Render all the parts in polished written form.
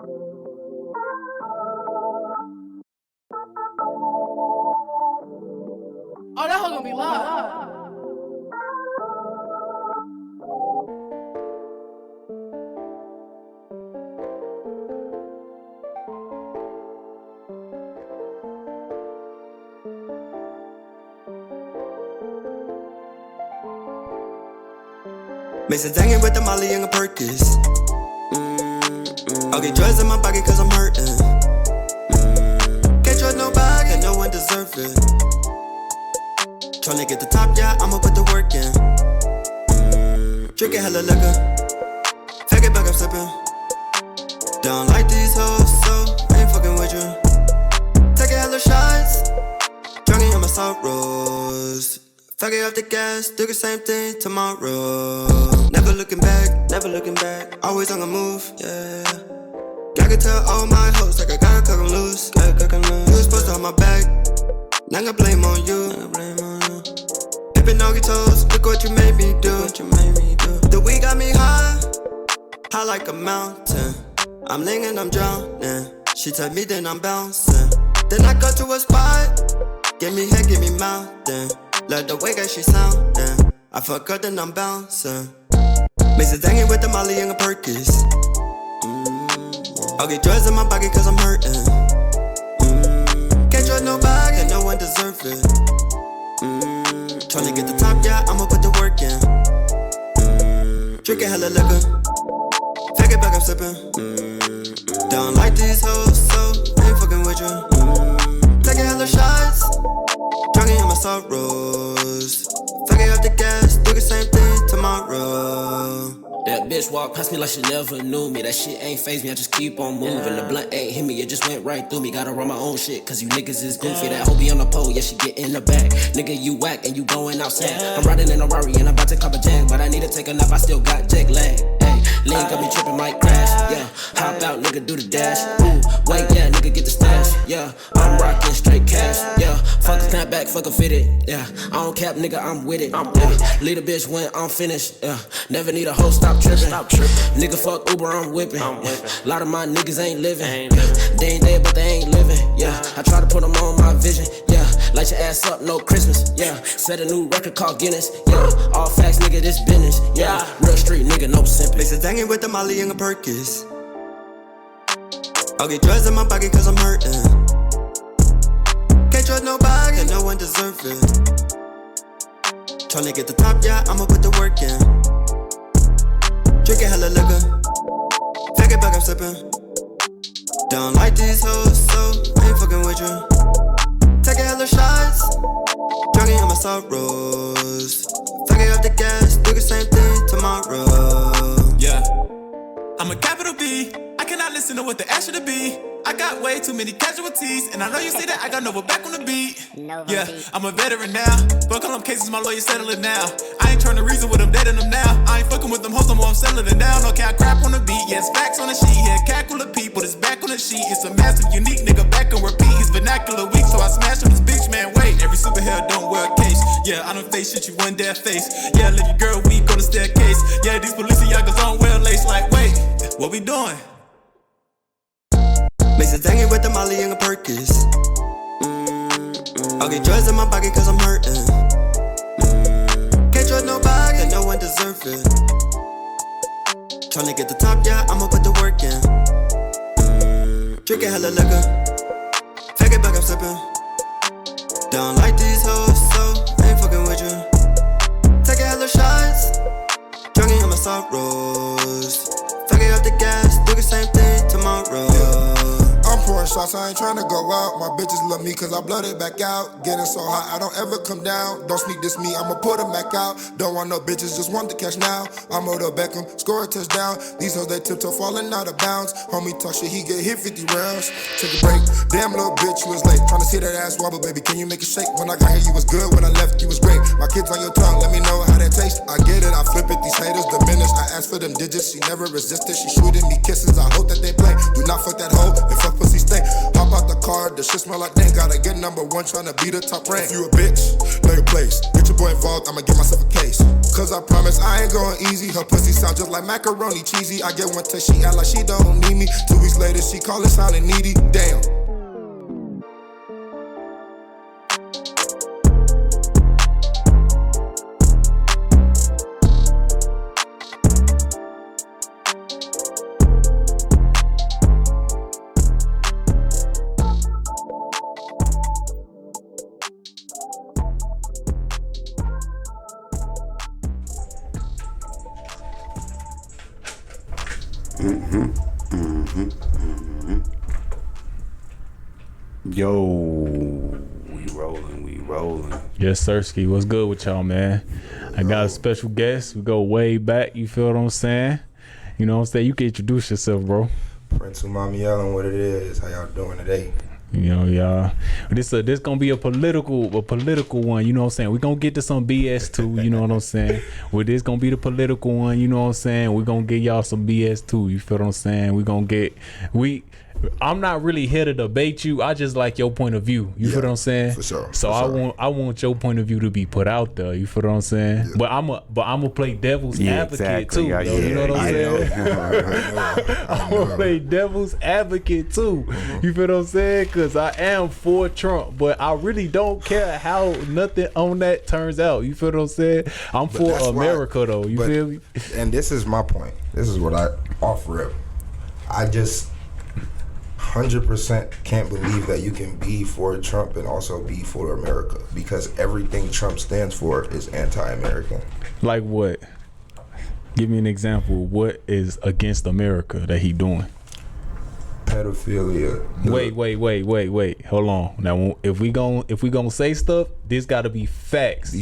Oh, that hoe gonna be live. Mix it dangin' with the Molly and the Perkins. I'll get drugs in my pocket cause I'm hurtin'. Can't trust nobody, and no one deserve it. Tryna get the top, yeah, I'ma put the work in. Drinking hella liquor, take it back, I'm sippin'. Don't like these hoes, so I ain't fucking with you. Taking hella shots, drowning in my sorrows. Fuck it off the gas, do the same thing tomorrow. Never looking back, always on the move, yeah. Gotta tell all my hoes like I gotta cook 'em loose. You was supposed to have my back, now I blame on you. Dipping on your toes, look what you made me do. The weed got me high like a mountain. I'm leaning, I'm drowning. She tell me then I'm bouncing. Then I go to a spot, give me head, give me mountain. Love the way that she soundin'. I fuck her, then I'm bouncing. Mix it dangin' with the Molly and the Perkins. I'll get drugs in my pocket cause I'm hurtin'. Can't trust nobody, and no one deserve it. Tryna get the top, yeah, I'ma put the work in. Drinking hella liquor, take it back, I'm sippin'. Don't like these hoes, so I ain't fucking with you. Taking hella shots, drowning in my sorrows. Fucking off the gas, do the same thing tomorrow. That bitch walked past me like she never knew me. That shit ain't phased me, I just keep on moving. The blunt ain't hit me, it just went right through me. Gotta run my own shit, cause you niggas is goofy. That hoe be on the pole, yeah, she get in the back. Nigga, you whack and you going outside. I'm riding in a Rari and I'm about to cop a jag, but I need to take a nap, I still got jet lag. Hey, lean got me tripping, might crash. Yeah, hop out, nigga, do the dash. Ooh, wait, yeah, nigga, get the stash. Yeah, I'm rocking straight cash. Yeah, fuck a snapback, fuck a fitted. Yeah, I don't cap, nigga, I'm with it. Lead a bitch when I'm finished. Yeah, never need a hoe, stop tripping. Nigga, fuck Uber, I'm whipping. Lot of my niggas ain't living. They ain't dead, but they ain't living. Yeah, I try to put them on my vision. Yeah, light your ass up, no Christmas. Yeah, set a new record called Guinness. Yeah, all facts, nigga, this business. Yeah, real street nigga, no simping. Mix it dangin' with the Molly and the Perkins. I'll get drugs in my pocket cause I'm hurtin'. Can't trust nobody, and no one deserve it. Tryna get the top, yeah, I'ma put the work in. Drinking hella liquor, take it back, I'm sippin'. Don't like these hoes, so I ain't fucking with you. Taking hella shots, drowning in my sorrows. Fucking off the gas, do the same thing tomorrow. Yeah, I'm a capital B. I cannot listen to what the ask you to be. I got way too many casualties, and I know you say that I got Nova back on the beat. Yeah, I'm a veteran now. Fuck all them cases, my lawyer settle it now. I ain't trying to reason with them, dead in them now. I ain't fucking with them hoes no more, I'm settling it down. Okay, I crap on the beat, yes, facts on the sheet. Yeah, cackle of people, this back on the sheet. It's a massive, unique nigga back and repeat. His vernacular weak, so I smash him, this bitch, man, wait. Every superhero don't wear a case. Yeah, I don't face shit you one day face. Yeah, leave your girl weak on the staircase. Yeah, these Balenciagas on well lace. Like, wait, what we doing? Mix it dangin' with the Molly and the Perkins. I'll get drugs in my pocket cause I'm hurtin'. Can't trust nobody, and no one deserve it. Tryna get the top, yeah, I'ma put the work in. Drinking hella liquor, take it back, I'm sippin'. Don't like these hoes, so I ain't fucking with you. Taking hella shots, drowning in my sorrows. Fucking off the gas, do the same thing tomorrow. I'm pouring shots, I ain't tryna go out. My bitches love me cause I blood it back out. Getting so hot, I don't ever come down. Don't sneak this me, I'ma put them back out. Don't want no bitches, just want the cash now. I'm Odell Beckham, score a touchdown. These hoes, they tiptoe falling out of bounds. Homie talk shit, he get hit 50 rounds. Took a break, damn little bitch, you was late. Tryna see that ass wobble, baby, can you make it shake? When I got here, you was good, when I left, you was great. My kids on your tongue, let me know how that tastes. I get it, I flip it, these haters diminish. I hands for them digits. She never resisted. She shooting me kisses. I hope that they play. Do not fuck that hoe and fuck pussy stink. Hop out the car, the shit smell like dang. Gotta get number one, tryna be the top rank. If you a bitch, know your place. Get your boy involved, I'ma give myself a case. Cause I promise I ain't going easy. Her pussy sound just like macaroni cheesy. I get one touch, she act like she don't need me. 2 weeks later, she call it sounding needy. Damn. Yo, we rolling. Yes, Sirski. What's good with y'all, man? I got a special guest. We go way back. You feel what I'm saying? You know what I'm saying? You can introduce yourself, bro. Prince Umami yelling what it is. How y'all doing today? You know, y'all. This gonna be a political one. You know what I'm saying? We gonna get to some BS too. You know what I'm saying? Well, this gonna be the political one. You know what I'm saying? We gonna give y'all some BS too. You feel what I'm saying? I'm not really here to debate you. I just like your point of view. You feel what I'm saying? For sure. So I want your point of view to be put out there. You feel what I'm saying? Yeah. But I'm gonna play devil's advocate too. Yeah, you know what I'm saying? I I'm gonna play devil's advocate too. You feel what I'm saying? Cause I am for Trump, but I really don't care how nothing on that turns out. You feel what I'm saying? I'm for America though. You feel me? And this is my point. This is what I offer up. I just 100% can't believe that you can be for Trump and also be for America, because everything Trump stands for is anti-American. Like what? Give me an example. What is against America that he doing? Pedophilia. Wait. Hold on. Now, if we gonna say stuff, this got to be facts.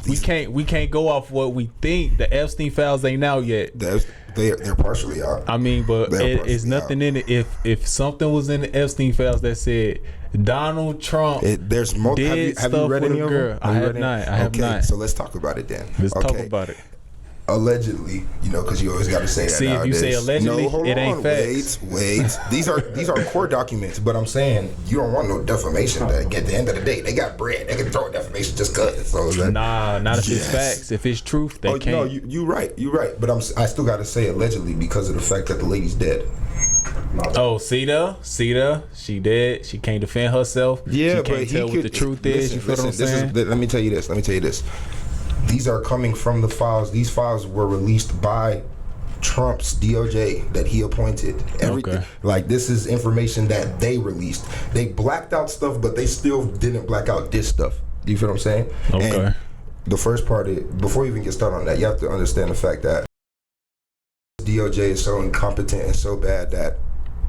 We can't go off what we think. The Epstein files ain't out yet. They're partially out. I mean, but it's nothing in it. If something was in the Epstein files that said Donald Trump there's more. Have you read any of them? I have not. Okay, so let's talk about it then. Let's talk about it. Allegedly, because you always got to say that. See, nowadays. If you say allegedly, it ain't facts. Wait. These are court documents, but I'm saying you don't want no defamation. At the end of the day, they got bread. They can throw defamation just cause. So not if it's facts. If it's truth, they can't. No, you're right. But I still got to say allegedly because of the fact that the lady's dead. Oh, see there, she dead. She can't defend herself. Yeah, she can't tell what the truth is. You feel what I'm saying? Let me tell you this. These are coming from the files. These files were released by Trump's DOJ that he appointed. Everything. Like, this is information that they released. They blacked out stuff, but they still didn't black out this stuff. Do you feel what I'm saying? Okay. And the first part, before you even get started on that, you have to understand the fact that DOJ is so incompetent and so bad that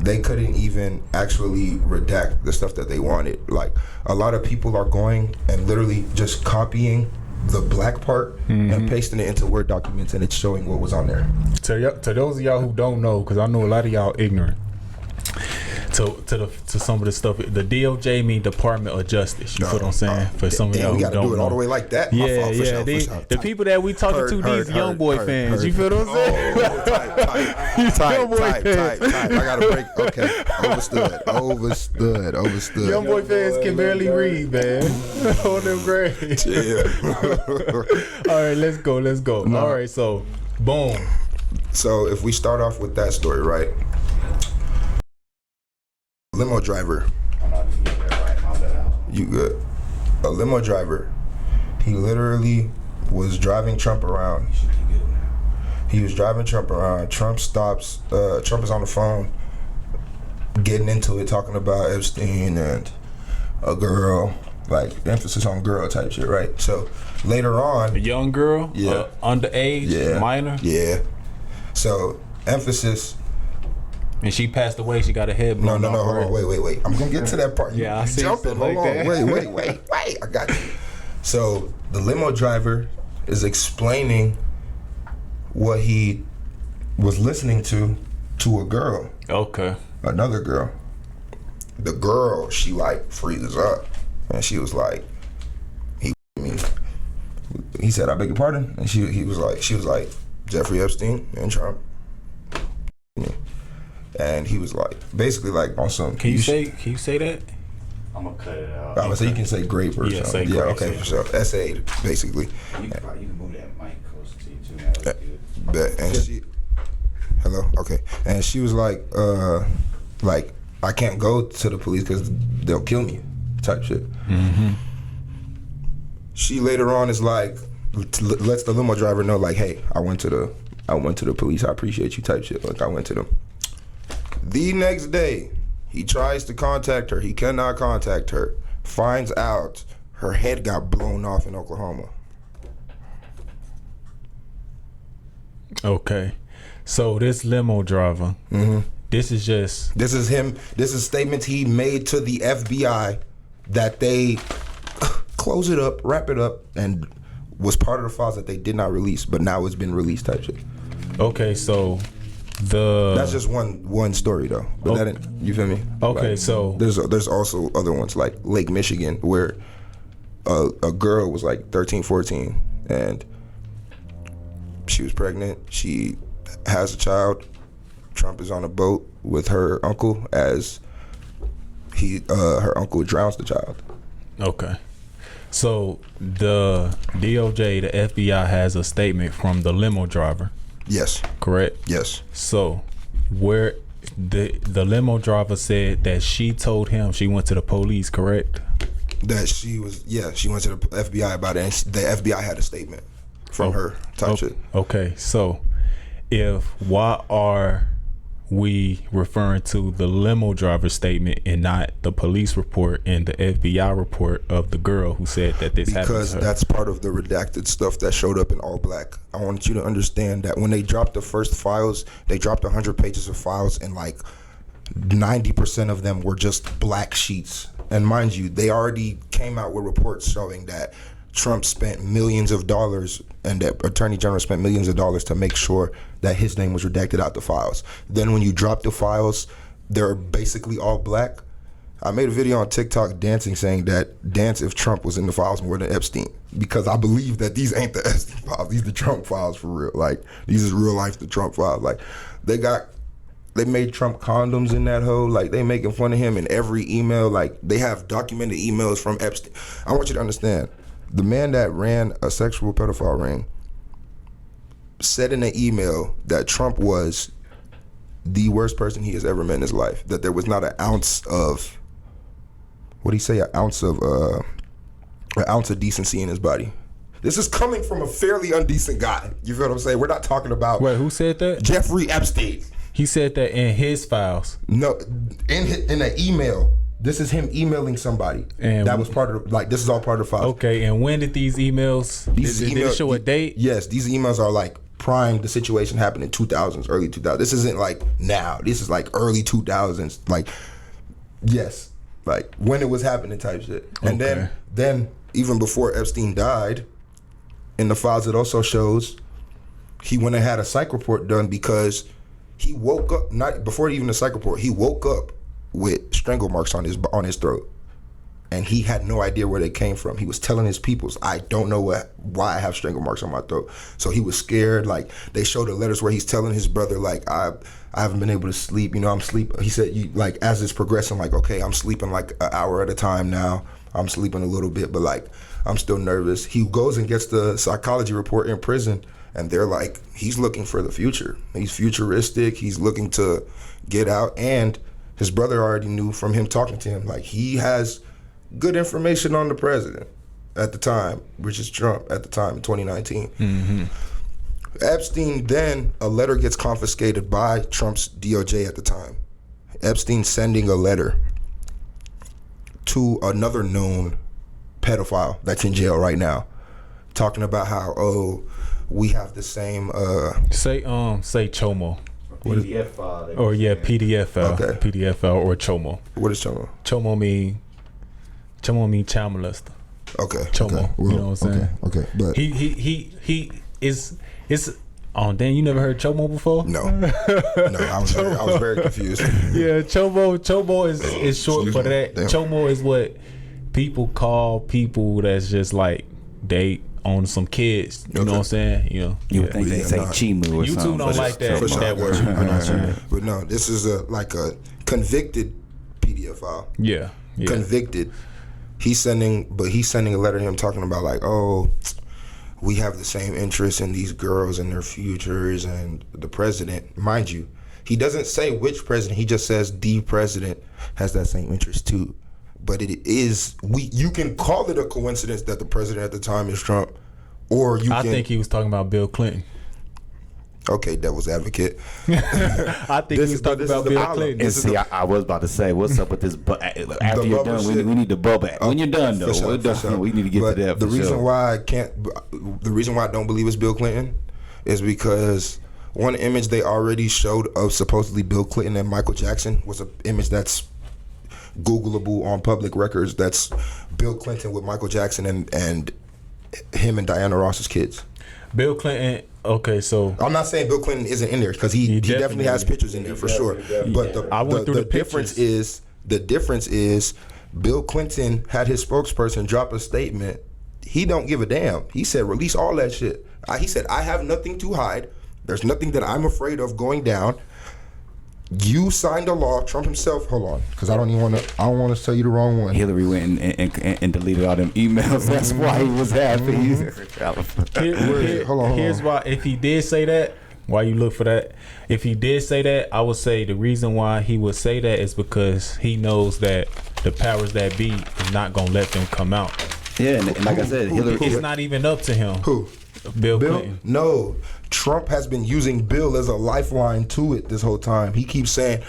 they couldn't even actually redact the stuff that they wanted. Like, a lot of people are going and literally just copying the black part and pasting it into Word documents, and it's showing what was on there. To those of y'all who don't know, because I know a lot of y'all ignorant, to some of the stuff, the DOJ mean Department of Justice. You feel what I'm saying? For some of y'all who don't know, we gotta do it all the way like that. Yeah. The people that we talking to, these young boy fans. You feel what I'm saying? Tight. I gotta break. Okay, overstood. Young boy fans can barely read, man. On them grades. Yeah. All right, let's go. No. All right, so boom. So if we start off with that story, right? Limo driver. You good? A limo driver. He literally was driving Trump around. Trump stops. Trump is on the phone, getting into it, talking about Epstein and a girl, like emphasis on girl type shit, right? So later on, a young girl, underage, minor, So emphasis. And she passed away. She got a head blown off. No, hold on. Wait. I'm gonna get to that part. I see. Jumping. Hold on. That. Wait. I got you. So the limo driver is explaining what he was listening to a girl. Okay. Another girl. The girl, she like freezes up, and she was like, he said, "I beg your pardon," and she was like, Jeffrey Epstein and Trump. And he was like, basically like on some. Can you say that? I'm gonna cut it out. I would say you can say grape or Yeah, something. say Yeah, grape. okay, for sure. Essay, basically. You can move that mic closer to you too. That was good. Bet. And she, hello, okay. And she was like, I can't go to the police because they'll kill me, type shit. Mm-hmm. She later on is like, lets the limo driver know, like, hey, I went to the police. I appreciate you, type shit. Like, I went to them. The next day, he tries to contact her. He cannot contact her. Finds out her head got blown off in Oklahoma. Okay. So this limo driver, this is him. This is statements he made to the FBI that they close it up, wrap it up, and was part of the files that they did not release, but now it's been released, type shit. okay. So That's just one story though. But that didn't, you feel me? Okay, like, so there's also other ones like Lake Michigan where a girl was like 13, 14 and she was pregnant. She has a child. Trump is on a boat with her uncle as her uncle drowns the child. Okay. So the DOJ, the FBI has a statement from the limo driver. Yes. Correct? Yes. So where the limo driver said that she told him she went to the police, correct? That she went to the FBI about it, and the FBI had a statement from her type shit. Okay, so why are we referring to the limo driver statement and not the police report and the FBI report of the girl who said that this happened to her? Because that's part of the redacted stuff that showed up in all black. I want you to understand that when they dropped the first files, they dropped 100 pages of files and like 90% of them were just black sheets. And mind you, they already came out with reports showing that Trump spent millions of dollars and that Attorney General spent millions of dollars to make sure that his name was redacted out the files. Then when you drop the files, they're basically all black. I made a video on TikTok dancing saying that dance if Trump was in the files more than Epstein, because I believe that these ain't the Epstein files. These are the Trump files for real. Like, these is real life the Trump files. Like, they made Trump condoms in that hole. Like, they making fun of him in every email. Like, they have documented emails from Epstein. I want you to understand, the man that ran a sexual pedophile ring said in an email that Trump was the worst person he has ever met in his life. That there was not an ounce of, what did he say, an ounce of decency in his body. This is coming from a fairly undecent guy. You feel what I'm saying? We're not talking about. Wait, who said that? Jeffrey Epstein. He said that in his files. No, in an email. This is him emailing somebody. And that was part of this is all part of the file. Okay, and when did these emails, did it show a date? Yes, these emails are like prime. The situation happened in 2000s, early 2000s. This isn't like now. This is like early 2000s. Like, yes, like when it was happening type shit. And then even before Epstein died, in the files it also shows he went and had a psych report done because he woke up, not before even the psych report, he woke up with strangle marks on his throat, and he had no idea where they came from. He was telling his peoples, I don't know why I have strangle marks on my throat. So he was scared. Like, they showed the letters where he's telling his brother, like, I haven't been able to sleep. You know, I'm sleeping. He said, like, as it's progressing, like, okay, I'm sleeping like an hour at a time now. I'm sleeping a little bit, but like, I'm still nervous. He goes and gets the psychology report in prison, and they're like, he's looking for the future. He's futuristic. He's looking to get out. And his brother already knew from him talking to him, like, he has good information on the president at the time, which is Trump at the time in 2019. Mm-hmm. Epstein, then a letter gets confiscated by Trump's DOJ at the time. Epstein sending a letter to another known pedophile that's in jail right now, talking about how, we have the same say Chomo. PDF file. Or PDF file. Okay. PDF file or Chomo. What is Chomo? Chomo mean child molester. Okay. Chomo. Okay. Well, you know what I'm saying? Okay. But he is. Oh, Dan, you never heard Chomo before? No, I was very confused. Yeah, Chomo is short for that. Damn. Chomo is what people call people that's just like, they on some kids. You know what I'm saying? You know, You would think they say Chimu or YouTube something. don't like that For sure. that word. But no, this is a convicted pedophile. Yeah. Convicted. He's sending a letter to him talking about like, oh, we have the same interests in these girls and their futures and the president. Mind you, he doesn't say which president. He just says the president has that same interest too. But it is you can call it a coincidence that the president at the time is Trump, or I think he was talking about Bill Clinton. Okay, devil's advocate. I think he was talking about Bill Clinton. And see, I was about to say, what's up with this? After you're done, we need to bubble. When you're done, though, we need to get to that. The reason why I don't believe it's Bill Clinton is because one image they already showed of supposedly Bill Clinton and Michael Jackson was an image that's Googleable on public records. That's Bill Clinton with Michael Jackson and him and Diana Ross's kids. Bill Clinton. Okay, so I'm not saying Bill Clinton isn't in there because he definitely has pictures in there for sure. But the difference is Bill Clinton had his spokesperson drop a statement. He don't give a damn. He said release all that shit. He said I have nothing to hide. There's nothing that I'm afraid of going down. You signed a law. Trump himself. Hold on, because I don't want to tell you the wrong one. Hillary went and deleted all them emails. That's why he was happy. Hold on. Here's why. If he did say that, why you look for that? If he did say that, I would say the reason why he would say that is because he knows that the powers that be is not gonna let them come out. Yeah, and like I said, Hillary. It's not even up to him. Who? Bill Clinton. No. Trump has been using Bill as a lifeline to it this whole time. He keeps saying,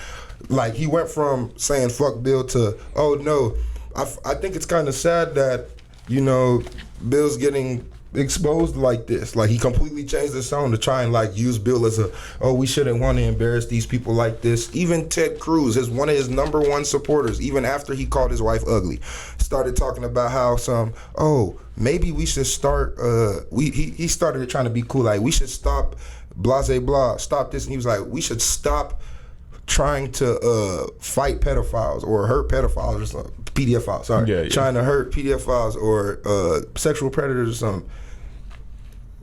like, he went from saying fuck Bill to, oh no, I think it's kind of sad that, you know, Bill's getting exposed like this. Like, he completely changed the tone to try and like use Bill as we shouldn't want to embarrass these people like this. Even Ted Cruz is one of his number one supporters, even after he called his wife ugly, started talking about how maybe we should start he started trying to be cool, like we should stop stop this, and he was like, we should stop trying to fight pedophiles or hurt pedophiles or something. Pedophiles, trying to hurt pedophiles or sexual predators or something.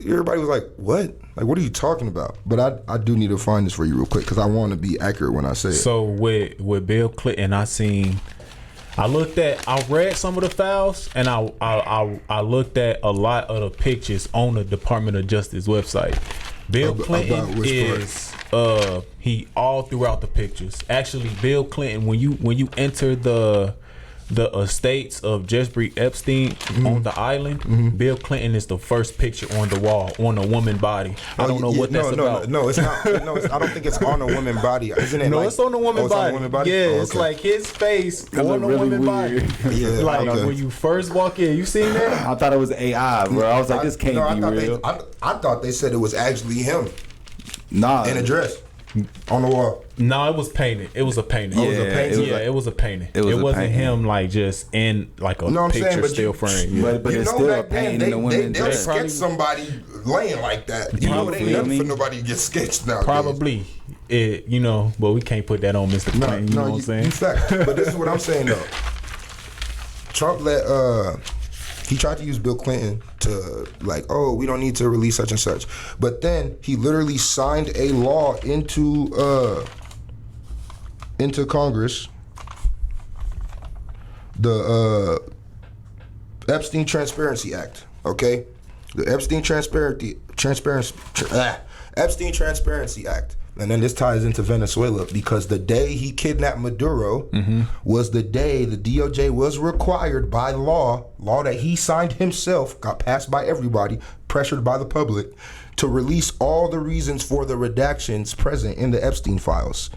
Everybody was like, what? Like, what are you talking about? But I do need to find this for you real quick because I want to be accurate when I say it. So with Bill Clinton, I read some of the files, and I looked at a lot of the pictures on the Department of Justice website. Bill Clinton is he all throughout the pictures. Actually, Bill Clinton, when you enter the estates of Jeffrey Epstein on the island, Bill Clinton is the first picture on the wall on a woman body. I don't know what that's about. No, it's not. I don't think it's on a woman body. Isn't it? No, like, it's on a woman body. On a woman body. Yeah, okay. It's like his face on a really woman weird. body. Yeah, like okay. when you first walk in, you seen that? I thought it was AI, bro. I was like, this can't be real. I thought they said it was actually him Nah, in a dress on the wall. No, it was painted. It was a painting. Yeah, It was a painting. It wasn't him like just in like a picture still frame. Yeah. But it's still a painting in the women's they'll dress. sketch somebody laying like that. You know, it ain't nothing for nobody to get sketched now. Probably. But we can't put that on Mr. Clinton. You know what I'm saying? You fact. But this is what I'm saying though. Trump he tried to use Bill Clinton to like, oh, we don't need to release such and such. But then he literally signed a law into Congress, the Epstein Transparency Act. Okay, the Epstein Transparency Act. And then this ties into Venezuela because the day he kidnapped Maduro was the day the DOJ was required by law that he signed himself, got passed by everybody, pressured by the public, to release all the reasons for the redactions present in the Epstein files.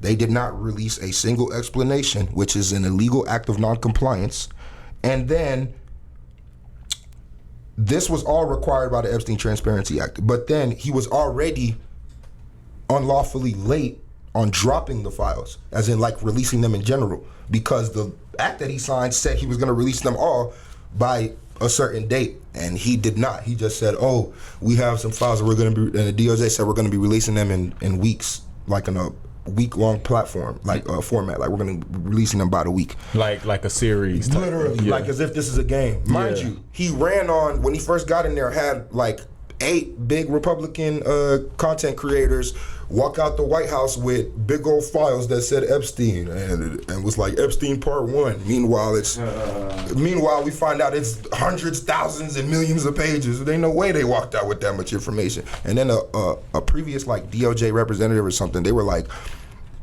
They did not release a single explanation, which is an illegal act of noncompliance. And then this was all required by the Epstein Transparency Act. But then he was already unlawfully late on dropping the files, as in like releasing them in general, because the act that he signed said he was going to release them all by a certain date, and he did not. He just said, oh, we have some files that we're going to be, and the DOJ said we're going to be releasing them in weeks, like in week-long platform, like format. Like we're gonna be releasing them by the week. Like a series. Type. Literally, like as if this is a game. Mind you, he ran on when he first got in there. Had like 8 big Republican content creators walk out the White House with big old files that said Epstein and was like Epstein Part 1. Meanwhile, we find out it's hundreds, thousands, and millions of pages. There ain't no way they walked out with that much information. And then a previous like DOJ representative or something, they were like,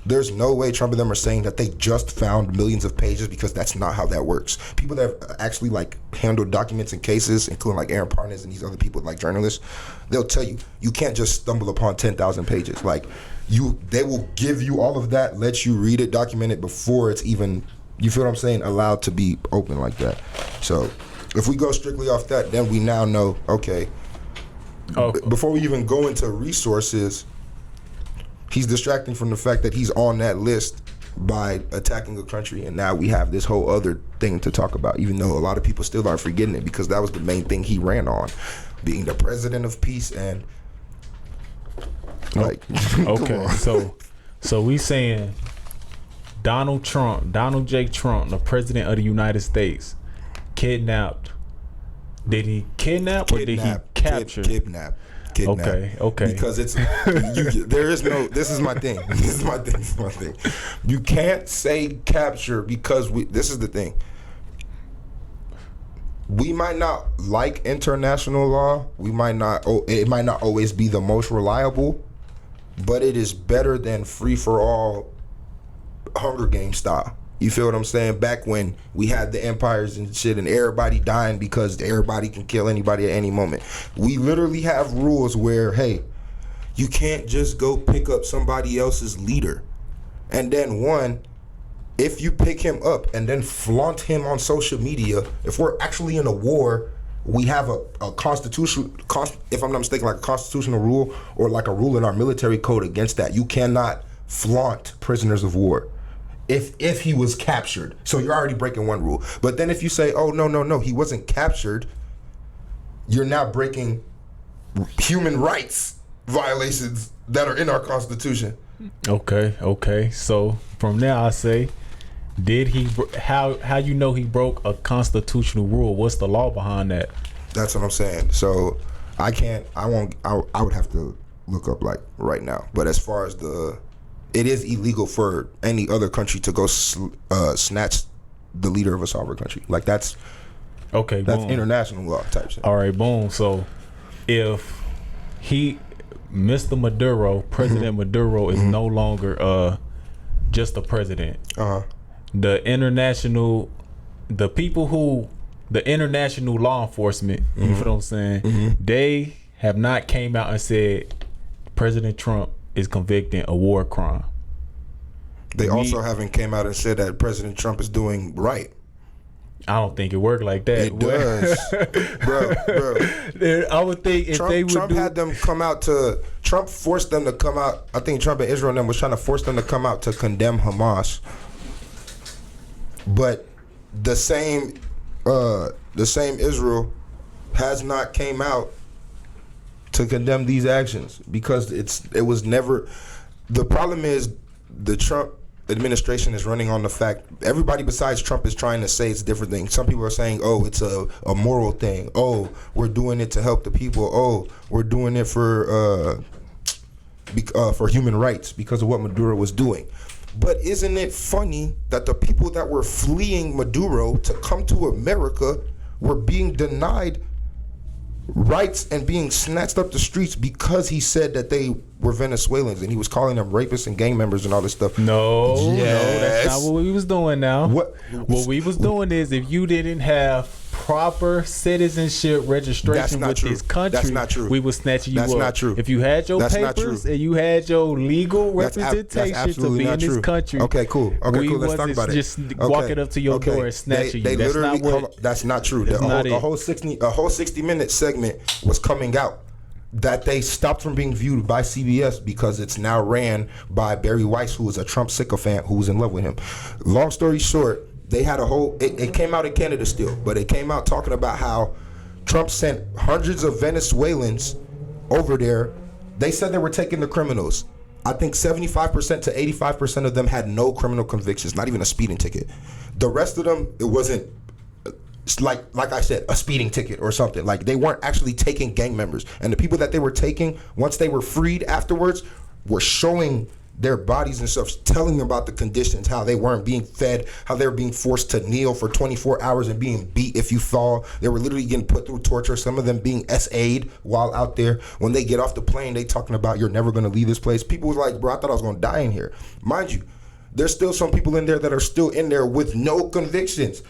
there's no way Trump and them are saying that they just found millions of pages, because that's not how that works. People that have actually like handled documents and cases, including like Aaron Parnas and these other people like journalists, they'll tell you, you can't just stumble upon 10,000 pages. Like they will give you all of that, let you read it, document it before it's even, you feel what I'm saying, allowed to be open like that. So if we go strictly off that, then we now know, okay, before we even go into resources, he's distracting from the fact that he's on that list by attacking a country, and now we have this whole other thing to talk about, even though a lot of people still aren't forgetting it, because that was the main thing he ran on, being the president of peace. And like, okay, so we saying Donald J. Trump, the president of the United States, kidnapped. Did he kidnap or did he capture? Kidnap. Okay. Because it's there is no. This is my thing. This is my thing. You can't say capture, because this is the thing. We might not like international law. We might not. It might not always be the most reliable, but it is better than free for all Hunger Games style. You feel what I'm saying? Back when we had the empires and shit and everybody dying because everybody can kill anybody at any moment. We literally have rules where, hey, you can't just go pick up somebody else's leader. And then if you pick him up and then flaunt him on social media, if we're actually in a war, we have a constitutional, if I'm not mistaken, like a constitutional rule or like a rule in our military code against that. You cannot flaunt prisoners of war. If he was captured. So you're already breaking one rule. But then if you say, oh, no, he wasn't captured, you're now breaking human rights violations that are in our Constitution. Okay. So from there I say, did he, how you know he broke a constitutional rule? What's the law behind that? That's what I'm saying. So I would have to look up like right now. But as far as it is illegal for any other country to go snatch the leader of a sovereign country. Like that's international law type shit. All right, boom. So if Mr. Maduro, President Maduro is no longer just the president. The international law enforcement, you know what I'm saying? They have not came out and said President Trump is convicting a war crime. They also haven't came out and said that President Trump is doing right. I don't think it worked like that. It does, bro. I would think if they would Trump forced them to come out. I think Trump and Israel and them was trying to force them to come out to condemn Hamas. But the same Israel has not came out to condemn these actions, because it was never. The problem is the Trump administration is running on the fact everybody besides Trump is trying to say it's different things. Some people are saying, oh, it's a moral thing. Oh, we're doing it to help the people. Oh, we're doing it for human rights because of what Maduro was doing. But isn't it funny that the people that were fleeing Maduro to come to America were being denied rights and being snatched up the streets because he said that they were Venezuelans and he was calling them rapists and gang members and all this stuff? No, that's not what we was doing now. What we was doing is, if you didn't have proper citizenship registration with this country, that's not true. We was snatching you up. That's not true. If you had your papers and you had your legal representation to be in this country, okay, cool. Let's talk about it. Just walking up to your door and snatching you. That's not true. The whole 60-minute segment was coming out that they stopped from being viewed by CBS because it's now ran by Barry Weiss, who is a Trump sycophant who was in love with him. Long story short, they had it came out in Canada still, but it came out talking about how Trump sent hundreds of Venezuelans over there. They said they were taking the criminals. I think 75% to 85% of them had no criminal convictions, not even a speeding ticket. The rest of them, it wasn't like I said, a speeding ticket or something. Like they weren't actually taking gang members. And the people that they were taking, once they were freed afterwards, were showing their bodies and stuff, telling them about the conditions, how they weren't being fed, how they were being forced to kneel for 24 hours and being beat if you fall. They were literally getting put through torture, some of them being SA'd while out there. When they get off the plane, they talking about, you're never going to leave this place. People was like, bro, I thought I was going to die in here. Mind you, there's still some people in there that are still in there with no convictions.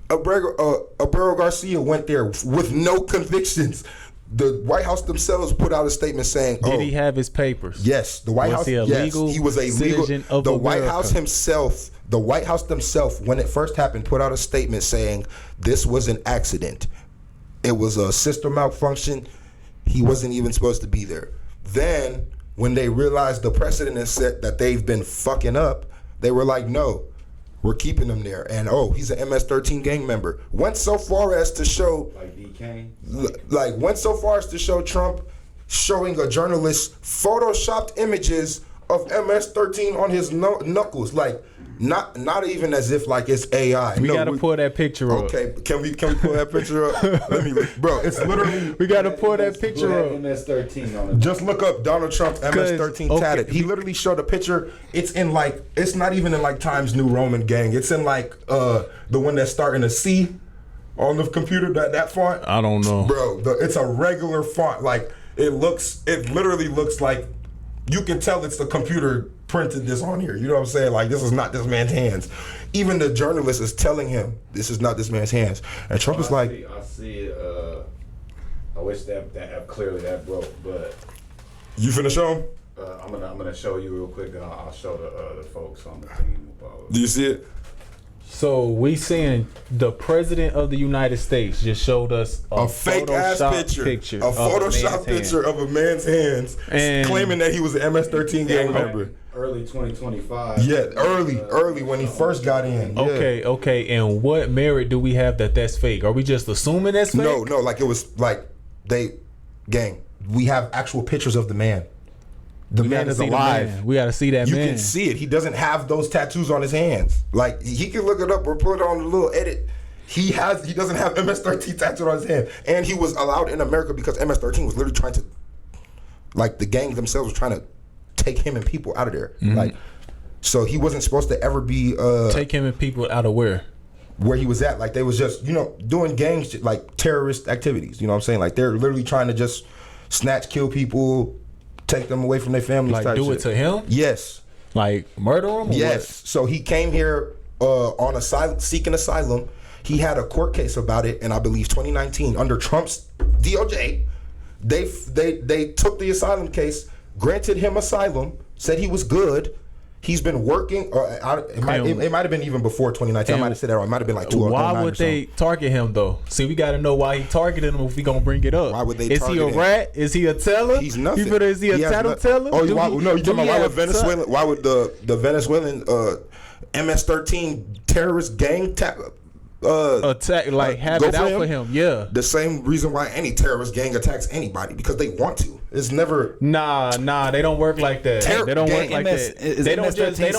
Abrego Garcia went there with no convictions. The White House themselves put out a statement saying, did he have his papers? Yes, the White House. He a legal yes, he was a citizen legal. of The America. White House himself. The White House themselves, when it first happened, put out a statement saying this was an accident. It was a system malfunction. He wasn't even supposed to be there. Then, when they realized the precedent is set that they've been fucking up, they were like, no, we're keeping him there. And he's an MS-13 gang member. Went so far as to show, Like DK? went so far as to show Trump showing a journalist photoshopped images of MS-13 on his knuckles. Like, not even as if like it's AI. We gotta pull that picture up. Okay, can we pull that picture up? Let me, bro. It's literally. We gotta pull that picture up. MS-13 on it. Just look up Donald Trump MS-13 tatted. He literally showed a picture. It's in like, it's not even in like Times New Roman gang. It's in like the one that's starting a C on the computer. That font. I don't know, bro. It's a regular font. Like it literally looks like you can tell it's the computer printed this on here. You know what I'm saying? Like this is not this man's hands. Even the journalist is telling him this is not this man's hands. And Trump is like, I see. I wish that clearly that broke, but you finna show him? I'm gonna show you real quick, and I'll show the folks on the team. Do you see it? So we seeing the president of the United States just showed us a fake ass picture, a Photoshop picture of a man's hands, and claiming that he was an MS-13 gang member. Early 2025. Yeah, early when he first got in. Okay. And what merit do we have that that's fake? Are we just assuming that's fake? No. Like it was like we have actual pictures of the man. The man is alive. We got to see that man. You can see it. He doesn't have those tattoos on his hands. Like he can look it up or put it on a little edit. He doesn't have MS-13 tattooed on his hand, and he was allowed in America because MS-13 was literally trying to, like the gang themselves was trying to take him and people out of there. Mm-hmm. Like, so he wasn't supposed to ever be take him and people out of where he was at. Like they was just doing gang shit, like terrorist activities. You know what I'm saying? Like they're literally trying to just snatch, kill people, take them away from their families. Like type do shit. it to him? Yes. Like murder him? Or yes. What? So he came here on asylum, seeking asylum. He had a court case about it, and I believe 2019 under Trump's DOJ, they took the asylum case, granted him asylum, said he was good. He's been working. It might have been even before 2019. I might have said that wrong. It might have been like 2009. Why would they target him though? See, we got to know why he targeted him if we gonna bring it up. Why would they? Is he a rat? Is he a teller? He's nothing. Is he a tattletale? Oh, you talking about why would Venezuelan? Why would the Venezuelan MS-13 terrorist gang attack have it out for him? Yeah. The same reason why any terrorist gang attacks anybody, because they want to. It's never. Nah. They don't work like that. They don't work like that. They don't just. It's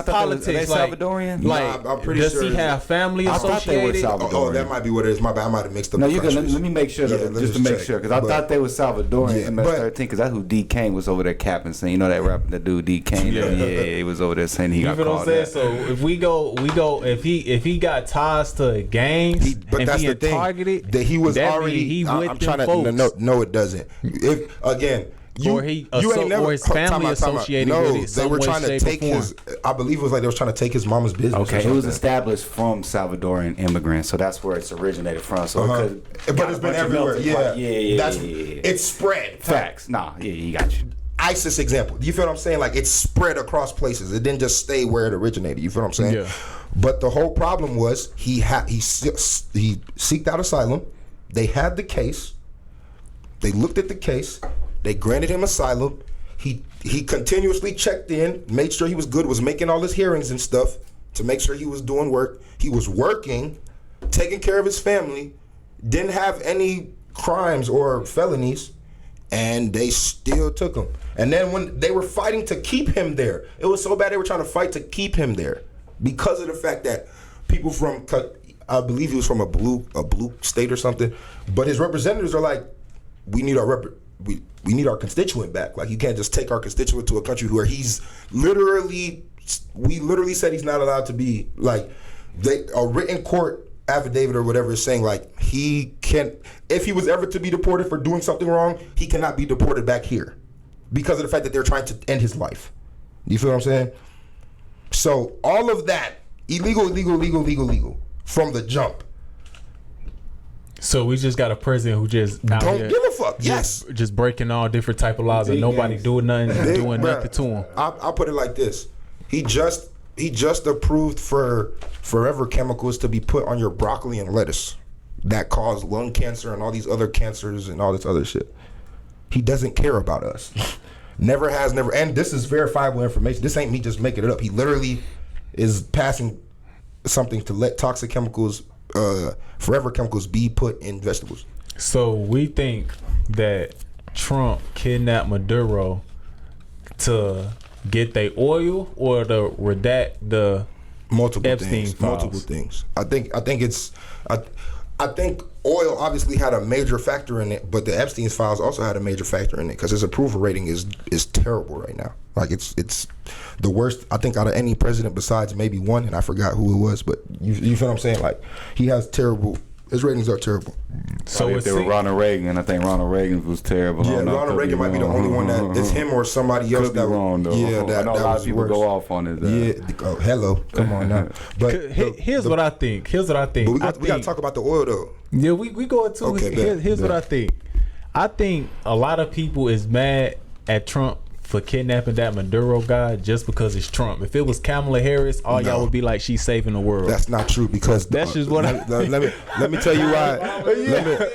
politics. Salvadorian. Like, I'm pretty does sure. he have family associated? Oh, that might be what it is. My bad. I might have mixed up. No, the let me make sure. Just to make sure, because I thought they were Salvadorian MS-13, because that's who D. Kane was over there capping, saying, you know that rapper, that dude D. Kane. Yeah, he was over there saying he got called. You know what I'm saying? So if we go. If he got ties to gangs, but that's the thing. Targeted, that he was already. He I'm trying to. No, it doesn't. If again. Or his family associated with it. They were trying to take his. I believe it was like they were trying to take his mama's business. Okay, it was established from Salvadorian immigrants, so that's where it's originated from. So, but it's been everywhere. Yeah. It's spread. Facts. You got you. ISIS example. You feel what I'm saying? Like it's spread across places. It didn't just stay where it originated. You feel what I'm saying? Yeah. But the whole problem was he seeked out asylum. They had the case. They looked at the case. They granted him asylum. He continuously checked in, made sure he was good, was making all his hearings and stuff to make sure he was doing work. He was working, taking care of his family, didn't have any crimes or felonies, and they still took him. And then when they were fighting to keep him there, it was so bad they were trying to fight to keep him there because of the fact that people from, I believe he was from a blue state or something, but his representatives are like, we need our we need our constituent back. Like, you can't just take our constituent to a country where he's we literally said he's not allowed to be, like, a written court affidavit or whatever is saying, like, he can't, if he was ever to be deported for doing something wrong, he cannot be deported back here because of the fact that they're trying to end his life. You feel what I'm saying? So all of that, illegal from the jump. So we just got a president who just don't give a fuck. Just breaking all different type of laws and nobody doing nothing to him. I'll put it like this: he just approved for forever chemicals to be put on your broccoli and lettuce that cause lung cancer and all these other cancers and all this other shit. He doesn't care about us. Never has, never. And this is verifiable information. This ain't me just making it up. He literally is passing something to let toxic chemicals, forever chemicals, be put in vegetables. So we think that Trump kidnapped Maduro to get their oil or to redact the Epstein files? Multiple things. I think oil obviously had a major factor in it, but the Epstein files also had a major factor in it because his approval rating is terrible right now. Like, it's the worst, I think, out of any president besides maybe one, and I forgot who it was, but you feel what I'm saying? Like, he has his ratings are terrible. So if they were Ronald Reagan, I think Ronald Reagan was terrible. Yeah, Ronald Reagan might be the only one that it's him or somebody else could be wrong though. Yeah, I know a lot of people go off on it. Yeah, hello, come on now. But here's what I think. But we got to talk about the oil though. Yeah, we go into it. Here's what I think. I think a lot of people is mad at Trump for kidnapping that Maduro guy just because it's Trump. If it was Kamala Harris, y'all would be like, she's saving the world. That's not true because that's just what let me tell you why.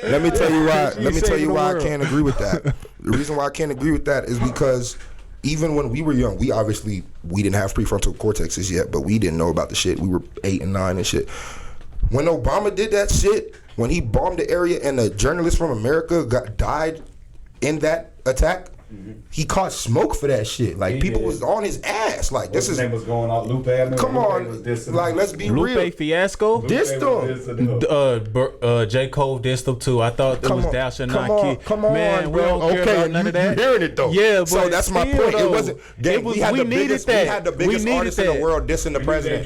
Let me tell you why. Let me tell you why I can't agree with that. The reason why I can't agree with that is because even when we were young, we didn't have prefrontal cortexes yet, but we didn't know about the shit. We were 8 and 9 and shit. When Obama did that shit, when he bombed the area and a journalist from America died in that attack, he caught smoke for that shit. Like, people was on his ass. Like, this is. His name was going on. Lupe. Come on. Like, let's be real. Lupe Fiasco. Dissed him. J. Cole dissed him too. I thought it was Thou Shalt Not Kill. Come on, man, bro. We don't care about none of that. You're hearing it though. Yeah, but so that's my point. It wasn't. Gang, we had the biggest artists in the world dissing the president.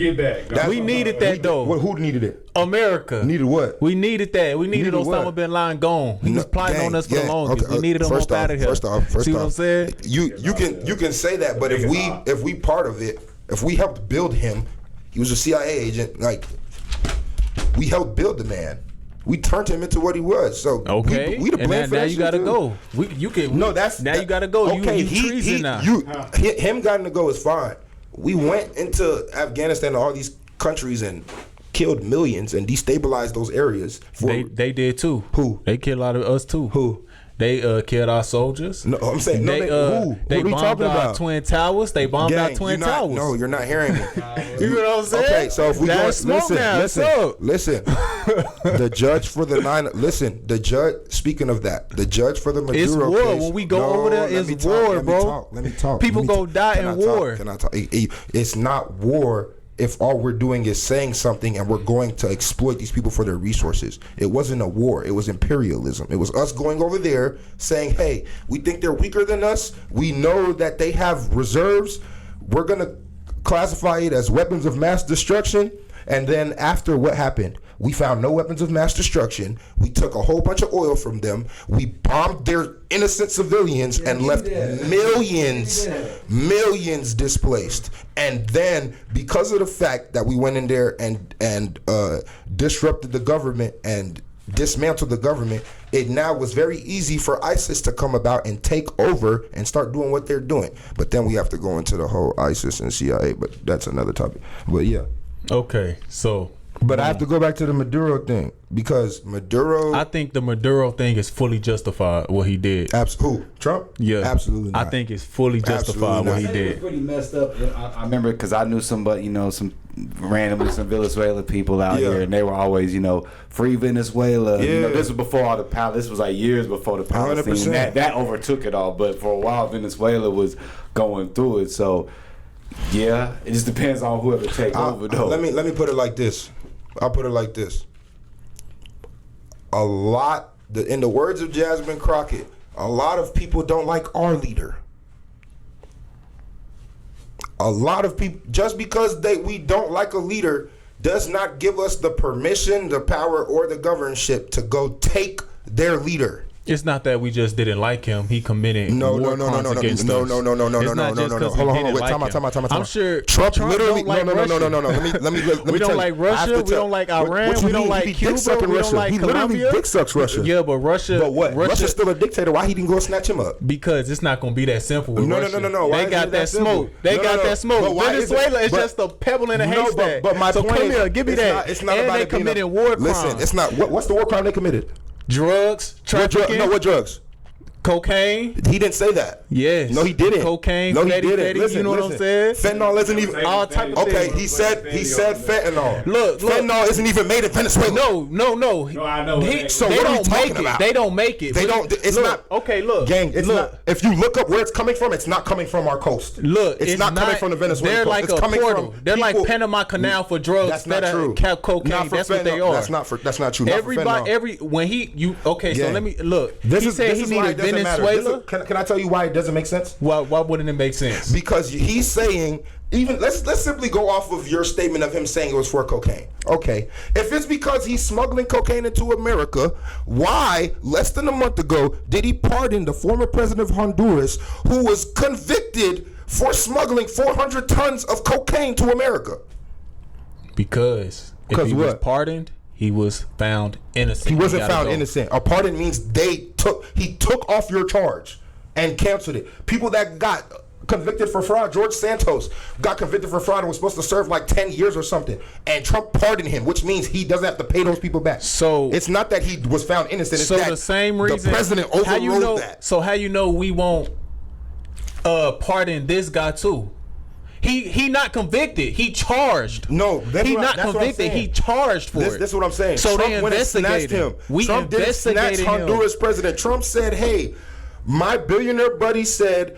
We needed that though. Who needed it? America. Needed what? We needed that. We needed Osama bin Laden gone. He was plotting on us for the longest. We needed him up out of here. First off, see what I'm saying? You can say that, but if we part of it, if we helped build him, he was a CIA agent. Like, we helped build the man. We turned him into what he was. So okay, we the blame and for now that you gotta too. go. You gotta go. Okay, you treason now. Him gotten to go is fine. We went into Afghanistan and all these countries and killed millions and destabilized those areas. They did too. Who? They killed a lot of us too. Who? They killed our soldiers. No, I'm saying who? They bombed our Twin Towers. They bombed our Twin Towers. No, you're not hearing me. You know what I'm saying? Okay, so if we go, listen. The judge for the speaking of that, the judge for the Maduro it's war. case, when we go over there, it's war, bro. Let me talk. People go die in war. Can I talk? It's not war if all we're doing is saying something and we're going to exploit these people for their resources. It wasn't a war. It was imperialism. It was us going over there saying, hey, we think they're weaker than us. We know that they have reserves. We're going to classify it as weapons of mass destruction. And then after what happened, we found no weapons of mass destruction. We took a whole bunch of oil from them. We bombed their innocent civilians and left millions displaced. And then because of the fact that we went in there and disrupted the government and dismantled the government, it now was very easy for ISIS to come about and take over and start doing what they're doing. But then we have to go into the whole ISIS and CIA, but that's another topic. But yeah. Okay, so. But I have to go back to the Maduro thing because Maduro. I think the Maduro thing is fully justified what he did. Who? Trump? Yeah, absolutely not. I think it's fully justified what he did. It was pretty messed up. I remember because I knew somebody, some randomly some Venezuelan people out here, and they were always, free Venezuela. Yeah. This was before all the this was like years before the Palestine. That overtook it all. But for a while, Venezuela was going through it. So, yeah, it just depends on whoever take over, though. Let me put it like this. I'll put it like this. In the words of Jasmine Crockett, a lot of people don't like our leader. A lot of people, just because we don't like a leader, does not give us the permission, the power, or the governorship to go take their leader. It's not that we just didn't like him. He committed No. Hold on, wait, time out. I'm sure Trump literally don't like no. Let me we don't like Russia. We don't like Iran. We don't like Cuba. We don't like Colombia. He literally dick sucks Russia. Yeah, but Russia. But what? Russia's still a dictator. Why he didn't go snatch him up? Because it's not gonna be that simple with Russia. No. They got that smoke. They got that smoke. Venezuela is just a pebble in a haystack. But my point is, come here, give me that. It's not about they committed war crimes. Listen, it's not. What's the war crime they committed? Drugs, trafficking. What drugs? Cocaine. He didn't say that. Yes. No, he didn't. Cocaine. No, he didn't. Listen, you know what I'm saying? Fentanyl isn't even. All type of okay, things. he said fentanyl. Look. Fentanyl isn't even made in Venezuela. No. No, I know. So they what are we don't talking make about? it. They don't make it. They don't. It's not. Okay, look. Gang, it's not. If you look up where it's coming from, it's not coming from our coast. Look, it's not coming from the Venezuelan They're coast. like It's a coming portal. from They're like people- Panama Canal for drugs. That's not true. Cocaine. That's what they are. That's not true. Not for Everybody, fentanyl. Okay, so let me look. This He said he needed Venezuela. Can I tell you why it doesn't make sense? Why wouldn't it make sense? Because he's saying, even let's simply go off of your statement of him saying it was for cocaine. Okay, if it's because he's smuggling cocaine into America, why less than a month ago did he pardon the former president of Honduras, who was convicted for smuggling 400 tons of cocaine to America? Because if he was pardoned, he was found innocent. He wasn't found innocent. A pardon means he took off your charge and canceled it. People that got convicted for fraud, George Santos got convicted for fraud and was supposed to serve like 10 years or something, and Trump pardoned him, which means he doesn't have to pay those people back. So it's not that he was found innocent. It's that the same reason the president overrode that. So how you know we won't pardon this guy too? He not convicted. He charged. No, he not convicted. He charged for it. This is what I'm saying. So Trump they went and investigated snatched him. Trump didn't snatch Honduras president. Trump said, "Hey, my billionaire buddy said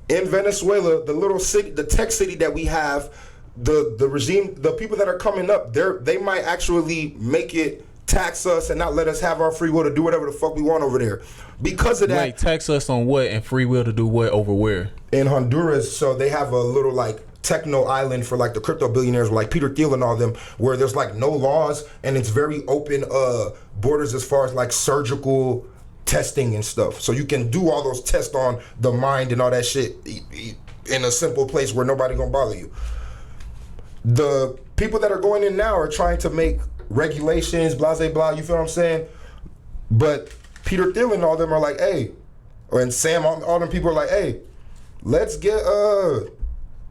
in Venezuela, the little city, the tech city that we have, the regime, the people that are coming up, they might actually make it tax us and not let us have our free will to do whatever the fuck we want over there. Because of that." Wait, tax us on what and free will to do what over where? In Honduras, so they have a little like techno island for like the crypto billionaires, like Peter Thiel and all them, where there's like no laws and it's very open borders as far as like surgical testing and stuff. So you can do all those tests on the mind and all that shit in a simple place where nobody gonna bother you. The people that are going in now are trying to make regulations, blah, blah, blah, you feel what I'm saying? But Peter Thiel and all them are like, hey, and Sam, all them people are like, hey, let's get,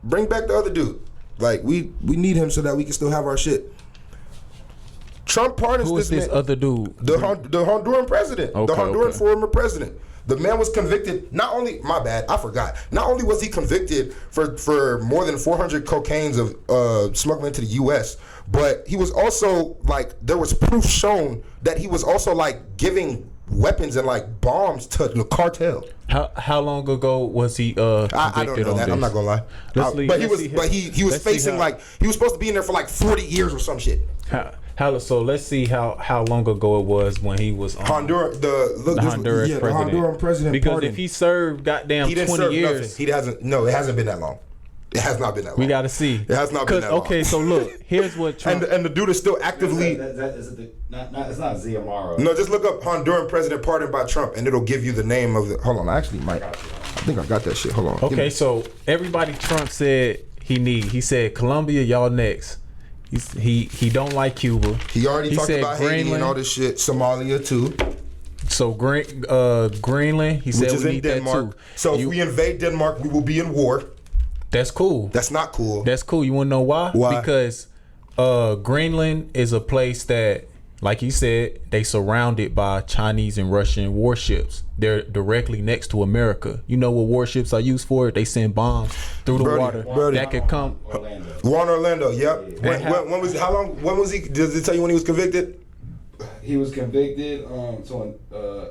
bring back the other dude. Like, we need him so that we can still have our shit. Trump pardons this man. Other dude? The Honduran president. Okay, the Honduran former president. The man was convicted, not only was he convicted for more than 400 cocaines of smuggling to the U.S., but he was also, like, there was proof shown that he was also, like, giving weapons and, like, bombs to the cartel. How long ago was he convicted I don't know on that. this? I'm not gonna lie. But he was facing like, he was supposed to be in there for like 40 years or some shit. So let's see how long ago it was when he was on Honduran president. Because pardon. if he served goddamn 20 years, nothing. He hasn't. No, it hasn't been that long. It has not been that long. We got to see. It has not been that long. Okay, so look, here's what Trump and the dude is still actively. It's not Ziamaro. No, just look up Honduran president pardoned by Trump, and it'll give you the name of the. Hold on, I actually might. I think I got that shit. Hold on. Okay, so everybody Trump said he said Colombia, y'all next. He don't like Cuba. He already talked about Haiti and all this shit. Somalia too. So Greenland, he said which is we need in Denmark. that too. So if we invade Denmark, we will be in war. That's cool. That's not cool. That's cool. You want to know why? Why? Because Greenland is a place that like he said, they surrounded by Chinese and Russian warships. They're directly next to America. You know what warships are used for? They send bombs through the water that could come. Orlando, yep. When was he? Does it tell you when he was convicted? He was convicted. So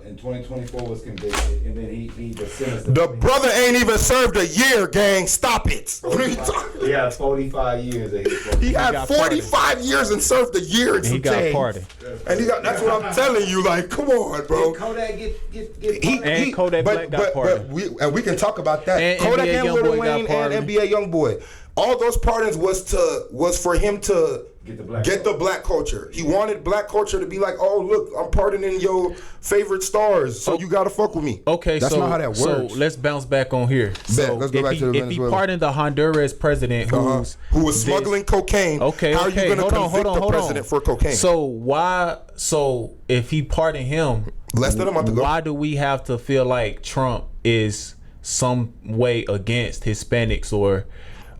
in 2024 was convicted, and then he was sentenced. The brother ain't even served a year, gang. Stop it. What are you talking? He had 45 years. He had 45 years and served a year and some he got change. pardoned. And he got. That's what I'm telling you. Like, come on, bro. Kodak get And Kodak Black got pardoned. But we can talk about that. And Kodak NBA and Lil Youngboy Wayne got and NBA Youngboy. All those pardons was for him to get the black culture. He wanted black culture to be like, oh look, I'm pardoning your favorite stars, so you gotta fuck with me. Okay, that's not how that works. So let's bounce back on here. So let's go back to if he pardoned the Honduras president who was smoking cocaine, how are you gonna convict the president for cocaine? So if he pardoned him, less than a month ago, why do we have to feel like Trump is some way against Hispanics or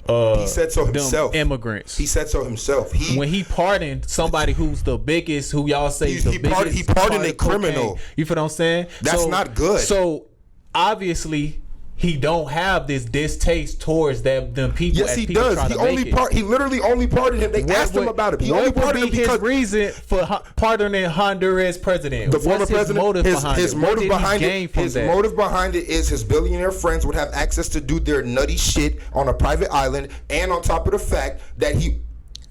he said so himself. Immigrants. He said so himself. When he pardoned somebody who's the biggest, who y'all say is the biggest, he pardoned a criminal. Cocaine, you feel what I'm saying? That's not good. So obviously he don't have this distaste towards them people. Yes, he does. He literally only pardoned him. They asked him about it. He only pardoned him because his reason for pardoning Honduras president. The former president. His motive behind it. His motive behind it is his billionaire friends would have access to do their nutty shit on a private island, and on top of the fact that he.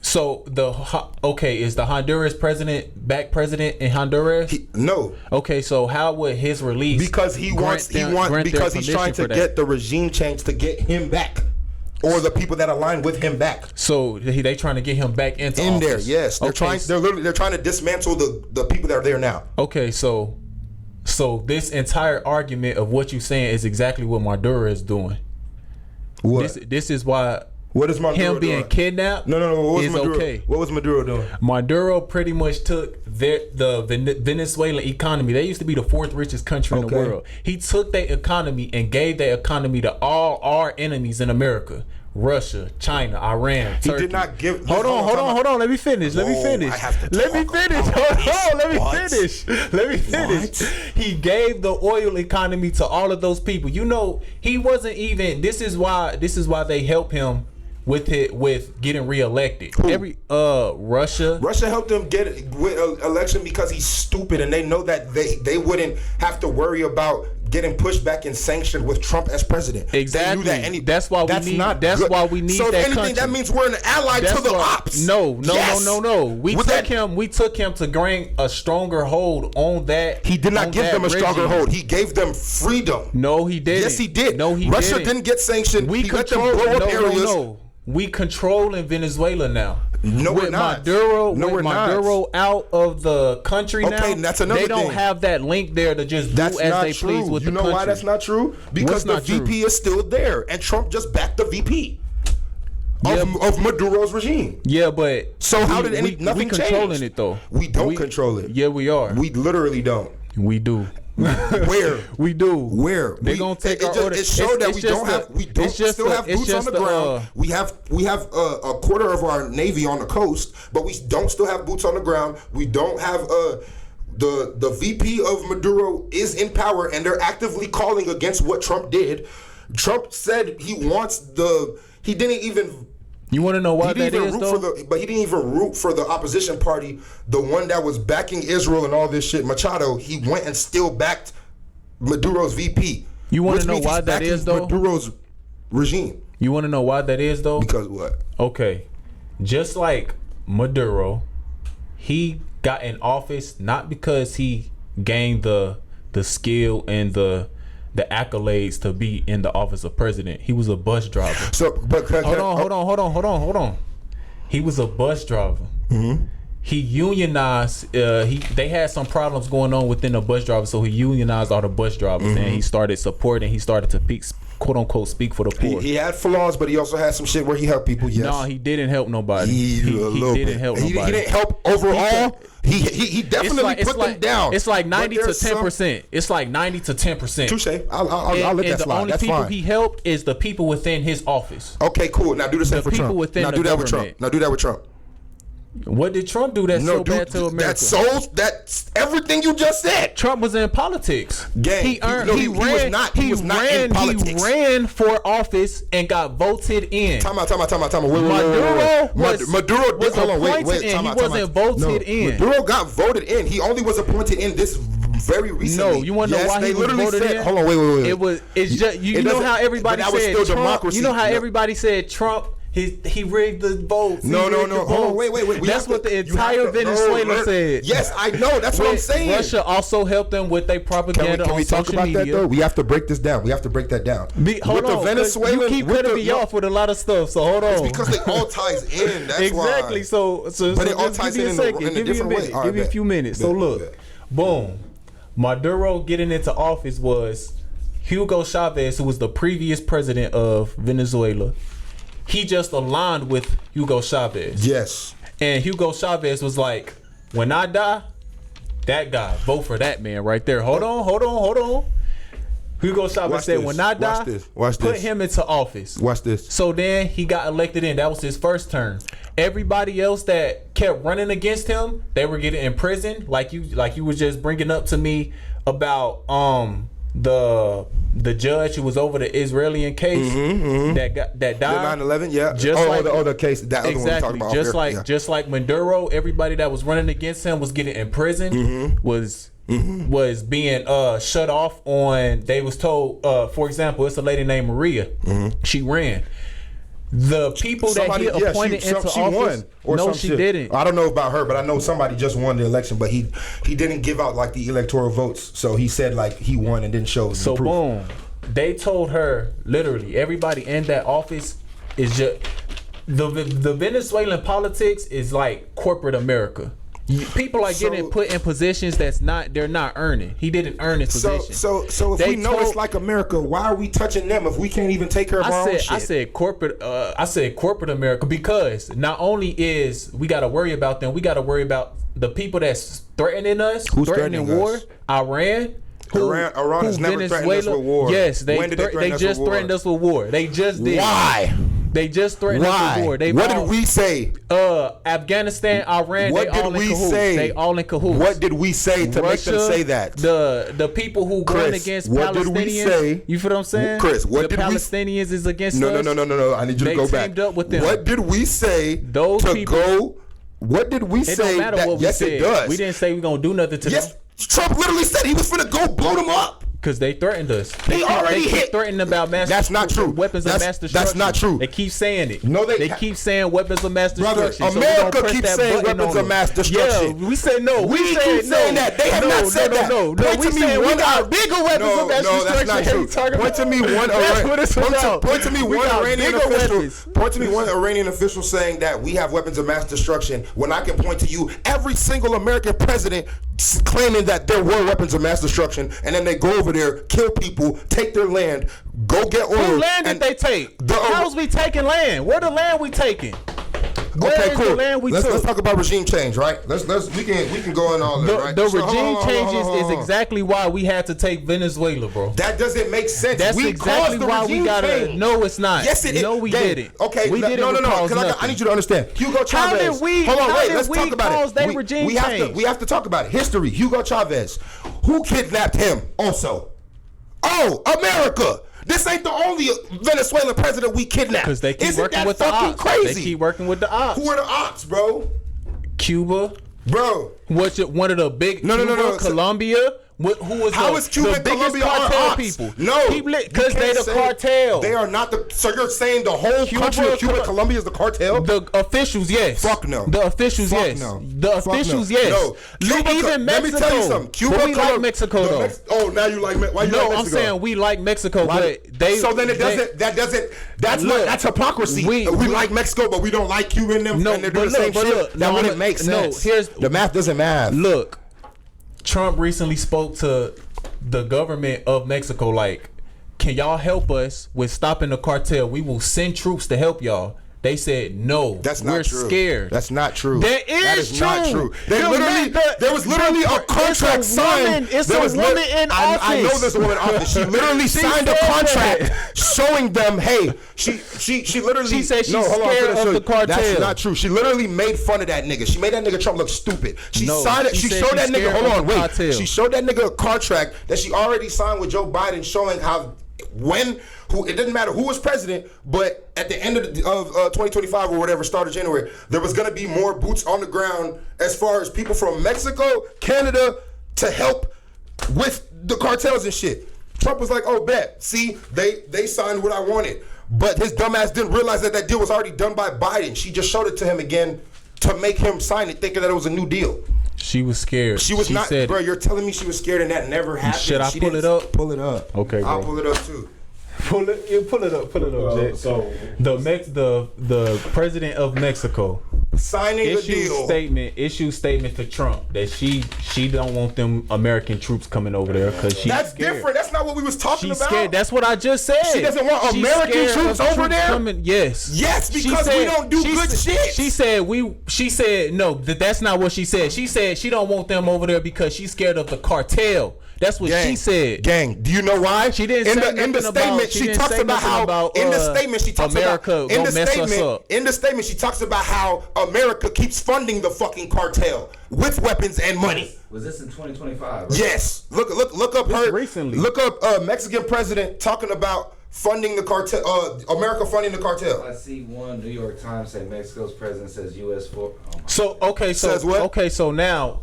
So is the Honduras president back president in Honduras? No. Okay, so how would his release? Because he's trying to get the regime change to get him back, or the people that align with him back. So they trying to get him back into office. There. Yes, they're trying. They're trying to dismantle the people that are there now. Okay, so this entire argument of what you're saying is exactly what Maduro is doing. What? This is why. What is Maduro him being doing? Kidnapped? No. What was Maduro? Okay. What was Maduro doing? Maduro pretty much took the Venezuelan economy. They used to be the fourth richest country in the world. He took their economy and gave their economy to all our enemies in America. Russia, China, Iran, Turkey. He did not give. Hold on. Let me finish. Let me finish. He gave the oil economy to all of those people. You know, he wasn't even. This is why they help him with getting reelected. Russia helped him get election because he's stupid, and they know that they wouldn't have to worry about getting pushed back and sanctioned with Trump as president. Exactly. That's why we need so that anything country. That means we're an ally to the ops. No. We took him to gain a stronger hold on that. He did not give them a stronger hold. He gave them freedom. No, he didn't. Yes, he did. No, he Russia didn't. didn't get sanctioned. He let them blow up areas. No. We controlling Venezuela now. No, we're not. Maduro out of the country now. Okay, that's another thing. They don't have that link there to just do as they please with the country. You know why that's not true? Because the VP is still there, and Trump just backed the VP of Maduro's regime. Yeah, but so how did nothing change? We controlling it though. We don't control it. Yeah, we are. We literally don't. We do. Where we do? Where they gonna take our orders? It showed that we don't still have boots on the ground. We have a quarter of our navy on the coast, but we don't still have boots on the ground. We don't have the VP of Maduro is in power, and they're actively calling against what Trump did. Trump said he wants he didn't even. You want to know why that is, though? But he didn't even root for the opposition party, the one that was backing Israel and all this shit, Machado. He went and still backed Maduro's VP. You want to know why that is, though? Maduro's regime. You want to know why that is, though? Because what? Okay. Just like Maduro, he got in office not because he gained the skill and the accolades to be in the office of president. He was a bus driver. So, but hold on. He was a bus driver. Mm-hmm. He unionized. They had some problems going on within the bus drivers, so he unionized all the bus drivers, and he started supporting. He started to quote unquote speak for the poor. He had flaws, but he also had some shit where he helped people. Yes. No, he didn't help nobody. He didn't help nobody. He didn't help overall. He definitely put them down. It's like 90 to 10%. It's like 90 to 10%. Touche. I'll let that slide. The only people he helped is the people within his office. Okay, cool. Now do the same for Trump. Now do that with Trump. What did Trump do that's so bad to America? That's everything you just said. Trump was in politics. Gang. He was not in politics. He ran for office and got voted in. Time out. Maduro was appointed in. He wasn't voted in. Maduro got voted in. He only was appointed in this very recently. No, you want to know why he was voted in? Hold on, wait. It's just you know how everybody said Trump. Democracy. You know how everybody said Trump. He rigged the votes. No. Hold on, wait. That's what the entire Venezuela said. Yes, I know. That's what I'm saying. Russia also helped them with their propaganda on social media. Can we talk about that though? We have to break this down. We have to break that down. Hold on, Venezuelan, you keep cutting me off with a lot of stuff. So hold on. It's because they all ties in. That's exactly. Why. So but it all ties in a different way. Give me a few minutes. So look, boom. Maduro getting into office was Hugo Chavez, who was the previous president of Venezuela. He just aligned with Hugo Chavez. Yes. And Hugo Chavez was like, when I die, that guy, vote for that man right there. Hold on. Hugo Chavez said, when I die, put him into office. Watch this. So then he got elected in. That was his first term. Everybody else that kept running against him, they were getting imprisoned. Like you was just bringing up to me about the judge who was over the Israeli case that died. The 9/11, yeah. The case that other one we talking about. Just like Maduro, everybody that was running against him was getting imprisoned. Was being shut off on. They was told, for example, it's a lady named Maria. She ran. The people that he appointed into office, no, she didn't. I don't know about her, but I know somebody just won the election, but he didn't give out like the electoral votes, so he said like he won and didn't show. So boom, they told her literally everybody in that office is just the Venezuelan politics is like corporate America. People are getting put in positions they're not earning. He didn't earn his position. So if we know it's like America, why are we touching them if we can't even take care of our own shit? I said corporate America because not only is we got to worry about them, we got to worry about the people that's threatening us, threatening war. Us? Iran has never threatened us with war. Yes, they just threatened us with war. They just did. Why? They just threatened us with war. What did we say? Afghanistan, Iran, what they all in cahoots. They all in cahoots. What did we say to Russia, make them say that? The people who run against Palestinians. What did we say? You feel what I'm saying? Chris, what did Palestinians is against us? No. I need you to go back. They teamed up with them. What did we say What did we say? It don't matter what we said. It does. We didn't say we're going to do nothing to them. Trump literally said he was finna go blow them up. Because they threatened us. They already hit. Threatening about mass. That's not true. Weapons of mass destruction. That's not true. They keep saying it. No, they keep saying weapons of mass destruction. Brother, America keeps saying weapons of mass destruction. Yeah, we said no. We keep saying that. They have not said that. No, we said we got bigger weapons of mass destruction. That's not true. Point to me one Iranian official saying that we have weapons of mass destruction when I can point to you every single American president claiming that there were weapons of mass destruction, and then they go over there, kill people, take their land, go get oil. Who land did they take? How's we taking land? Where the land we taking? Okay, cool. Let's talk about regime change, right? We can go in all that, right? The regime changes is exactly why we had to take Venezuela, bro. That doesn't make sense. That's exactly why we gotta. Change. No, it's not. Yes, it is. No, we didn't. Okay, we didn't. No. Because I need you to understand. Hugo Chavez. How did we? Hold on, wait. Let's talk about it. Regime change. We have to talk about it. History. Hugo Chavez. Who kidnapped him? Also. Oh, America. This ain't the only Venezuelan president we kidnapped. Because they keep working with the ops. Crazy? They keep working with the ops. Who are the ops, bro? Cuba. Bro. What's it? One of the big. No. Colombia. Who was How is Cuba the biggest Colombia cartel ops? people? No, because they the cartel. They are not the. So you're saying the whole country of Cuba, Colombia is the cartel? The officials, yes. Fuck no. The officials, yes. No. The officials, yes. No. Cuba, even Mexico. Let me tell you something. Cuba, but we like Mexico though. Oh, now you like Mexico? Why you like Mexico? I'm saying we like Mexico, but they. So then it doesn't. That's hypocrisy. We like Mexico, but we don't like Cuba and them. And they're doing the same shit. That wouldn't make sense. No, the math doesn't math. Look, Trump recently spoke to the government of Mexico, like, can y'all help us with stopping the cartel? We will send troops to help y'all. They said no. That's not we're true. scared. That's not true. That is true. not true. There was literally a contract signed. It's a woman in office. I know there's a woman in office. She literally signed a contract showing them, hey, she literally. She said she's scared of the cartel. That's not true. She literally made fun of that nigga. She made that nigga Trump look stupid. She signed it. She showed that nigga. Hold on, wait. She showed that nigga a contract that she already signed with Joe Biden, showing how it didn't matter who was president, but at the end of 2025 or whatever, start of January, there was going to be more boots on the ground as far as people from Mexico, Canada, to help with the cartels and shit. Trump was like, oh, bet. See, they signed what I wanted. But his dumbass didn't realize that deal was already done by Biden. She just showed it to him again to make him sign it, thinking that it was a new deal. She was scared. She was not, bro. You're telling me she was scared and that never happened. Should I pull it up? Pull it up. Okay, bro. I'll pull it up too. Pull it up, Jay. So the president of Mexico signing a deal. Issue statement to Trump that she don't want them American troops coming over there because that's scared. Different. That's not what we was talking She's about. Scared. That's what I just said. She doesn't want American troops over there. Yes. Yes, because we don't do good shit. She said no. That's not what she said. She said she don't want them over there because she's scared of the cartel. That's what she said. Gang, do you know why? She didn't say in the statement. She talks about how in the statement she talks America about in the mess statement. Us up. In the statement, she talks about how America keeps funding the fucking cartel with weapons and money. Was this in 2025? Right? Yes. Look up her recently. Look up Mexican president talking about funding the cartel. America funding the cartel. I see one New York Times say Mexico's president says U.S. for. Says what? Okay, so now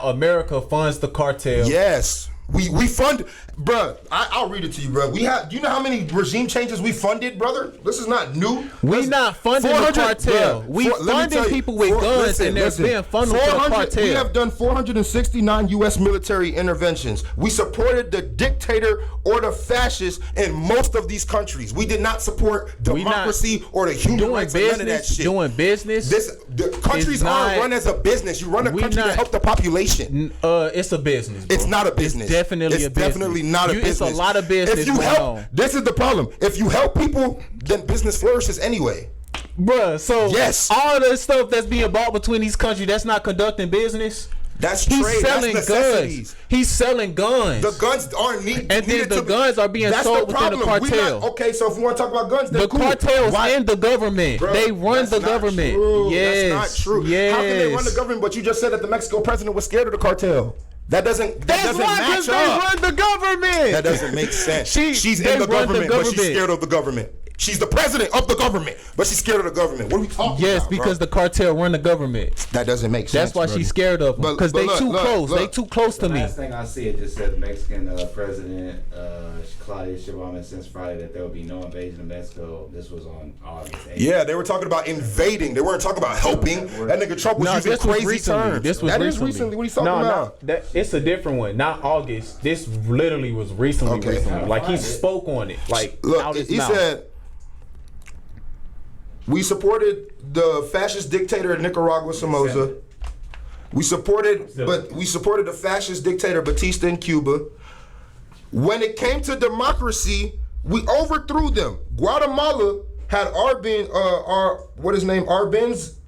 America funds the cartel. Yes. We fund, bruh. I'll read it to you, bruh. Do you know how many regime changes we funded, brother? This is not new. We not funding the cartel. We funding people with guns, and they're being funded for the cartel. We have done 469 U.S. military interventions. We supported the dictator or the fascist in most of these countries. We did not support democracy or the human rights or none of that shit. Doing business. The countries aren't run as a business. You run a country to help the population. It's a business, bro. It's not a business. It's definitely not a business. It's a lot of business. If you help, this is the problem. If you help people, then business flourishes anyway. Bruh, so yes, all the stuff that's being bought between these countries, that's not conducting business. That's trade. He's selling guns. He's selling guns. The guns aren't needed. And then the guns are being sold within the cartel. Okay, so if we want to talk about guns, then the cartels and the government. Bro, they run the government. True. Yes. That's not true. Yes. How can they run the government? But you just said that the Mexico president was scared of the cartel. That doesn't match up. They run the government. That doesn't make sense. She's in the government, but she's scared of the government. She's the president of the government, but she's scared of the government. What are we talking about? Yes, because the cartel run the government. That doesn't make sense. That's why she's scared of them. Because they too close. They too close to me. The last thing I see, it just said Mexican President Claudia Sheinbaum since Friday that there will be no invasion of Mexico. This was on August 8th. Yeah, they were talking about invading. They weren't talking about helping. That nigga Trump was using crazy terms. This was recently. What are you talking about? It's a different one. Not August. This literally was recently. Like he spoke on it. Like look, he said, we supported the fascist dictator in Nicaragua, Somoza. We supported the fascist dictator Batista in Cuba. When it came to democracy, we overthrew them. Guatemala had Arbenz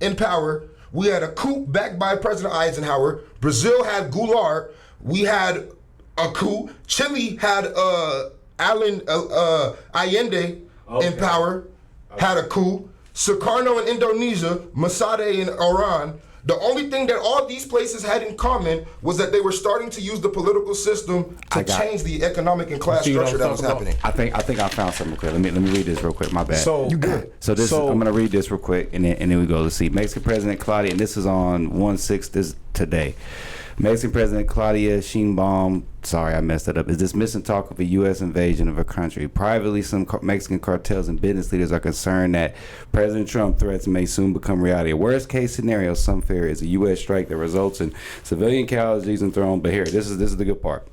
in power. We had a coup backed by President Eisenhower. Brazil had Goulart. We had a coup. Chile had Allende in power. Had a coup. Sukarno in Indonesia, Masade in Iran. The only thing that all these places had in common was that they were starting to use the political system to change the economic and class structure that was happening. I think I found something clear. Let me read this real quick. My bad. So you good? So I'm gonna read this real quick, and then we go to see Mexican President Claudia, and this is on 1/6 this today. Mexican President Claudia Sheinbaum, sorry I messed that up, is dismissing talk of a U.S. invasion of her country. Privately, some Mexican cartels and business leaders are concerned that President Trump threats may soon become reality. A worst-case scenario, some fear, is a U.S. strike that results in civilian casualties and thrown. But here, this is the good part.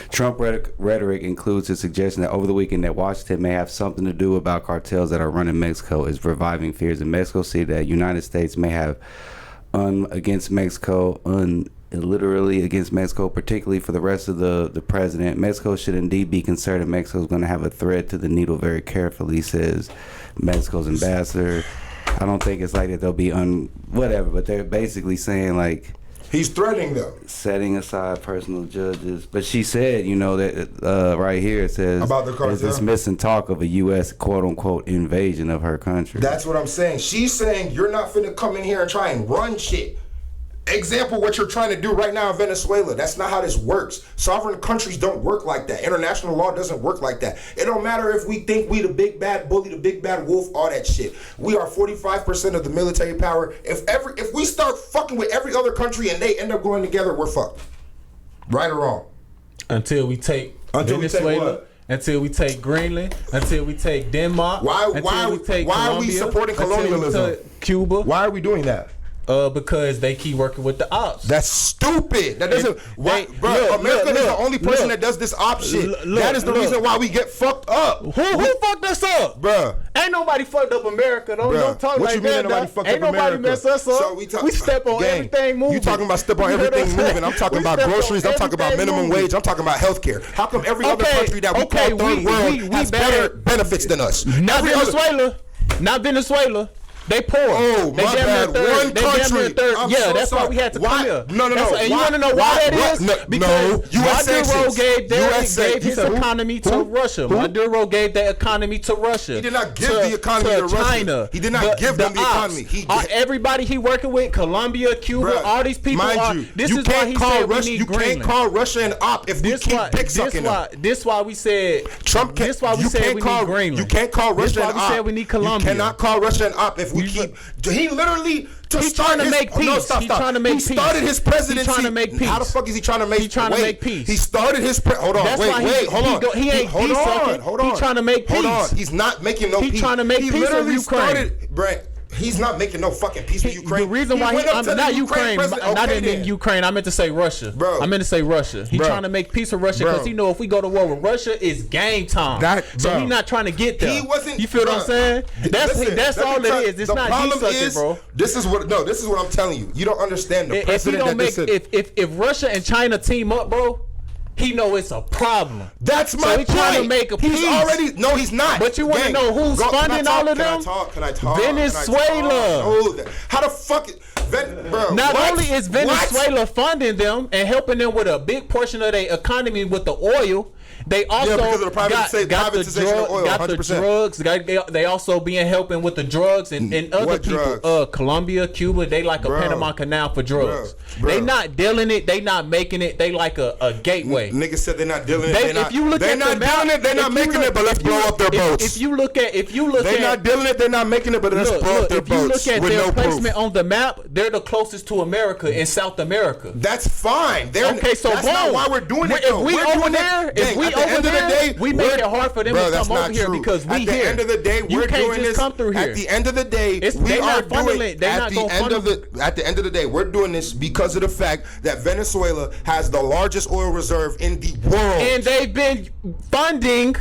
Trump rhetoric includes his suggestion that over the weekend that Washington may have something to do about cartels that are running Mexico, is reviving fears in Mexico City that United States may have against Mexico literally against Mexico, particularly for the rest of the president. Mexico should indeed be concerned that Mexico is going to have a thread to the needle very carefully, says Mexico's ambassador. I don't think it's like that they'll be whatever, but they're basically saying like he's threatening them, setting aside personal judges. But she said, you know, that right here it says about the cartel, dismissing talk of a U.S. quote unquote invasion of her country. That's what I'm saying. She's saying you're not finna come in here and try and run shit. Example, what you're trying to do right now in Venezuela. That's not how this works. Sovereign countries don't work like that. International law doesn't work like that. It don't matter if we think we the big bad bully, the big bad wolf, all that shit. We are 45% of the military power. If we start fucking with every other country and they end up going together, we're fucked. Right or wrong? Until we take Venezuela. Until we take Greenland, until we take Denmark, why are we supporting colonialism? Cuba. Why are we doing that? Because they keep working with the ops. That's stupid. That doesn't. America is the only person that does this op shit. That is the reason why we get fucked up. Who fucked us up, bruh? Ain't nobody fucked up America. Don't talk like that. Ain't nobody mess us up. So we step on everything moving. You talking about step on everything moving? I'm talking about groceries. I'm talking about minimum wage. I'm talking about healthcare. How come every other country that we call third world has better benefits than us? Not Venezuela. Not Venezuela. They poor. Oh, my bad. One country. That's why we had to come here. No. And you want to know why that is? Because Maduro gave his economy to Russia. Maduro gave the economy to Russia. He did not give the economy to Russia. China. He did not give them the economy. Everybody he working with, Colombia, Cuba, all these people are. This is why he said we need Greenland. You can't call Russia an op if we keep dick sucking them. This why we said Trump. This why we said we need Greenland. You can't call Russia an op. This why we said we need Colombia. You cannot call Russia an op if we keep. He literally He's trying to make peace. He's trying to make peace. He started his presidency. He's trying to make peace. How the fuck is he trying to make? He's trying to make peace. He started his. Hold on. Hold on. He ain't hold on. He's trying to make peace. Hold on. He's not making no peace. He's trying to make peace with Ukraine. Brent. He's not making no fucking peace with Ukraine. The reason why I'm not Ukraine, not in Ukraine. I meant to say Russia. Bro, I meant to say Russia. He's trying to make peace with Russia because he know if we go to war with Russia, it's game time. So he's not trying to get there. He wasn't. You feel what I'm saying? That's all it is. It's not desucking, bro. This is what I'm telling you. You don't understand the precedent if Russia and China team up, bro. He know it's a problem. That's my point. He's trying to make a peace. He's not. But you want to know who's funding all of them? Can I talk? Venezuela. How the fuck? Not only is Venezuela funding them and helping them with a big portion of their economy with the oil, they also because of the privatization of oil, got 100%. the drugs. They also being helping with the drugs and other people. Drugs? Colombia, Cuba, they like a Panama Canal for drugs. They not dealing it. They not making it. They like a gateway. Niggas said they're not dealing it. They're not dealing it. They're not making it. But let's blow up their boats. If you look at, they're not dealing it. They're not making it. But let's blow up their boats. If you look at their placement proof. on the map, they're the closest to America in South America. That's fine. Okay, so that's not why we're doing it. If we over there, we make it hard for them to come over here because we here. At the end of the day, we're doing this. Come through here. At the end of the day, we are doing it. At the end of the day, we're doing this because of the fact that Venezuela has the largest oil reserve in the world, and they've been funding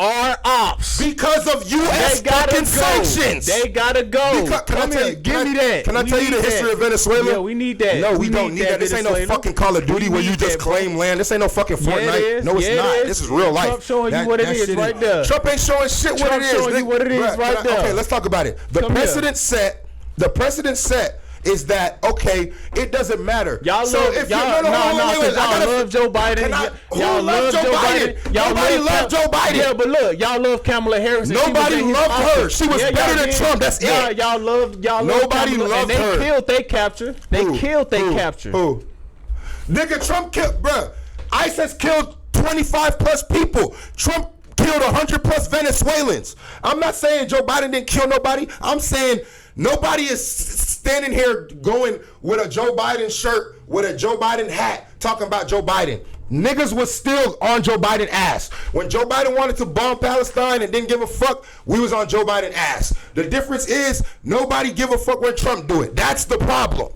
our ops because of U.S. fucking sanctions. They gotta go. Give me that. Can I tell you the history of Venezuela? Yeah, we need that. No, we don't need that. This ain't no fucking Call of Duty where you just claim land. This ain't no fucking Fortnite. No, it's not. This is real life. Trump showing you what it is right there. Trump ain't showing shit what it is. Showing you what it is right there. Okay, let's talk about it. The precedent set is that it doesn't matter. Y'all love Joe Biden. Y'all love Joe Biden. Nobody loved Joe Biden. Yeah, but look, y'all love Kamala Harris. Nobody loved her. She was better than Trump. That's it. Y'all love Nobody loved her. And they killed they capture. They killed they capture. Who? Nigga, Trump killed, bruh. ICE has killed 25 plus people. Trump killed 100 plus Venezuelans. I'm not saying Joe Biden didn't kill nobody. I'm saying nobody is standing here going with a Joe Biden shirt, with a Joe Biden hat, talking about Joe Biden. Niggas was still on Joe Biden ass. When Joe Biden wanted to bomb Palestine and didn't give a fuck, we was on Joe Biden ass. The difference is nobody give a fuck when Trump do it. That's the problem.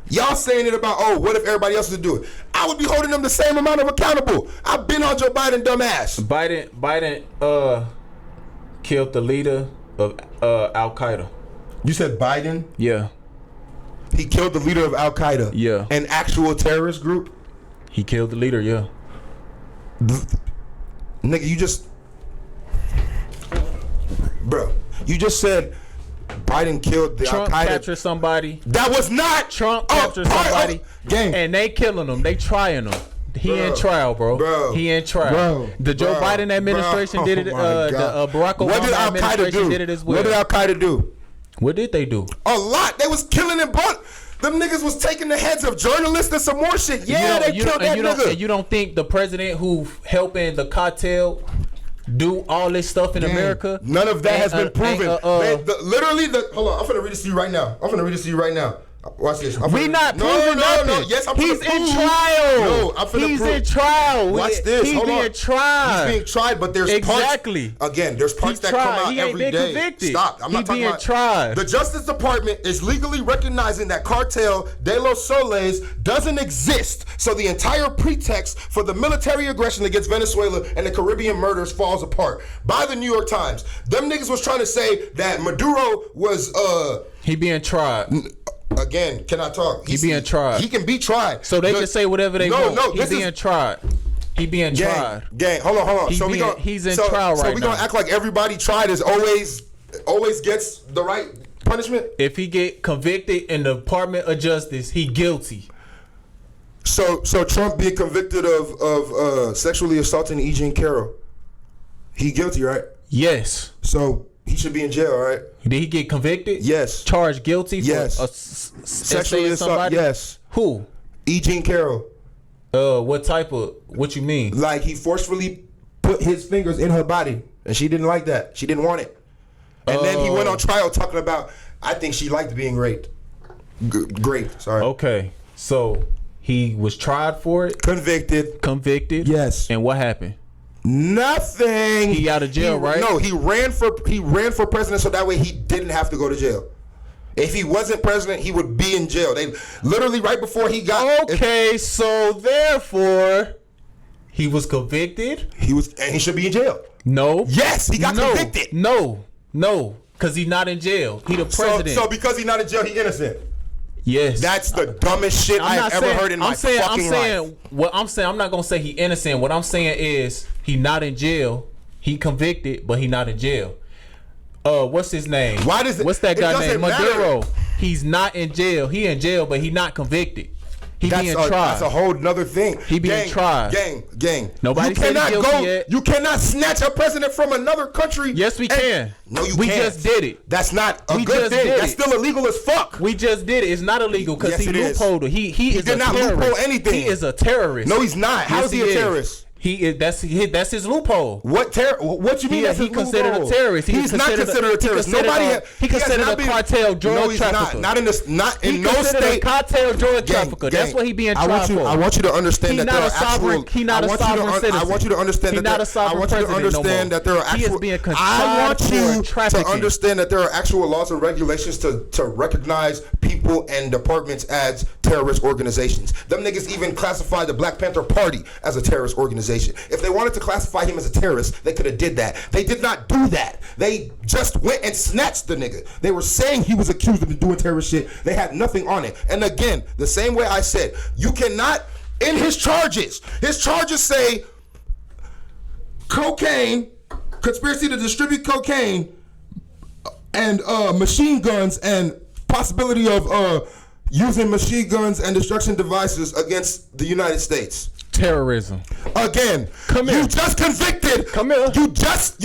Y'all saying it about, what if everybody else would do it? I would be holding them the same amount of accountable. I've been on Joe Biden dumb ass. Biden killed the leader of Al Qaeda. You said Biden? Yeah. He killed the leader of Al Qaeda. Yeah. An actual terrorist group. He killed the leader. Yeah. Nigga, you just, bro, you just said Biden killed the Trump Al Qaeda. captured somebody. That was not Trump captured somebody. Gang. And they killing him. They trying him. He Bro. in trial, bro. He in trial. Bro. The Joe Bro. Biden administration Bro. did it. Oh my The God. Barack Obama What did Al Qaeda administration do? did it as well. What did Al Qaeda do? What did they do? A lot. They was killing and brought. Them niggas was taking the heads of journalists and some more shit. Yeah, they killed that nigga. And you don't think the president who helping the cartel do all this stuff in America? None of that has been proven. Literally, hold on. I'm finna read this to you right now. Watch this. We not proving nothing. No. Yes, I'm He's finna prove. in trial. No, I'm finna He's prove. in trial. Watch this. He's Hold on. being tried. He's being tried, but there's Exactly. parts. Again, there's parts He's that come tried. out He ain't every been day. convicted. Stop. I'm He not talking being about. tried. The Justice Department is legally recognizing that Cartel de los Soles doesn't exist. So the entire pretext for the military aggression against Venezuela and the Caribbean murders falls apart. By the New York Times, them niggas was trying to say that Maduro was He being tried. Again, can I talk? He being tried. He can be tried. So they can say whatever they want. No, He being tried. He being tried. Gang, hold on. He's in trial right now. So we gonna act like everybody tried is always gets the right punishment? If he get convicted in the Department of Justice, he guilty. So Trump being convicted of sexually assaulting E. Jean Carroll, he guilty, right? Yes. So he should be in jail, right? Did he get convicted? Yes. Charged guilty for Sexually assault. somebody? Yes. Who? E. Jean Carroll. What you mean? Like he forcefully put his fingers in her body, and she didn't like that. She didn't want it. And then he went on trial talking about, I think she liked being raped. Great. Sorry. Okay. So he was tried for it. Convicted. Yes. And what happened? Nothing. He out of jail, right? No, he ran for president so that way he didn't have to go to jail. If he wasn't president, he would be in jail. They literally right before he got. Okay, so therefore, he was convicted. And he should be in jail. No. Yes, he got convicted. No, because he's not in jail. He the president. So because he's not in jail, he innocent. Yes. That's the dumbest shit I've ever heard in my fucking life. What I'm saying, I'm not gonna say he innocent. What I'm saying is he not in jail. He convicted, but he not in jail. What's his name? What's that guy named? Maduro. He's not in jail. He in jail, but he not convicted. He being tried. That's a whole nother thing. He being tried. Gang. Nobody said he guilty yet. You cannot snatch a president from another country. Yes, we can. No, you can't. We just did it. That's not a good thing. That's still illegal as fuck. We just did it. It's not illegal because he loopholed it. He is did a not terrorist. loophole anything. He is a terrorist. No, he's not. How is he a terrorist? He is. That's his loophole. What you mean? He considered a terrorist. He's not considered a terrorist. He considered a cartel drug trafficker. Not in no state. A cartel drug trafficker. That's what he being tried for. I want you to understand that there are actual. He's not a sovereign citizen. I want you to understand that. I want you to understand that there are actual. He is being I want you trafficking. to understand that there are actual laws and regulations to recognize people and departments as terrorist organizations. Them niggas even classify the Black Panther Party as a terrorist organization. If they wanted to classify him as a terrorist, they could have did that. They did not do that. They just went and snatched the nigga. They were saying he was accused of doing terrorist shit. They had nothing on it. And again, the same way I said, you cannot, in his charges say cocaine, conspiracy to distribute cocaine, and machine guns, and possibility of using machine guns and destruction devices against the United States. Terrorism. Again, come here. You just convicted. Come here. You just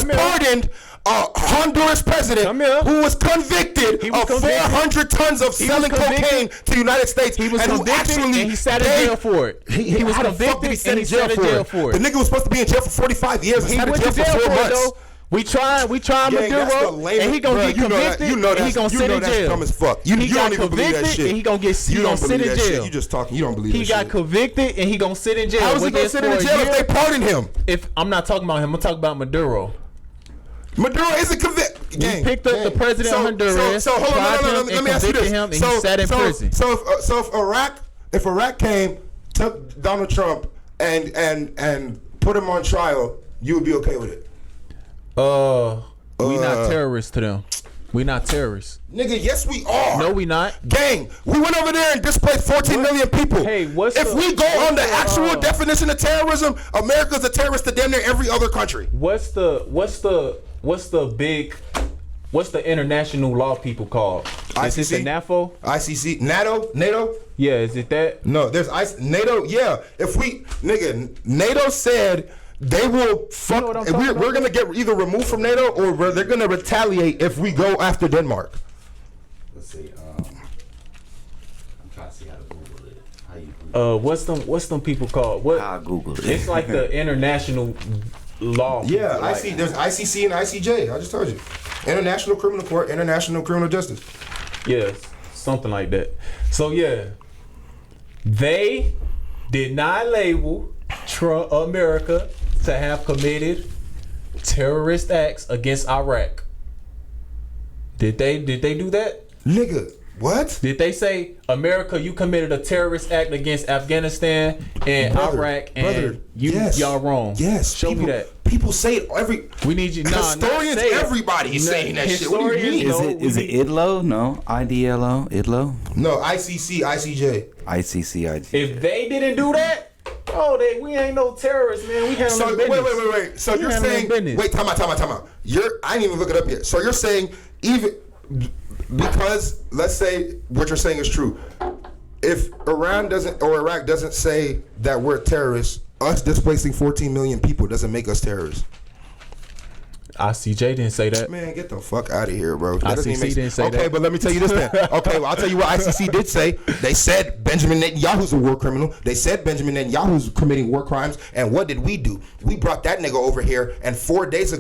pardoned a Honduras president who was convicted of 400 tons of selling cocaine to the United States. He was convicted and he sat in jail for it. He was convicted and he sat in jail for it. The nigga was supposed to be in jail for 45 years. He went to jail for 4 months. We tried Maduro, and he gonna get convicted, and he gonna sit in jail. Dumb as fuck. He got convicted, and he gonna sit in jail. You just talking. You don't believe that shit. He got convicted, and he gonna sit in jail. How is he gonna sit in jail if they pardon him? If I'm not talking about him, I'm talking about Maduro. Maduro isn't convicted. We picked up the president of Honduras, so hold on, let me ask you this. Him, and he sat in prison. So if Iraq came, took Donald Trump, and put him on trial, you would be okay with it? We not terrorists to them. We not terrorists. Nigga, yes we are. No, we not. Gang, we went over there and displaced 14 million people. Hey, if we go on the actual definition of terrorism, America's a terrorist to damn near every other country. What's the international law people called? ICC? Is it the NAFO? ICC? NATO? Yeah, is it that? No, there's NATO. Yeah, NATO said they will fuck. You know what I'm talking We're about? gonna get either removed from NATO or they're gonna retaliate if we go after Denmark. Let's see. I'm trying to see how to Google it. How you Google What's them people called? What? I'll Google it. It's like the international law. Yeah, people, I like- see. There's ICC and ICJ. I just told you. International Criminal Court, International Criminal Justice. Yes, something like that. So yeah, they did not label America to have committed terrorist acts against Iraq. Did they do that? Nigga, what? Did they say, America, you committed a terrorist act against Afghanistan and Iraq, and y'all wrong? Yes. Show me that. People say it We need you. Historians, everybody is saying that shit. What do you mean? Is it IDLO? No, IDLO, IDLO. No, ICC, ICJ. ICC. If they didn't do that, we ain't no terrorists, man. We handling business. Wait. So you're saying, wait, time out. I didn't even look it up yet. So you're saying even because let's say what you're saying is true. If Iran doesn't or Iraq doesn't say that we're terrorists, us displacing 14 million people doesn't make us terrorists. ICJ didn't say that. Man, get the fuck out of here, bro. That doesn't ICC even make didn't say okay, that. Okay, but let me tell you this then. Okay, well, I'll tell you what ICC did say. They said Benjamin Netanyahu's a war criminal. They said Benjamin Netanyahu's committing war crimes. And what did we do? We brought that nigga over here. And 4 days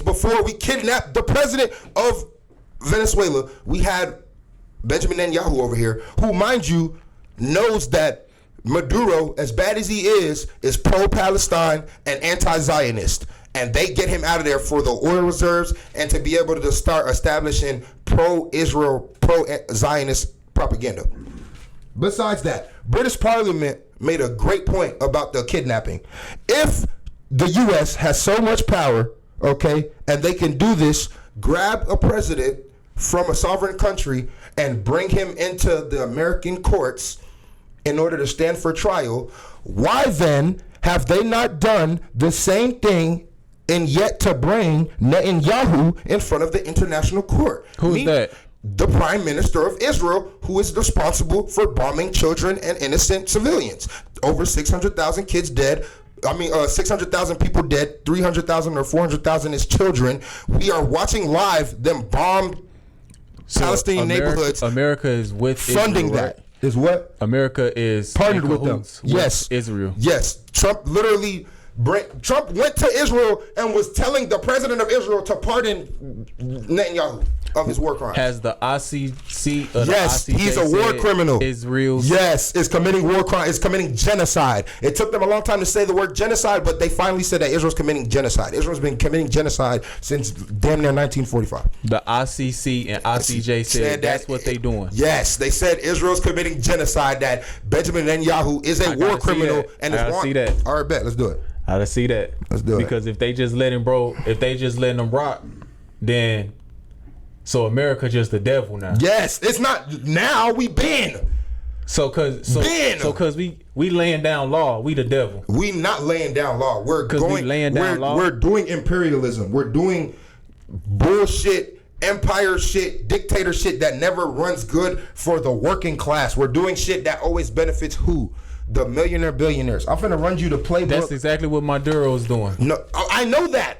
before we kidnapped the president of Venezuela, we had Benjamin Netanyahu over here, who, mind you, knows that Maduro, as bad as he is pro-Palestine and anti-Zionist. And they get him out of there for the oil reserves and to be able to start establishing pro-Israel, pro-Zionist propaganda. Besides that, British Parliament made a great point about the kidnapping. If the U.S. has so much power, okay, and they can do this, grab a president from a sovereign country and bring him into the American courts in order to stand for trial, why then have they not done the same thing and yet to bring Netanyahu in front of the international court? Who's that? The Prime Minister of Israel, who is responsible for bombing children and innocent civilians. Over 600,000 kids dead. 600,000 people dead. 300,000 or 400,000 is children. We are watching live them bomb Palestinian neighborhoods. America is with funding Israel, that. Right? Is what? America is partnered with them. Yes, Israel. Yes, Trump went to Israel and was telling the president of Israel to pardon Netanyahu of his war crimes. Has the ICC? Yes, the ICJ he's a war criminal. Israel. Yes, is committing war crime. Is committing genocide. It took them a long time to say the word genocide, but they finally said that Israel's committing genocide. Israel's been committing genocide since damn near 1945. The ICC and ICJ said that's what they doing. Yes, they said Israel's committing genocide. That Benjamin Netanyahu is a war criminal and is see that. All right, bet. Let's do it. I gotta see that. Let's do it. Because if they just letting them rock, then so America just the devil now. Yes, it's not now. We been. Cause we laying down law. We the devil. We not laying down law. We're laying down law. We're doing imperialism. We're doing bullshit, empire shit, dictator shit that never runs good for the working class. We're doing shit that always benefits who? The millionaire billionaires. I'm finna run you the playbook. That's exactly what Maduro's doing. No, I know that.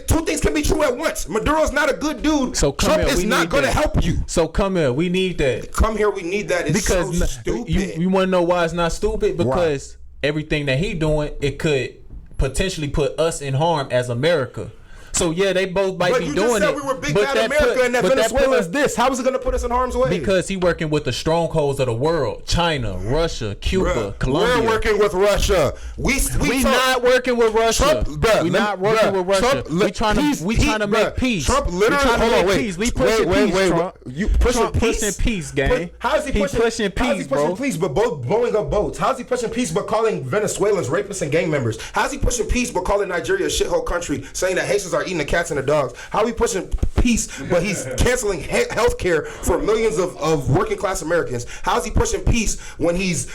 Two things can be true at once. Maduro's not a good dude. So Trump is not going to help you. So come here. We need that. Come here. We need that. It's because so stupid. You want to know why it's not stupid? Because everything that he doing, it could potentially put us in harm as America. So yeah, they both might be doing it. But you just said we were big bad America and that Venezuela is this. How is it going to put us in harm's way? Because he working with the strongholds of the world: China, Russia, Cuba, Colombia. We're working with Russia. We not working with Russia. We not working with Russia. We trying to make peace. Trump literally hold on, wait. We pushing peace, Trump. You pushing peace, gang. How is he pushing peace, bro? How's he pushing peace but both blowing up boats? How's he pushing peace but calling Venezuelans rapists and gang members? How's he pushing peace but calling Nigeria a shithole country, saying that Haitians are start eating the cats and the dogs? How are we pushing peace, but he's canceling health care for millions of working class Americans? How is he pushing peace when he's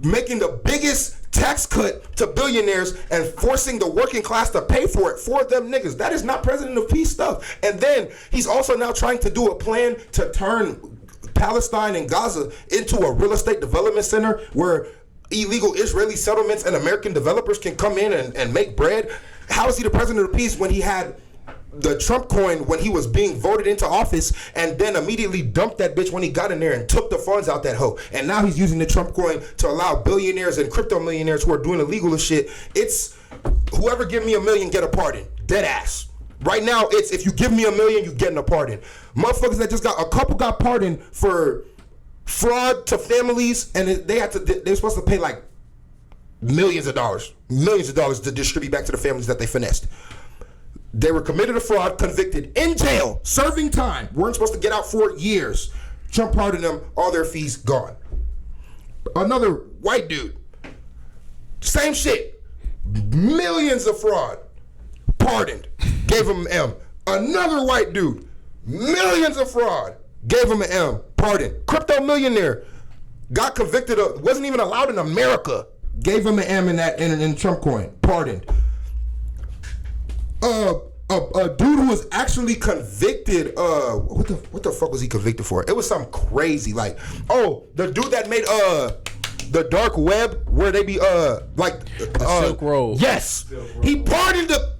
making the biggest tax cut to billionaires and forcing the working class to pay for it for them niggas? That is not president of peace stuff. And then he's also now trying to do a plan to turn Palestine and Gaza into a real estate development center where illegal Israeli settlements and American developers can come in and make bread. How is he the president of peace when he had the Trump coin when he was being voted into office and then immediately dumped that bitch when he got in there and took the funds out that hoe? And now he's using the Trump coin to allow billionaires and crypto millionaires who are doing illegal shit. It's whoever give me $1 million get a pardon. Dead ass. Right now, it's if you give me $1 million, you getting a pardon. Motherfuckers that just got a couple got pardoned for fraud to families, and they're supposed to pay like millions of dollars to distribute back to the families that they finessed. They were committed to fraud, convicted, in jail, serving time. Weren't supposed to get out for years. Trump pardoned them, all their fees gone. Another white dude, same shit, millions of fraud, pardoned, gave him an M. Another white dude, millions of fraud, gave him an M, pardoned. Crypto millionaire, got convicted of, wasn't even allowed in America, gave him an M in Trump coin, pardoned. A dude who was actually convicted. What the fuck was he convicted for? It was something crazy. Like, the dude that made the dark web where they be Silk Road. Yes, he pardoned the.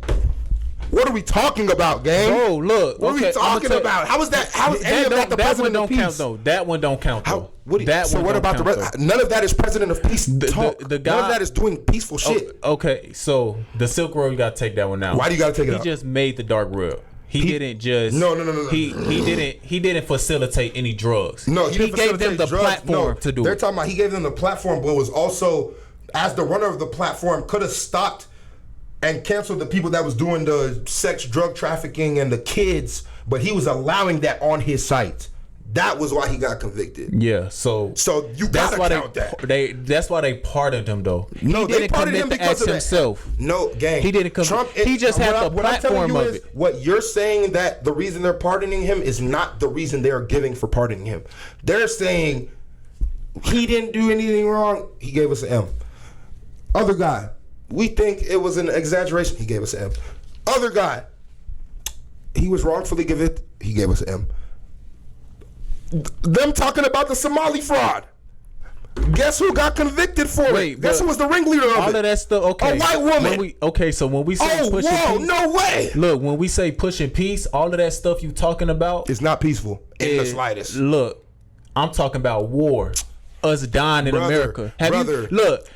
What are we talking about, gang? Oh, look. What are we talking about? How is that? How is any of that the president of peace? Count, though. That one don't count, though. What about the rest? None of that is president of peace talk. The guy, none of that is doing peaceful shit. Okay, so the Silk Road, you got to take that one out. Why do you got to take it out? He just made the dark web. He didn't just. No. He didn't facilitate any drugs. No, he gave them the platform to do They're it. talking about he gave them the platform, but was also, as the runner of the platform, could have stopped and canceled the people that was doing the sex, drug trafficking, and the kids, but he was allowing that on his site. That was why he got convicted. Yeah, so you gotta count that. That's why they pardoned him, though. No, he didn't commit him the acts himself. No, gang. He didn't commit. He just had the platform of it. What you're saying that the reason they're pardoning him is not the reason they're giving for pardoning him. They're saying he didn't do anything wrong. He gave us an M. Other guy, we think it was an exaggeration. He gave us an M. Other guy, he was wrongfully convicted. He gave us an M. Them talking about the Somali fraud. Guess who got convicted for it? Guess who was the ringleader of it? All of that stuff. Okay, a white woman. So when we say pushing peace, no way. Look, when we say pushing peace, all of that stuff you talking about, it's not peaceful in the slightest. Look, I'm talking about war. Us dying in America. Everywhere. Look,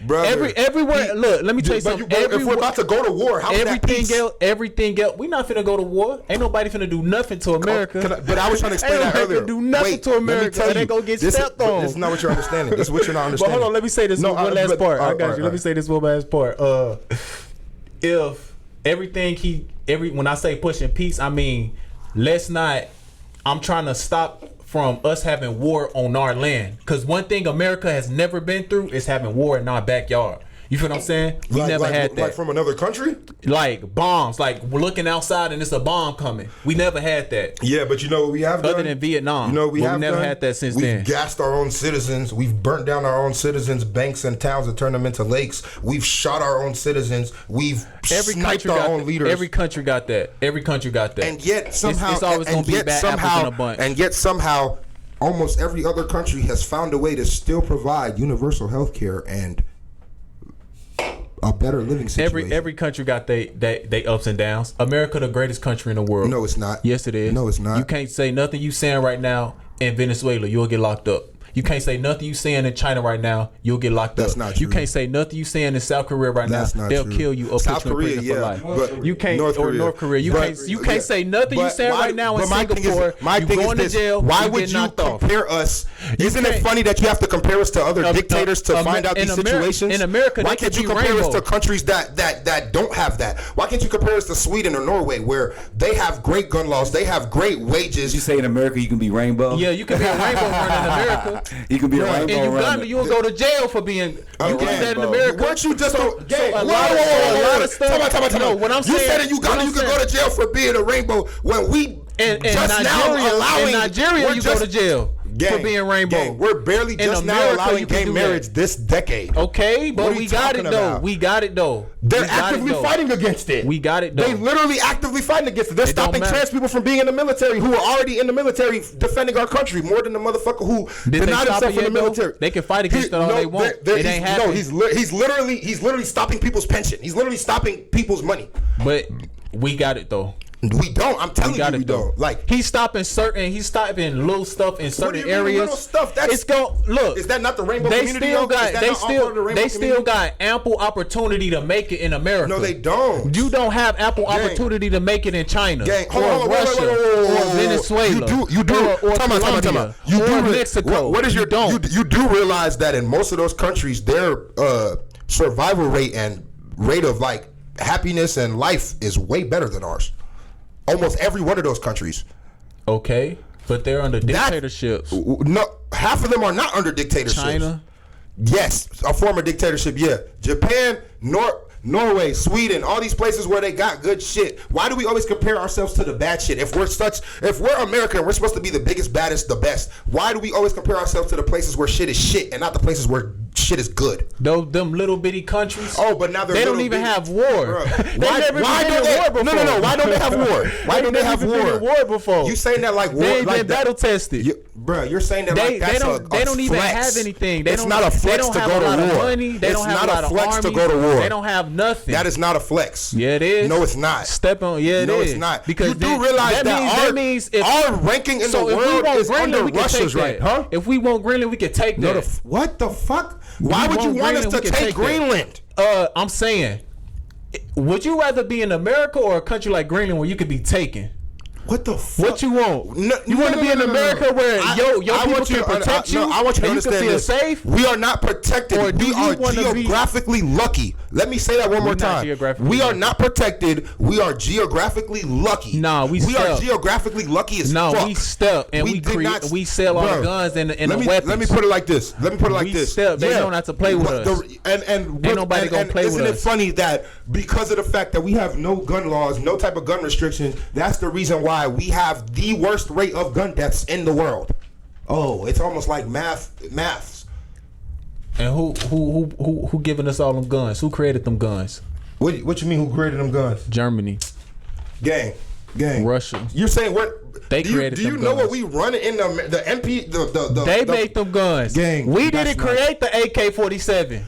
let me tell you something. If we're about to go to war, how is that peace? Everything else, we not finna go to war. Ain't nobody finna do nothing to America. But I was trying to explain that earlier. Do nothing to America. They gonna get stepped on. This is not what you're understanding. This is what you're not understanding. But hold on, let me say this one last part. I got you. Let me say this one last part. If when I say pushing peace, I mean I'm trying to stop from us having war on our land. Because one thing America has never been through is having war in our backyard. You feel what I'm saying? We never had that. Like from another country? Like bombs. Like we're looking outside and it's a bomb coming. We never had that. Yeah, but you know what we have done? Other than Vietnam. You know what we never had that since then. We've gassed our own citizens. We've burnt down our own citizens' banks and towns and turned them into lakes. We've shot our own citizens. We've sniped our own leaders. Every country got that. And yet somehow, it's always going to be bad apples in a bunch. And yet somehow, almost every other country has found a way to still provide universal health care and a better living situation. Every country got they ups and downs. America, the greatest country in the world. No, it's not. Yes, it is. No, it's not. You can't say nothing you saying right now in Venezuela. You'll get locked up. You can't say nothing you saying in China right now. You'll get locked That's up. not true. You can't say nothing you saying in South Korea right That's now. not They'll true. kill you or South put you in Korea, prison for life. But You can't North Korea. North Korea. You can't say nothing you saying right now in Singapore. My thing is this. Why would you compare us? Isn't it funny that you have to compare us to other dictators to find out these situations? In America, why can't you compare us to countries that don't have that? Why can't you compare us to Sweden or Norway where they have great gun laws, they have great wages? You say in America you can be rainbow? Yeah, you can be a rainbow runner in America. You can be a rainbow In Uganda, runner. you'll go to jail for being. You did that in America. Weren't you just So a a lot of stuff. Time No, out. what I'm You saying. said in Uganda you could go to jail for being a rainbow when we In just now allowing. in Nigeria, we're you just- go to jail for being rainbow. Gang, we're barely In just now America, allowing you can gay do marriage that. this decade. Okay, What but are we you got it talking though. about? We got it though. They're We got it, actively though. fighting against it. We got it though. They literally actively fighting against it. They're It don't stopping matter. trans people from being in the military who are already in the military defending our country more than the motherfucker who Did they denied stop himself it from the yet, though? military. They can fight against it all they want. It ain't happening. He's literally stopping people's pension. He's literally stopping people's money. But we got it though. We don't. I'm telling you, we don't. Like he's stopping little stuff in certain do you mean areas. little stuff? That's- It's go look. Is that not the rainbow They community? still though? Is got that they not all part of the rainbow still community? got ample opportunity to make it in America. No, they don't. You don't have ample Gang. opportunity to make it in China Gang, or hold on, wait, Russia wait. or Venezuela. You do. or Time out. Colombia You or do Mexico. What is your? You don't. You do realize that in most of those countries, their survival rate and rate of like happiness and life is way better than ours. Almost every one of those countries. Okay, but they're under dictatorships. No, half of them are not under dictatorships. China. Yes, a form of dictatorship. Yeah, Japan, Norway, Sweden, all these places where they got good shit. Why do we always compare ourselves to the bad shit? If we're America and we're supposed to be the biggest, baddest, the best, why do we always compare ourselves to the places where shit is shit and not the places where shit is good? Them little bitty countries. Oh, but now they don't even have war. Why don't they? War before. No. Why don't they have war? Why don't they have war before? You saying that like war? They ain't like been battle tested. Bro, you're saying that like that's they don't even flex. have anything. It's not a flex to go to war. They don't have a lot of flex armies. to go to war. They don't have nothing. That is not a flex. Yeah, it is. No, it's not. Step on. Yeah, it is. No, it's not. Because you do realize that means if our ranking in the world is under Russia's right, huh? If we want Greenland, we can take that. What the fuck? Why would you want us to take Greenland? I'm saying, would you rather be in America or a country like Greenland where you could be taken? What the fuck? What you want? No, you want to be in America where your people can protect you? I want you to and understand you can this. feel safe? We are not protected. Or do we you are wanna geographically lucky. Let me say that one more not time. geographically We are lucky. not protected. We are geographically lucky. Nah, we are step. geographically lucky as No, fuck. we step and we did not- we sell all Bro, the guns and the let weapons. me put it like this. We step. They know not to play with us. And Ain't nobody gonna play with isn't it us. funny that because of the fact that we have no gun laws, no type of gun restrictions, that's the reason why we have the worst rate of gun deaths in the world. Oh, it's almost like maths. And who giving us all them guns? Who created them guns? What you mean? Who created them guns? Germany, Gang. Russia. You're saying what? They do you, created do you them know guns. what we run in the MP? They made them guns. Gang, we that's didn't not- create the AK-47.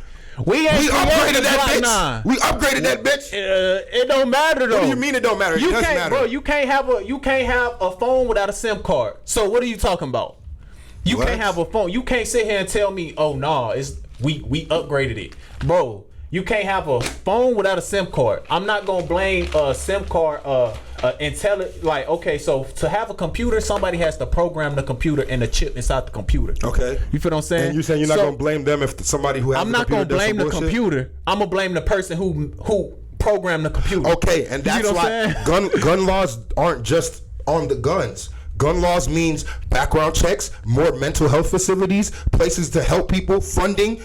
We upgraded that bitch. 9. We upgraded that bitch. It don't matter though. What do you mean it don't matter? It You does can't, matter. bro. You can't have a phone without a SIM card. So what are you talking about? You What? can't have a phone. You can't sit here and tell me, oh no, it's we upgraded it, bro. You can't have a phone without a SIM card. I'm not gonna blame a SIM card. Like okay, so to have a computer, somebody has to program the computer and the chip inside the computer. Okay. You feel what I'm saying? And you saying you're not gonna blame them if somebody who has I'm a not computer gonna blame the does some bullshit? computer. I'm gonna blame the person who programmed the computer. Okay, and that's You know what why I'm saying? gun laws aren't just on the guns. Gun laws means background checks, more mental health facilities, places to help people, funding,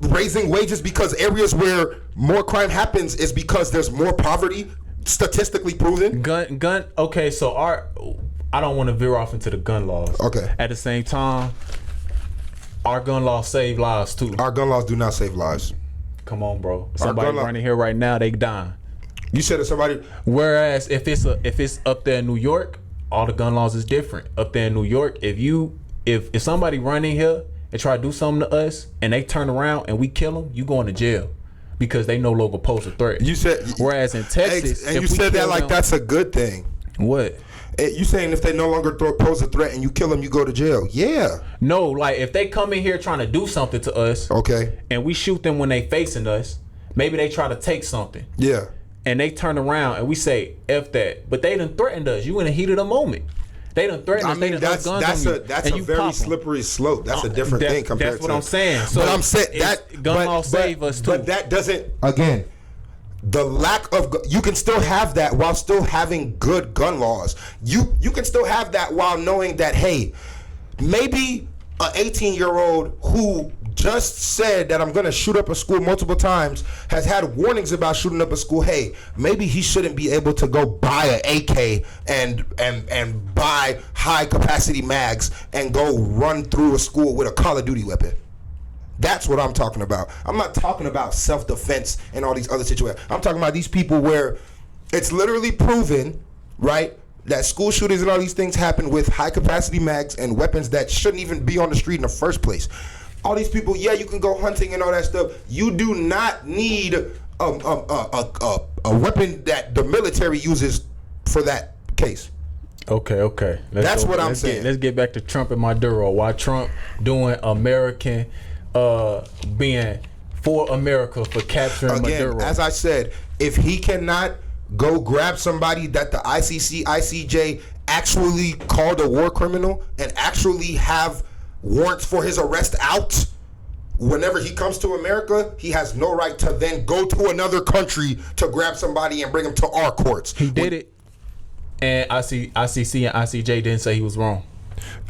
raising wages, because areas where more crime happens is because there's more poverty, statistically proven. Gun. Okay, so I don't want to veer off into the gun laws. Okay. At the same time, our gun laws save lives too. Our gun laws do not save lives. Come on, bro. gun Somebody law- running here right now, they dying. You said that somebody. Whereas if it's up there in New York, all the gun laws is different. Up there in New York, if somebody running here and try to do something to us and they turn around and we kill them, you going to jail because they no longer pose a threat. You said. Whereas in Texas, and if you we said that kill like them- that's a good thing. What? You saying if they no longer pose a threat and you kill them, you go to jail? Yeah. No, like if they come in here trying to do something to us, Okay. and we shoot them when they facing us, maybe they try to take something. Yeah. And they turn around and we say F that, but they done threatened us. You in the heat of the moment. They done threatened I us. mean, They done up guns on you, that's and a you very pop 'em. slippery slope. That's a different thing compared That's what to. I'm saying. So but I'm saying it's- that gun law save us too. But that doesn't. Again, the lack of you can still have that while still having good gun laws. You can still have that while knowing that hey, maybe an 18-year-old who just said that I'm gonna shoot up a school multiple times has had warnings about shooting up a school. Hey, maybe he shouldn't be able to go buy an AK and buy high capacity mags and go run through a school with a Call of Duty weapon. That's what I'm talking about. I'm not talking about self-defense and all these other situations. I'm talking about these people where it's literally proven, right, that school shootings and all these things happen with high capacity mags and weapons that shouldn't even be on the street in the first place. All these people, yeah, you can go hunting and all that stuff. You do not need a weapon that the military uses for that case. Okay. That's what I'm saying. Let's get back to Trump and Maduro. Why Trump doing American, being for America for capturing Maduro? Again, as I said, if he cannot go grab somebody that the ICC, ICJ actually called a war criminal and actually have warrants for his arrest out, whenever he comes to America, he has no right to then go to another country to grab somebody and bring them to our courts. He did it, and ICC and ICJ didn't say he was wrong.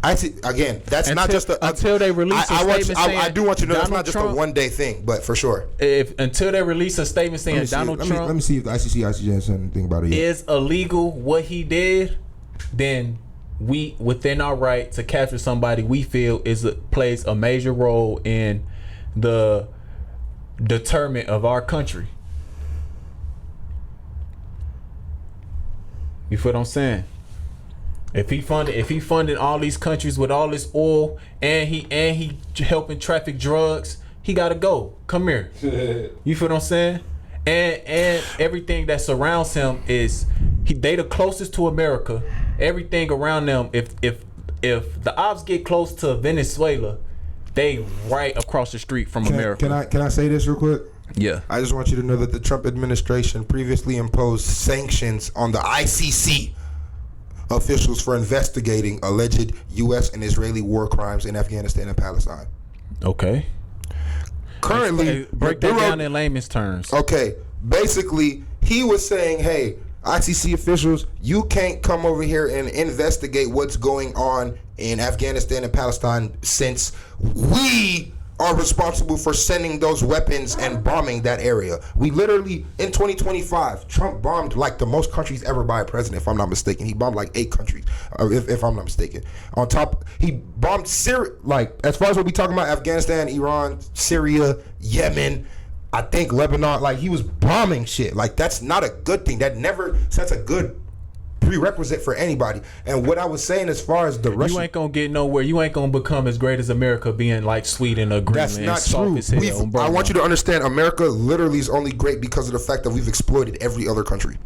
Again, that's not just until they release a statement saying I do want you to know that's Donald not just Trump, a one-day thing, but for sure. Until they release a statement saying Donald Trump let me see if the ICC, ICJ has said anything about it yet. is illegal, what he did, then we within our right to capture somebody we feel plays a major role in the determinant of our country. You feel what I'm saying? If he funded all these countries with all this oil and he helping traffic drugs, he gotta go. Come here. You feel what I'm saying? And everything that surrounds him is they the closest to America. Everything around them, if the ops get close to Venezuela, they right across the street from America. Can I say this real quick? Yeah. I just want you to know that the Trump administration previously imposed sanctions on the ICC officials for investigating alleged U.S. and Israeli war crimes in Afghanistan and Palestine. Okay. Currently, break that down in layman's terms. Okay. Basically, he was saying, hey, ICC officials, you can't come over here and investigate what's going on in Afghanistan and Palestine since we are responsible for sending those weapons and bombing that area. We literally, in 2025, Trump bombed like the most countries ever by a president, if I'm not mistaken. He bombed like 8 countries, if I'm not mistaken. On top, he bombed Syria, like, as far as what we talking about, Afghanistan, Iran, Syria, Yemen, I think Lebanon, like, he was bombing shit. Like, that's not a good thing. That never sets a good prerequisite for anybody. And what I was saying as far as the Russian, you ain't gonna get nowhere. You ain't gonna become as great as America being like Sweden or Greenland. that's not true. I want you to understand, America literally is only great because of the fact that we've exploited every other country.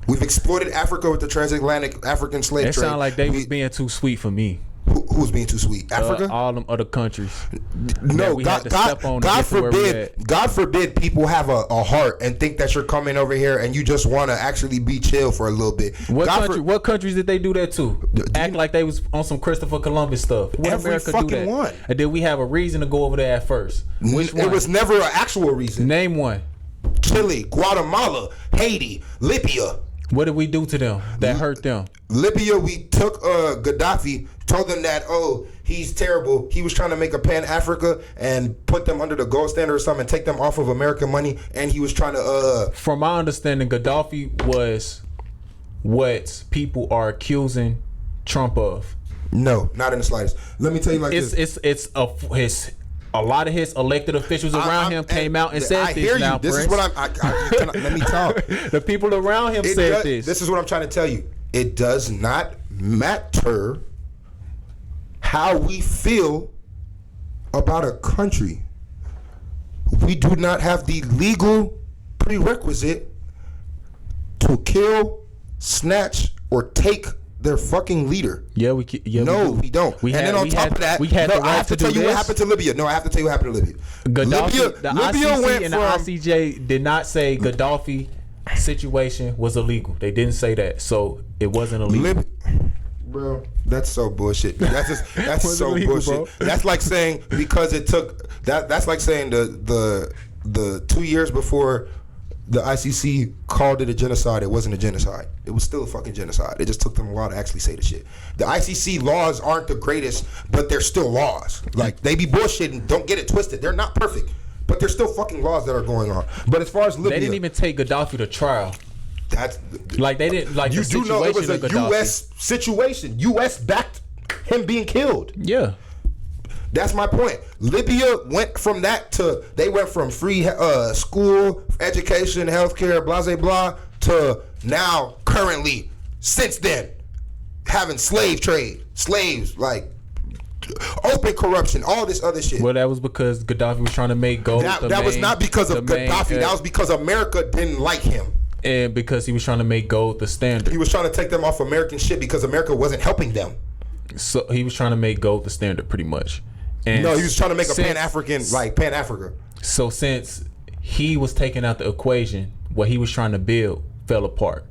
We've exploited Africa with the transatlantic African slave trade. It sounded like they was being too sweet for me. Who's being too sweet? Africa? All them other countries. No, God forbid people have a heart and think that you're coming over here and you just want to actually be chill for a little bit. What countries did they do that to? Act like they was on some Christopher Columbus stuff. What every America fucking do that? one. And did we have a reason to go over there at first? Which one? It was never an actual reason. Name one. Chile, Guatemala, Haiti, Libya. What did we do to them that hurt them? Libya, we took Gaddafi, told them that, oh, he's terrible. He was trying to make a Pan-Africa and put them under the gold standard or something, take them off of American money, and he was trying to... From my understanding, Gaddafi was what people are accusing Trump of. No, not in the slightest. Let me tell you like this. A lot of his elected officials around him came out and said I this. hear you. Now, this is what let me talk. The people around him said this. This is what I'm trying to tell you. It does not matter how we feel about a country. We do not have the legal prerequisite to kill, snatch, or take their fucking leader. Yeah, we don't. And then on top of that, I have to tell you what happened to Libya. No, I have to tell you what happened to Libya. Gaddafi, the Libya ICC went and from, the ICJ did not say Gaddafi situation was illegal. They didn't say that, so it wasn't illegal. Bro, that's so bullshit. That's so illegal, bullshit. bro. That's like saying because it took that. That's like saying the 2 years before the ICC called it a genocide, it wasn't a genocide. It was still a fucking genocide. It just took them a while to actually say the shit. The ICC laws aren't the greatest, but they're still laws. Like, they be bullshitting. Don't get it twisted. They're not perfect, but there's still fucking laws that are going on. But as far as Libya, they didn't even take Gaddafi to trial. That's like they didn't like. You the do know it was a Gaddafi. U.S. situation. U.S. backed him being killed. Yeah. That's my point. Libya went from that to, they went from free school, education, healthcare, blah, blah, blah, to now, currently, since then, having slave trade, slaves, like, open corruption, all this other shit. Well, that was because Gaddafi was trying to make gold. That was not because of Gaddafi. That was because America didn't like him. And because he was trying to make gold the standard. He was trying to take them off American shit because America wasn't helping them. So he was trying to make gold the standard, pretty much. And no, he was trying to make a Pan-African, like Pan-Africa. So since he was taking out the equation, what he was trying to build fell apart.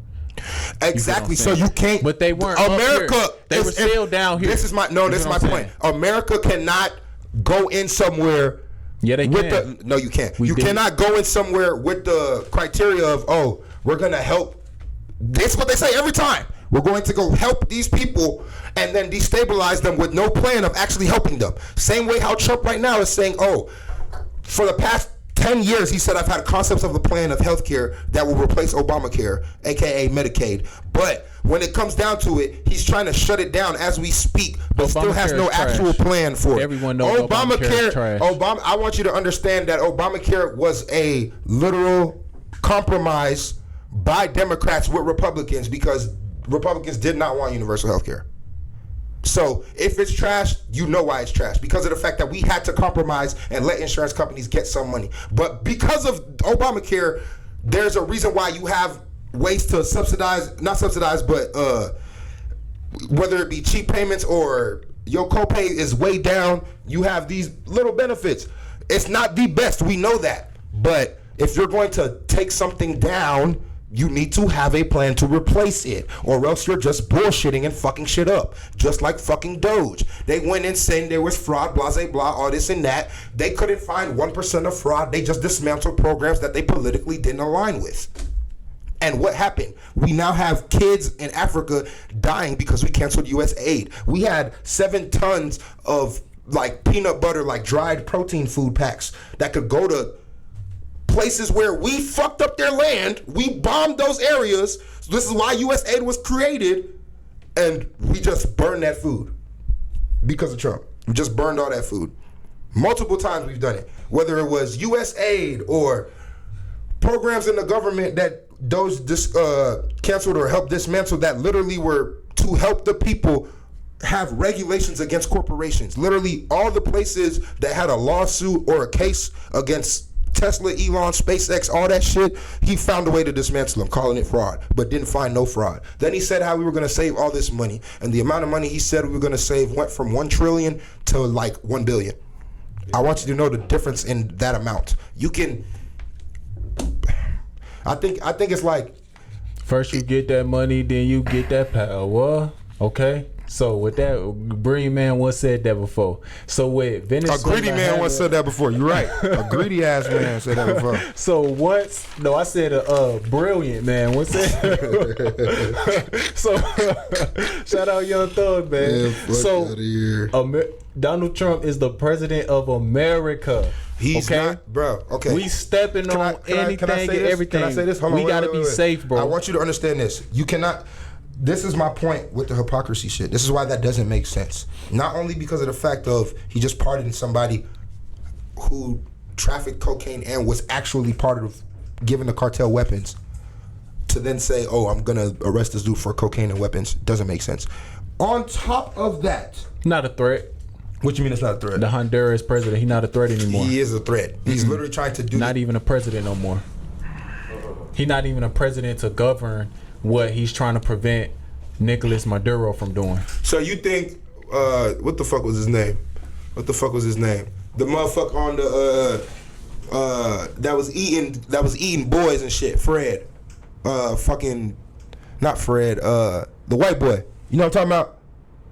Exactly. So you can't. But they weren't. America. They were still down here. This is my This is my point. America cannot go in somewhere. Yeah, they can. No, you can't. You cannot go in somewhere with the criteria of, oh, we're gonna help. That's what they say every time. We're going to go help these people and then destabilize them with no plan of actually helping them. Same way how Trump right now is saying, oh, for the past 10 years, he said, I've had concepts of a plan of healthcare that will replace Obamacare, aka Medicaid. But when it comes down to it, he's trying to shut it down as we speak, but still has no actual plan for it. Everyone knows Obamacare is trash. I want you to understand that Obamacare was a literal compromise by Democrats with Republicans because Republicans did not want universal health care. So if it's trash, you know why it's trash. Because of the fact that we had to compromise and let insurance companies get some money. But because of Obamacare, there's a reason why you have ways to not subsidize, but whether it be cheap payments or your copay is way down, you have these little benefits. It's not the best, we know that. But if you're going to take something down, you need to have a plan to replace it, or else you're just bullshitting and fucking shit up. Just like fucking Doge. They went in saying there was fraud, blah, blah, blah, all this and that. They couldn't find 1% of fraud. They just dismantled programs that they politically didn't align with. And what happened? We now have kids in Africa dying because we canceled U.S. aid. We had 7 tons of like peanut butter, like dried protein food packs that could go to places where we fucked up their land. We bombed those areas. So this is why U.S. aid was created, and we just burned that food because of Trump. We just burned all that food. Multiple times we've done it. Whether it was U.S. aid or programs in the government that those canceled or helped dismantle that literally were to help the people have regulations against corporations. Literally all the places that had a lawsuit or a case against Tesla, Elon, SpaceX, all that shit, he found a way to dismantle them, calling it fraud, but didn't find no fraud. Then he said how we were going to save all this money, and the amount of money he said we were going to save went from $1 trillion to like $1 billion. I want you to know the difference in that amount. You can, I think it's like, first you get that money, then you get that power. Okay. So with that, Brilliant Man once said that before. So with Venezuela, a greedy man once said that before. You're right. A greedy ass man said that before. So once, no, I said a brilliant man once said. So shout out Young Thug, man. Yeah, so Donald Trump is the president of America. He's not, bro. Okay, we stepping on anything and everything. Can I say this? Hold on, we gotta be safe, bro. I want you to understand this. You cannot. This is my point with the hypocrisy shit. This is why that doesn't make sense. Not only because of the fact of he just pardoned somebody who trafficked cocaine and was actually part of giving the cartel weapons, to then say, oh, I'm gonna arrest this dude for cocaine and weapons, doesn't make sense. On top of that, not a threat. What you mean it's not a threat? The Honduras president, he's not a threat anymore. He is a threat. He's literally trying to do. Not even a president no more. He's not even a president to govern what he's trying to prevent Nicolas Maduro from doing. So you think, what the fuck was his name? The motherfucker on the that was eating boys and shit. Fred, not Fred. The white boy. You know what I'm talking about?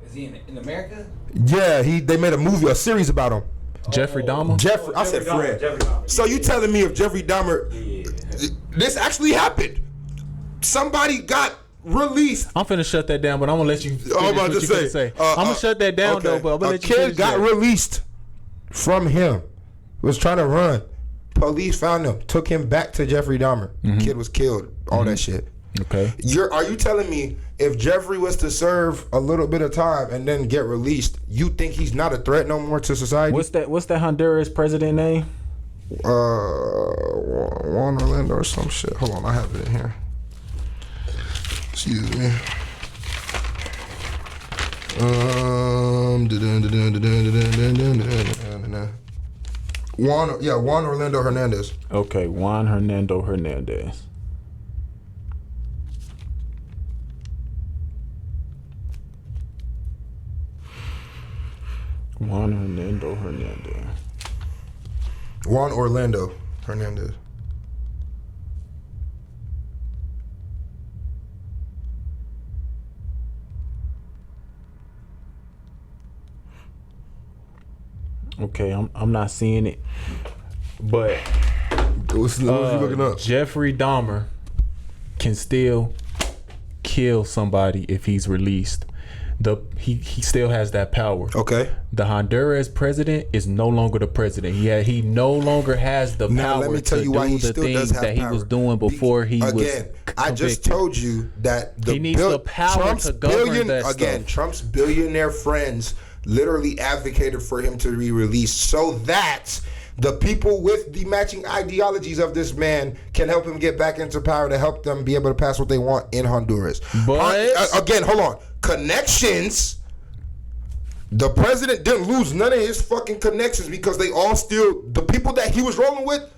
Is he in America? Yeah, they made a series about him. Jeffrey Dahmer. I said Fred. Jeffrey Dahmer. So you telling me if Jeffrey Dahmer? This actually happened. Somebody got released. I'm finna shut that down, but I'm gonna let you finish I'm about what to you say. finna say. I'm gonna shut that down though, but I'm gonna let you finish kid got that. released from him. Was trying to run. Police found him. Took him back to Jeffrey Dahmer. Kid was killed. All that shit. Okay. Are you telling me if Jeffrey was to serve a little bit of time and then get released, you think he's not a threat no more to society? What's that Honduras president name? Juan Orlando or some shit. Hold on, I have it in here. Excuse me. Juan Orlando Hernandez. Okay, Juan Hernando Hernandez. Juan Hernando Hernandez. Juan Orlando Hernandez. Okay, I'm not seeing it, but what was you looking up? Jeffrey Dahmer can still kill somebody if he's released. He still has that power. Okay. The Honduras president is no longer the president. He no longer has the power let me tell to you why do he the still things does have that he power. was doing before he was Again, I just convicted. told you that He needs the power to govern that stuff. Trump's billionaire friends literally advocated for him to be released so that the people with the matching ideologies of this man can help him get back into power to help them be able to pass what they want in Honduras. But again, hold on. Connections. The president didn't lose none of his fucking connections because they all still, the people that he was rolling with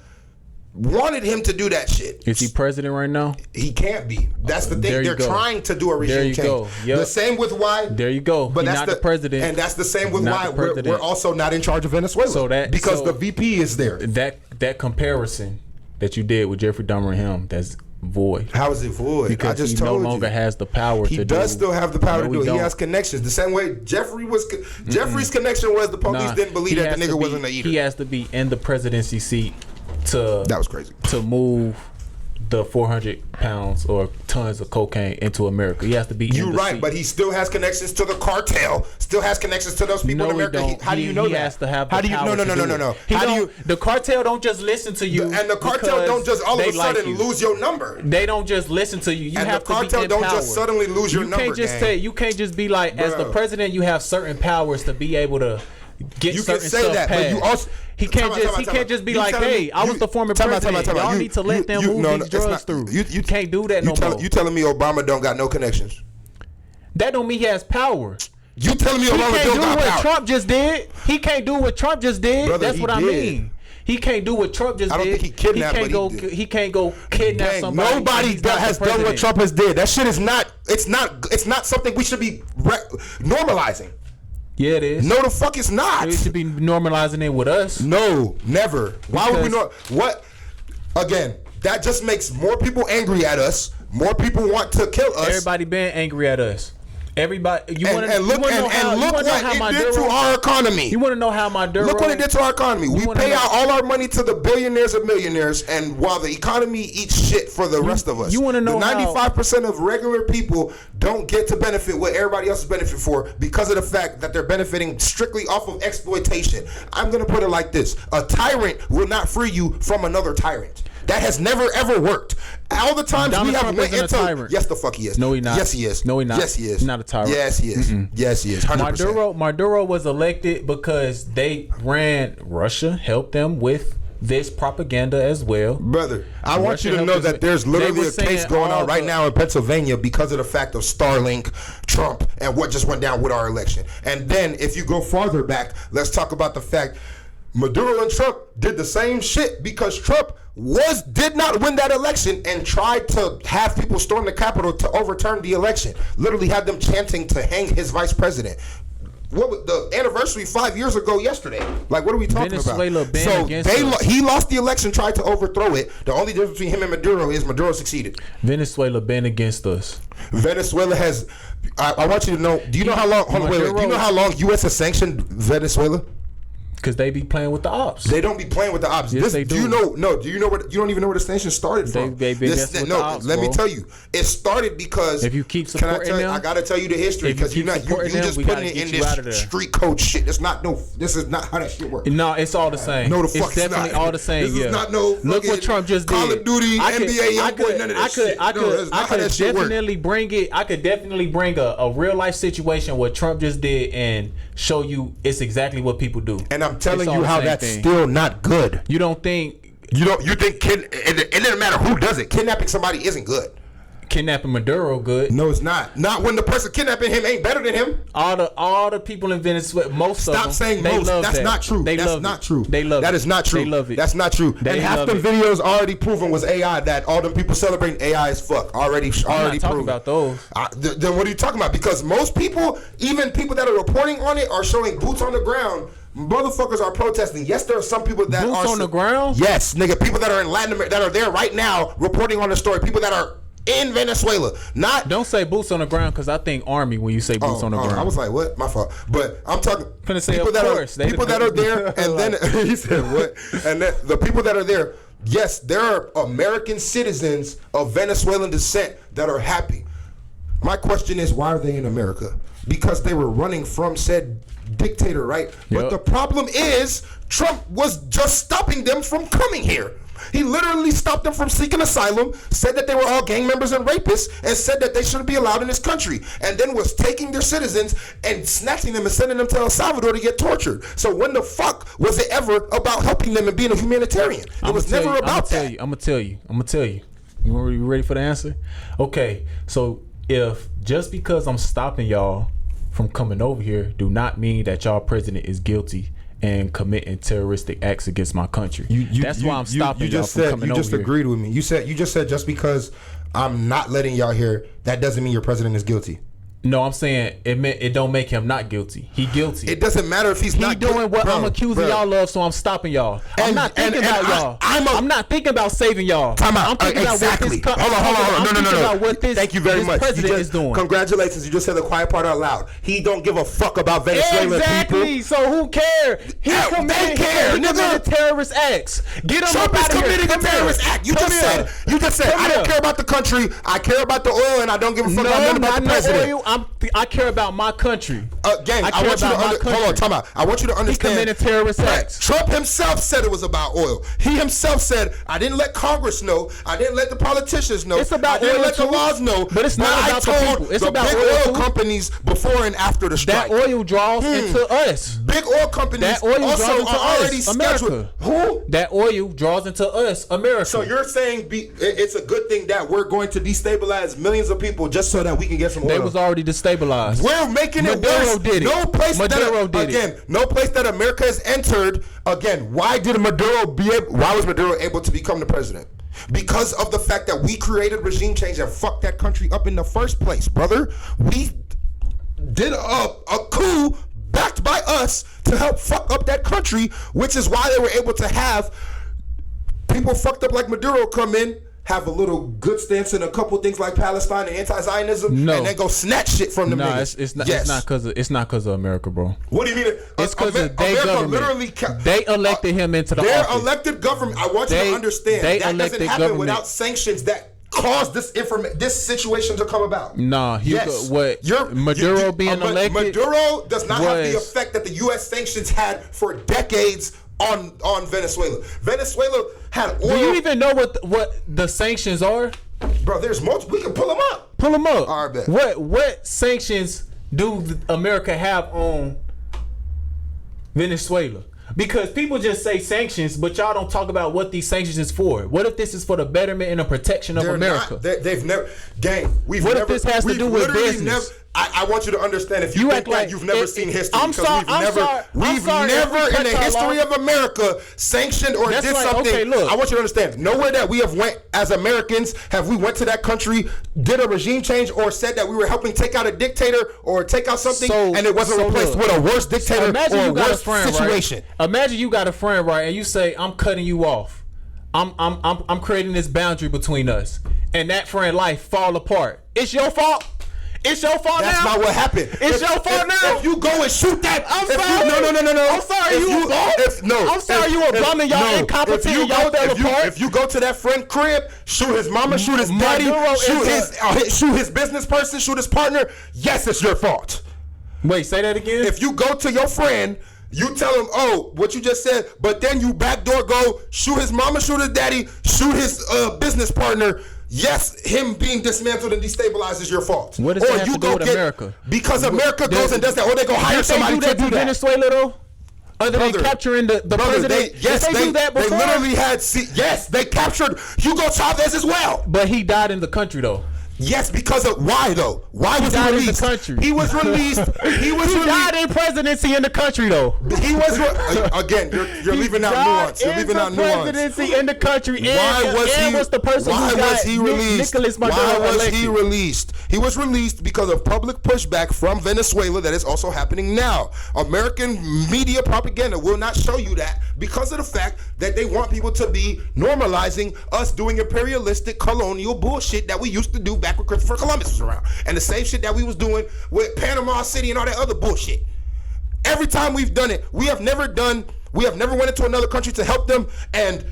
wanted him to do that shit. Is he president right now? He can't be. That's the thing. They're trying to do a regime change. Yep. The same with why. There you go. But He's that's not the president. And that's the same with Not why the we're also not in charge of Venezuela. Because the VP is there. That comparison that you did with Jeffrey Dahmer and him, that's void. How is it void? Because I just he told no longer you. has the power He to do. does still have the power No, to do he it. He don't. has connections. The same way Jeffrey's connection was the police didn't believe that the nigga wasn't a eater. He has to be in the presidency seat that was crazy. To move the 400 pounds or tons of cocaine into America. He has to be in the right, seat. but he still has connections to the cartel. Still has connections to those people in America. How do you know he that? has to have the How do you? power No. to do it. The cartel don't just listen to you, and the cartel don't just all of a sudden lose your number. They don't just listen to you. You and have the cartel to be in don't power. just suddenly lose your number. You can't just be like, as the president, you have certain powers to be able to get you certain can say stuff that, passed. but you also he can't just be like, hey, I was the former president. Y'all need to let them move these drugs through. You can't do that no more. You telling me Obama don't got no connections? That don't mean he has power. You telling me Obama don't got power? He can't do what Trump just did. He can't do what Trump just did. Brother, that's what I mean. He can't do what Trump just did. I don't think he kidnapped. He can't go kidnap somebody. Nobody that has done what Trump has did. That shit is not. It's not something we should be normalizing. Yeah, it is. No, the fuck it's not. We should be normalizing it with us. No, never. Why would we not? What? Again, that just makes more people angry at us. More people want to kill us. Everybody been angry at us. Everybody, look what it did to our economy. You want to know how Maduro? Look what it did to our economy. We pay out all our money to the billionaires and millionaires, and while the economy eats shit for the rest of us. You want to know 95% of regular people don't get to benefit what everybody else is benefiting for because of the fact that they're benefiting strictly off of exploitation. I'm gonna put it like this: a tyrant will not free you from another tyrant. That has never ever worked. All the times Donald we have Trump went isn't into a tyrant. Yes, the fuck he is. No, he not. Yes, he is. No, he not. Yes, he is. He's not a tyrant. Yes, he is. Yes, he is. 100%. Maduro was elected because they ran. Russia helped them with this propaganda as well. Brother, I want you to know that there's literally a case going on right now in Pennsylvania because of the fact of Starlink, Trump, and what just went down with our election. And then if you go farther back, let's talk about the fact Maduro and Trump did the same shit because Trump did not win that election and tried to have people storm the Capitol to overturn the election. Literally had them chanting to hang his vice president. What was the anniversary 5 years ago yesterday? Like, what are we talking about? He lost the election, tried to overthrow it. The only difference between him and Maduro is Maduro succeeded. Venezuela been against us. Venezuela has. I want you to know. Do you know how long? Do you know how long U.S. has sanctioned Venezuela? Because they be playing with the ops. They don't be playing with the ops. Yes, they do. Do you know? No. Do you know where? You don't even know where the sanction started from. They been messing with the ops, let me bro. tell you. It started because If you keep supporting them, I gotta tell you the history because you just putting it in this street code shit. It's not This is not how that shit works. No, it's all the same. No, the fuck it's definitely not. all the same. This yeah. is not no. Look what Trump just did. Call of Duty, NBA, Youngboy, none of that shit. I could definitely bring it. I could definitely bring a real life situation what Trump just did and show you it's exactly what people do. And I'm telling you how that's still not good. You don't think? You think it doesn't matter who does it. Kidnapping somebody isn't good. Kidnapping Maduro good? No, it's not. Not when the person kidnapping him ain't better than him. All the people in Venezuela, most of them. Stop saying most. That's not true. That's not true. They love it. That is not true. They love it. That's not true. They and half the videos already proven was AI. That all them people celebrating AI as fuck. Already I'm not talking proven. about those. Then what are you talking about? Because most people, even people that are reporting on it, are showing boots on the ground. Motherfuckers are protesting. Yes, there are some people that boots are on the ground. Yes, nigga. People that are in Latin America that are there right now reporting on the story. People that are in Venezuela. Don't say boots on the ground because I think army when you say boots on the ground. I was like, what? My fault. But I'm talking say, people that are there, and then he said what? And then the people that are there. Yes, there are American citizens of Venezuelan descent that are happy. My question is, why are they in America? Because they were running from said dictator, right? But the problem is Trump was just stopping them from coming here. He literally stopped them from seeking asylum, said that they were all gang members and rapists, and said that they shouldn't be allowed in this country, and then was taking their citizens and snatching them and sending them to El Salvador to get tortured. So when the fuck was it ever about helping them and being a humanitarian? It was never about that. I'm gonna tell you. You ready for the answer? Okay, so if just because I'm stopping y'all from coming over here do not mean that y'all president is guilty and committing terroristic acts against my country. That's why I'm stopping y'all from coming over here. You just agreed with me. You just said just because I'm not letting y'all here, that doesn't mean your president is guilty. No, I'm saying it don't make him not guilty. He guilty. It doesn't matter if he's not doing what I'm accusing y'all of, so I'm stopping y'all. I'm not thinking about y'all. I'm not thinking about saving y'all. Time out. I'm thinking Exactly. about what this Hold on. about what this, Thank you very much. president is doing. Congratulations. You just said the quiet part out loud. He don't give a fuck about Venezuelan exactly. people. So who cares? He committed terrorist acts. Get him Trump up is out of here. committing a terrorist act. You just said I don't care about the country. I care about the oil, and I don't give a fuck about the president. I care about my country. Gang, I want you to hold on, time out. I want you to understand. He committed terrorist acts. Trump himself said it was about oil. He himself said, I didn't let Congress know. I didn't let the politicians know. It's about I didn't oil let the laws know. But it's not about the people. It's the about big oil companies before and after the strike. That oil draws into us. Big oil companies also are already scheduled. Who? That oil draws into us, America. So you're saying it's a good thing that we're going to destabilize millions of people just so that we can get some oil? They was already destabilized. We're making it worse. Did it. No place that America has entered. Again, why was Maduro able to become the president? Because of the fact that we created regime change and fucked that country up in the first place, brother. We did a coup backed by us to help fuck up that country, which is why they were able to have people fucked up like Maduro come in, have a little good stance in a couple things like Palestine and anti-Zionism, and then go snatch shit from them niggas. It's not because of America, bro. What do you mean? It's because of their government. They elected him into the office. Their elected government. I want you to understand that doesn't happen without sanctions that caused this situation to come about. Nah, Maduro being elected. Maduro does not have the effect that the U.S. sanctions had for decades on Venezuela. Venezuela had oil. Do you even know what the sanctions are? Bro, there's multiple. We can pull them up. Pull them up. All right, bet. What sanctions do America have on Venezuela? Because people just say sanctions, but y'all don't talk about what these sanctions is for. What if this is for the betterment and the protection of America? They've never, gang. What if this has to do with business? I want you to understand, if you think like you've never seen history, we've never in the history of America sanctioned or did something. Okay, look. I want you to understand, nowhere that we have went as Americans have we went to that country, did a regime change, or said that we were helping take out a dictator or take out something, and it wasn't replaced with a worse dictator or a worse situation. Right? Imagine you got a friend, right, and you say, I'm cutting you off. I'm creating this boundary between us, and that friend life fall apart. It's your fault. It's your fault now. That's not what happened. It's your fault now. If you go and shoot that, I'm sorry. No. I'm sorry you a bum. I'm sorry you a bum and y'all incompetent. Y'all fell apart. If you go to that friend crib, shoot his mama, shoot his daddy, shoot his business person, shoot his partner. Yes, it's your fault. Wait, say that again. If you go to your friend, you tell him, oh, what you just said, but then you backdoor go, shoot his mama, shoot his daddy, shoot his business partner. Yes, him being dismantled and destabilized is your fault. What does that have to do with America? Because America goes and does that, or they go hire somebody to do that. Venezuela though? Other than capturing the president? They do that before? They literally had, they captured Hugo Chavez as well. But he died in the country though. Yes, because of why though? Why was he released? In the country. He was released. He died in presidency in the country though. He was again. You're leaving out nuance. You're leaving out nuance. Presidency in the country. Why was he? Was the person why who got was he released? Why was elected? he released? He was released because of public pushback from Venezuela that is also happening now. American media propaganda will not show you that because of the fact that they want people to be normalizing us doing imperialistic colonial bullshit that we used to do back when Christopher Columbus was around, and the same shit that we was doing with Panama City and all that other bullshit. Every time we've done it, we have never went into another country to help them, and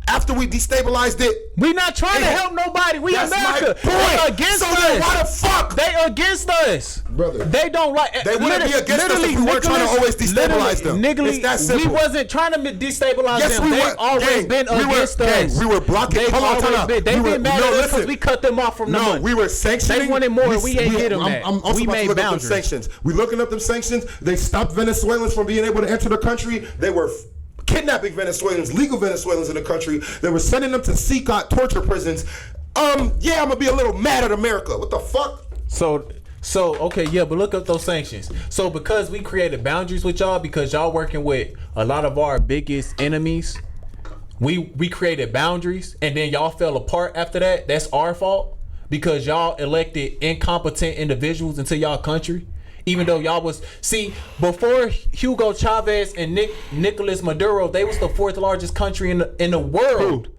after we destabilized it, we not trying to help nobody. We America. They against us. Then why the fuck? They against us, brother. They don't like. They wouldn't be against us if we weren't trying to always destabilize them. It's that simple. We wasn't trying to destabilize them. They've always been against us. We were blocking. They've been mad at us because we cut them off from the money. We were sanctioning. They wanted more. We ain't get them that. I'm also about to look up them sanctions. We looking up them sanctions. They stopped Venezuelans from being able to enter the country. They were kidnapping Venezuelans, legal Venezuelans in the country. They were sending them to secret torture prisons. I'm gonna be a little mad at America. What the fuck? So okay, yeah, but look up those sanctions. So because we created boundaries with y'all, because y'all working with a lot of our biggest enemies, we created boundaries, and then y'all fell apart after that. That's our fault because y'all elected incompetent individuals into y'all country. Even though y'all was before Hugo Chavez and Nicolas Maduro, they was the fourth largest country in the world. Who?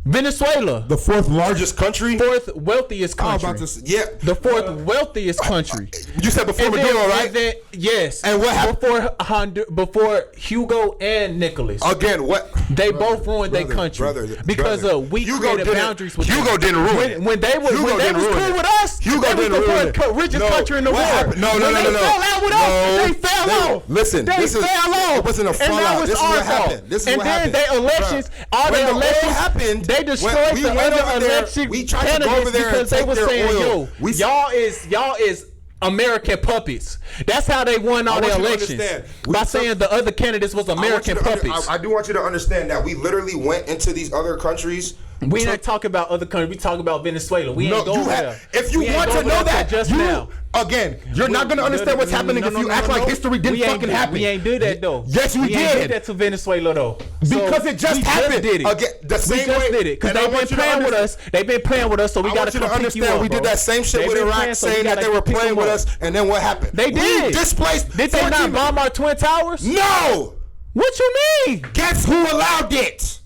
Venezuela, the fourth largest country, fourth wealthiest country. The fourth wealthiest country. You said before Maduro, right? Yes. And what happened before Hugo and Nicolas? Again, what? They both ruined their country because we created boundaries with Hugo didn't ruin it. When they was cool with us. Hugo didn't ruin it. Richest country in the world. No. They fell out with us. They fell off. Listen, they fell off. It wasn't a fallout. This is what happened. And then their elections, all their elections happened. They destroyed the other election candidates because they were saying, y'all is American puppets. That's how they won all their elections. By saying the other candidates was American puppets. I do want you to understand that we literally went into these other countries. We ain't talking about other countries. We talking about Venezuela. We ain't going there. If you want to know that, just now. Again, you're not going to understand what's happening if you act like history didn't fucking happen. We ain't do that though. Yes, we did. We did that to Venezuela though. Because it just happened. Did it. Again, the same way. We just did it because they've been playing with us. They've been playing with us, so we got to understand. We did that same shit with Iraq, saying that they were playing with us, and then what happened? They did. We displaced. Did they not bomb our Twin Towers? No. What you mean? Guess who allowed it?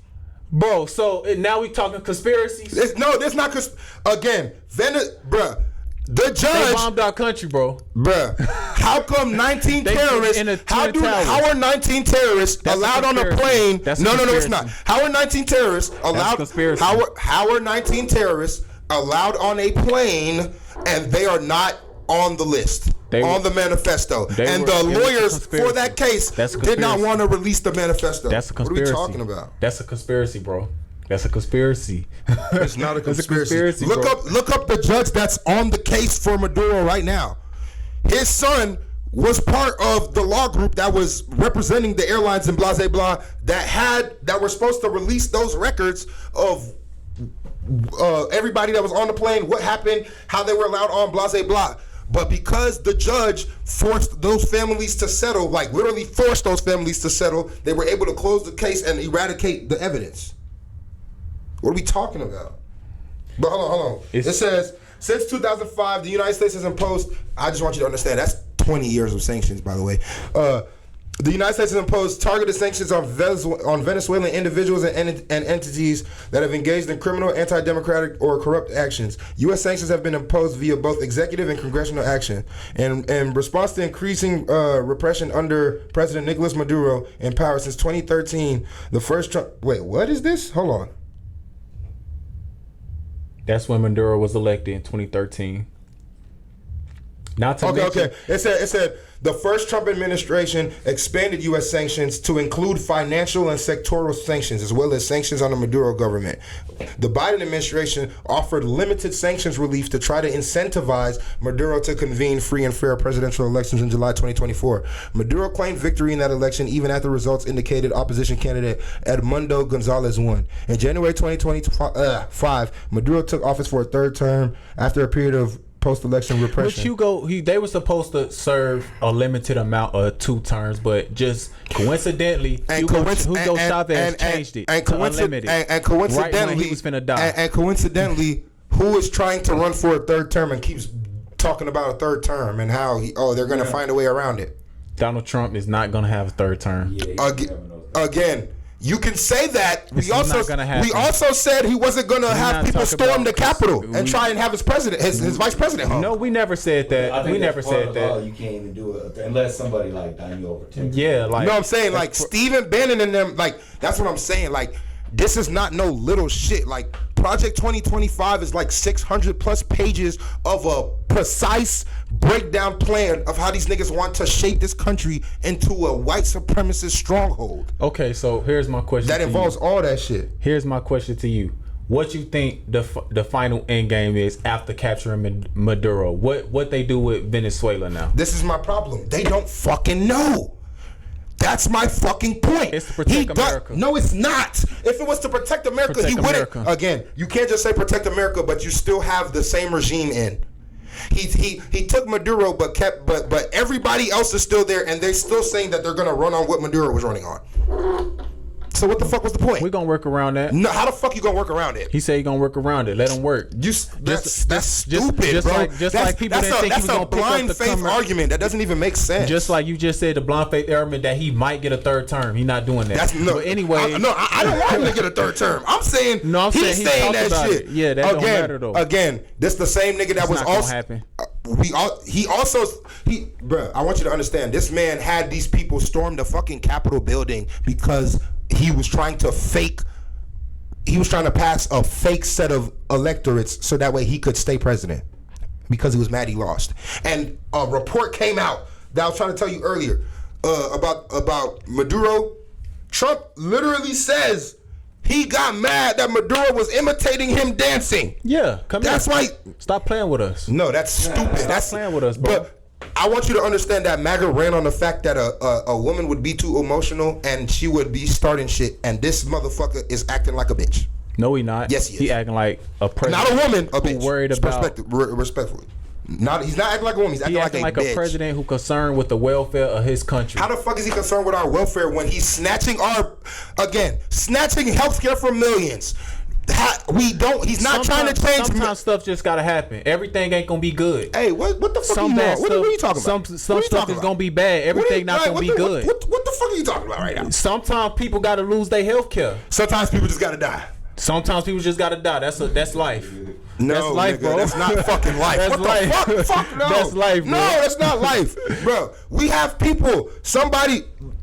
Bro, so now we talking conspiracies? There's not again, bruh. The judge they bombed our country, bro. Bruh. How come 19 terrorists? How are 19 terrorists allowed on a plane? No, it's not. How are 19 terrorists allowed? How are 19 terrorists allowed on a plane and they are not on the list? On the manifesto, and the lawyers for that case did not want to release the manifesto. That's a conspiracy. What are we talking about? That's a conspiracy, bro. That's a conspiracy. It's not a conspiracy. Look up the judge that's on the case for Maduro right now. His son was part of the law group that was representing the airlines and blah blah blah that were supposed to release those records of everybody that was on the plane, what happened, how they were allowed on, blah blah blah. But because the judge forced those families to settle, like literally forced those families to settle, they were able to close the case and eradicate the evidence. What are we talking about? But hold on. It says, since 2005, the United States has imposed, I just want you to understand, that's 20 years of sanctions, by the way. The United States has imposed targeted sanctions on Venezuelan individuals and entities that have engaged in criminal, anti-democratic, or corrupt actions. U.S. sanctions have been imposed via both executive and congressional action. And in response to increasing repression under President Nicolas Maduro in power since 2013, the first Trump... Wait, what is this? Hold on. That's when Maduro was elected in 2013. Not to mention, Okay. It said the first Trump administration expanded U.S. sanctions to include financial and sectoral sanctions, as well as sanctions on the Maduro government. The Biden administration offered limited sanctions relief to try to incentivize Maduro to convene free and fair presidential elections in July 2024. Maduro claimed victory in that election, even after results indicated opposition candidate Edmundo Gonzalez won. In January 2025, Maduro took office for a third term after a period of post-election repression. But they were supposed to serve a limited amount of 2 terms, but just coincidentally, Hugo Chavez changed it to unlimited. And coincidentally, right when he was finna die. And coincidentally, who is trying to run for a third term and keeps talking about a third term and how they're going to find a way around it? Donald Trump is not going to have a third term. Again. You can say that. We also said he wasn't going to have people storm the Capitol and try and have his president, his vice president home. No, we never said that. We never said that. You can't even do it unless somebody like done you over 10. Yeah, like. No, I'm saying like Stephen Bannon and them. Like that's what I'm saying. Like this is not no little shit. Like Project 2025 is like 600 plus pages of a precise breakdown plan of how these niggas want to shape this country into a white supremacist stronghold. Okay, so here's my question. That involves all that shit. Here's my question to you. What you think the final end game is after capturing Maduro? What they do with Venezuela now? This is my problem. They don't fucking know. That's my fucking point. It's to protect America. No, it's not. If it was to protect America, he wouldn't. Again, you can't just say protect America, but you still have the same regime in. He took Maduro, but everybody else is still there, and they're still saying that they're gonna run on what Maduro was running on. So what the fuck was the point? We're gonna work around that. No, how the fuck you gonna work around it? He said he gonna work around it. Let him work. That's stupid, bro. Like people didn't think he was gonna pick up the blind faith argument. That doesn't even make sense. Just like you just said, the blind faith argument that he might get a third term. He's not doing that. But anyway, I don't want him to get a third term. I'm saying he's saying that shit. Yeah, that don't matter though. Again, this the same nigga that was also happen. Bro, I want you to understand. This man had these people storm the fucking Capitol building because he was trying to pass a fake set of electorates so that way he could stay president because he was mad he lost. And a report came out that I was trying to tell you earlier about Maduro. Trump literally says he got mad that Maduro was imitating him dancing. Yeah, that's why. Stop playing with us. No, that's stupid. That's playing with us, bro. But I want you to understand that MAGA ran on the fact that a woman would be too emotional and she would be starting shit, and this motherfucker is acting like a bitch. No, he not. Yes, he is. He acting like a president. Not a woman, a bitch. Worried about respectfully. He's not acting like a woman. He's acting like a president who concerned with the welfare of his country. How the fuck is he concerned with our welfare when he's snatching healthcare from millions? He's not trying to change. Sometimes stuff just gotta happen. Everything ain't gonna be good. Hey, what the fuck are you talking about? Some stuff is gonna be bad. Everything not gonna be good. What the fuck are you talking about right now? Sometimes people gotta lose their health care. Sometimes people just gotta die. Sometimes people just gotta die. That's life. No, that's life, nigga, bro. That's not fucking life. That's what life. the fuck? No. That's life, bro. No, that's not life, bro. We have people.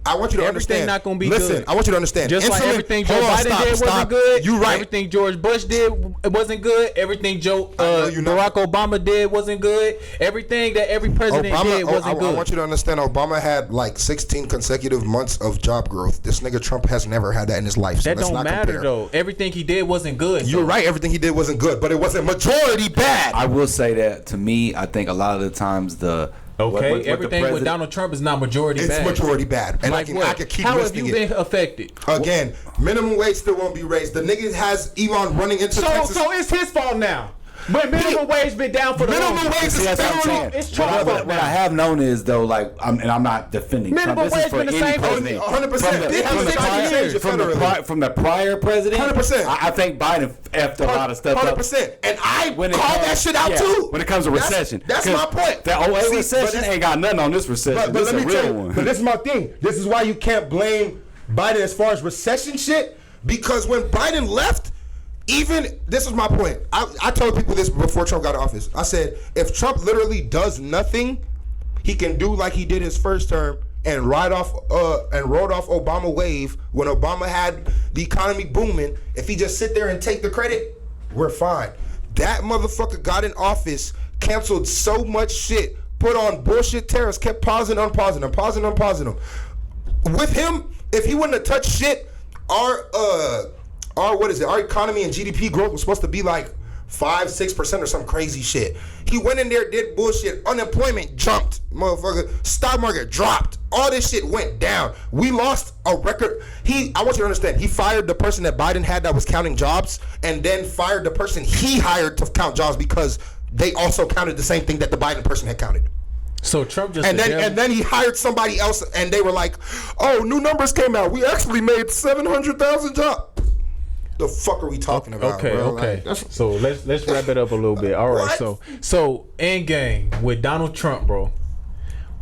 I want you to understand. Everything not gonna be Listen, good. I want you to understand. Just like everything Joe Biden did wasn't good. You right. Everything George Bush did wasn't good. Everything Barack Obama did wasn't good. Everything that every president did wasn't good. I want you to understand. Obama had like 16 consecutive months of job growth. This nigga Trump has never had that in his life. So that don't matter though. Everything he did wasn't good. You're right. Everything he did wasn't good, but it wasn't majority bad. I will say that to me, I think a lot of the times everything with Donald Trump is not majority bad. It's majority bad. And like I can keep How listing have you been affected? Again, minimum wage still won't be raised. The nigga has Elon running into Texas. So it's his fault now. But minimum wage been down for the minimum longest. wage is That's what I'm federal. saying. It's Trump What fault I now. have known is though, like, I'm not defending Trump. Minimum This is wage for been the any same for president. 100%. They haven't tried to change it federally. From the prior president, 100%. I think Biden effed a lot of stuff up. 100%. And I When it call comes- that shit out yeah, too. when it comes to recession. That's my point. That 08 See, but recession that's- ain't got nothing on this recession. But This let a me real tell you, one. but this is my thing. This is why you can't blame Biden as far as recession shit, because when Biden left, even, this is my point. I told people this before Trump got in office. I said, if Trump literally does nothing, he can do like he did his first term and rode off Obama wave when Obama had the economy booming. If he just sit there and take the credit, we're fine. That motherfucker got in office, canceled so much shit, put on bullshit tariffs, kept pausing, unpausing them, pausing, unpausing them. With him, if he wouldn't have touched shit, our economy and GDP growth was supposed to be like 5-6% or some crazy shit. He went in there, did bullshit. Unemployment jumped, motherfucker. Stock market dropped. All this shit went down. We lost a record. I want you to understand, he fired the person that Biden had that was counting jobs, and then fired the person he hired to count jobs because they also counted the same thing that the Biden person had counted. So Trump just And then he hired somebody else, and they were like, "Oh, new numbers came out. We actually made 700,000 jobs." The fuck are we talking about? Okay, bro? okay. Like, So let's wrap it up a little bit. All right. What? So end game with Donald Trump, bro.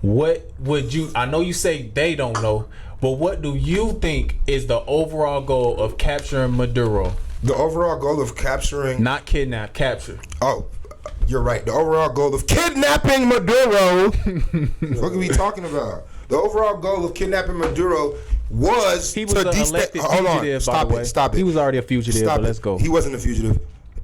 What would you? I know you say they don't know, but what do you think is the overall goal of capturing Maduro? the overall goal of capturing, not kidnap, capture. Oh, you're right. The overall goal of kidnapping Maduro. What are we talking about? The overall goal of kidnapping Maduro was He was an elected fugitive, Stop by the way. it. Stop it. He was already a fugitive, Stop but it. let's go. He wasn't a fugitive.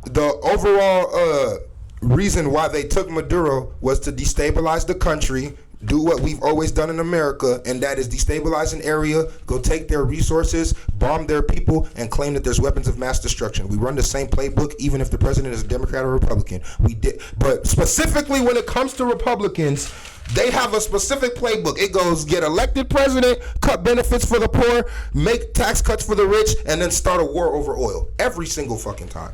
The overall reason why they took Maduro was to destabilize the country, do what we've always done in America, and that is destabilize an area, go take their resources, bomb their people, and claim that there's weapons of mass destruction. We run the same playbook, even if the president is a Democrat or Republican. We did, but specifically when it comes to Republicans, they have a specific playbook. It goes get elected president, cut benefits for the poor, make tax cuts for the rich, and then start a war over oil. Every single fucking time.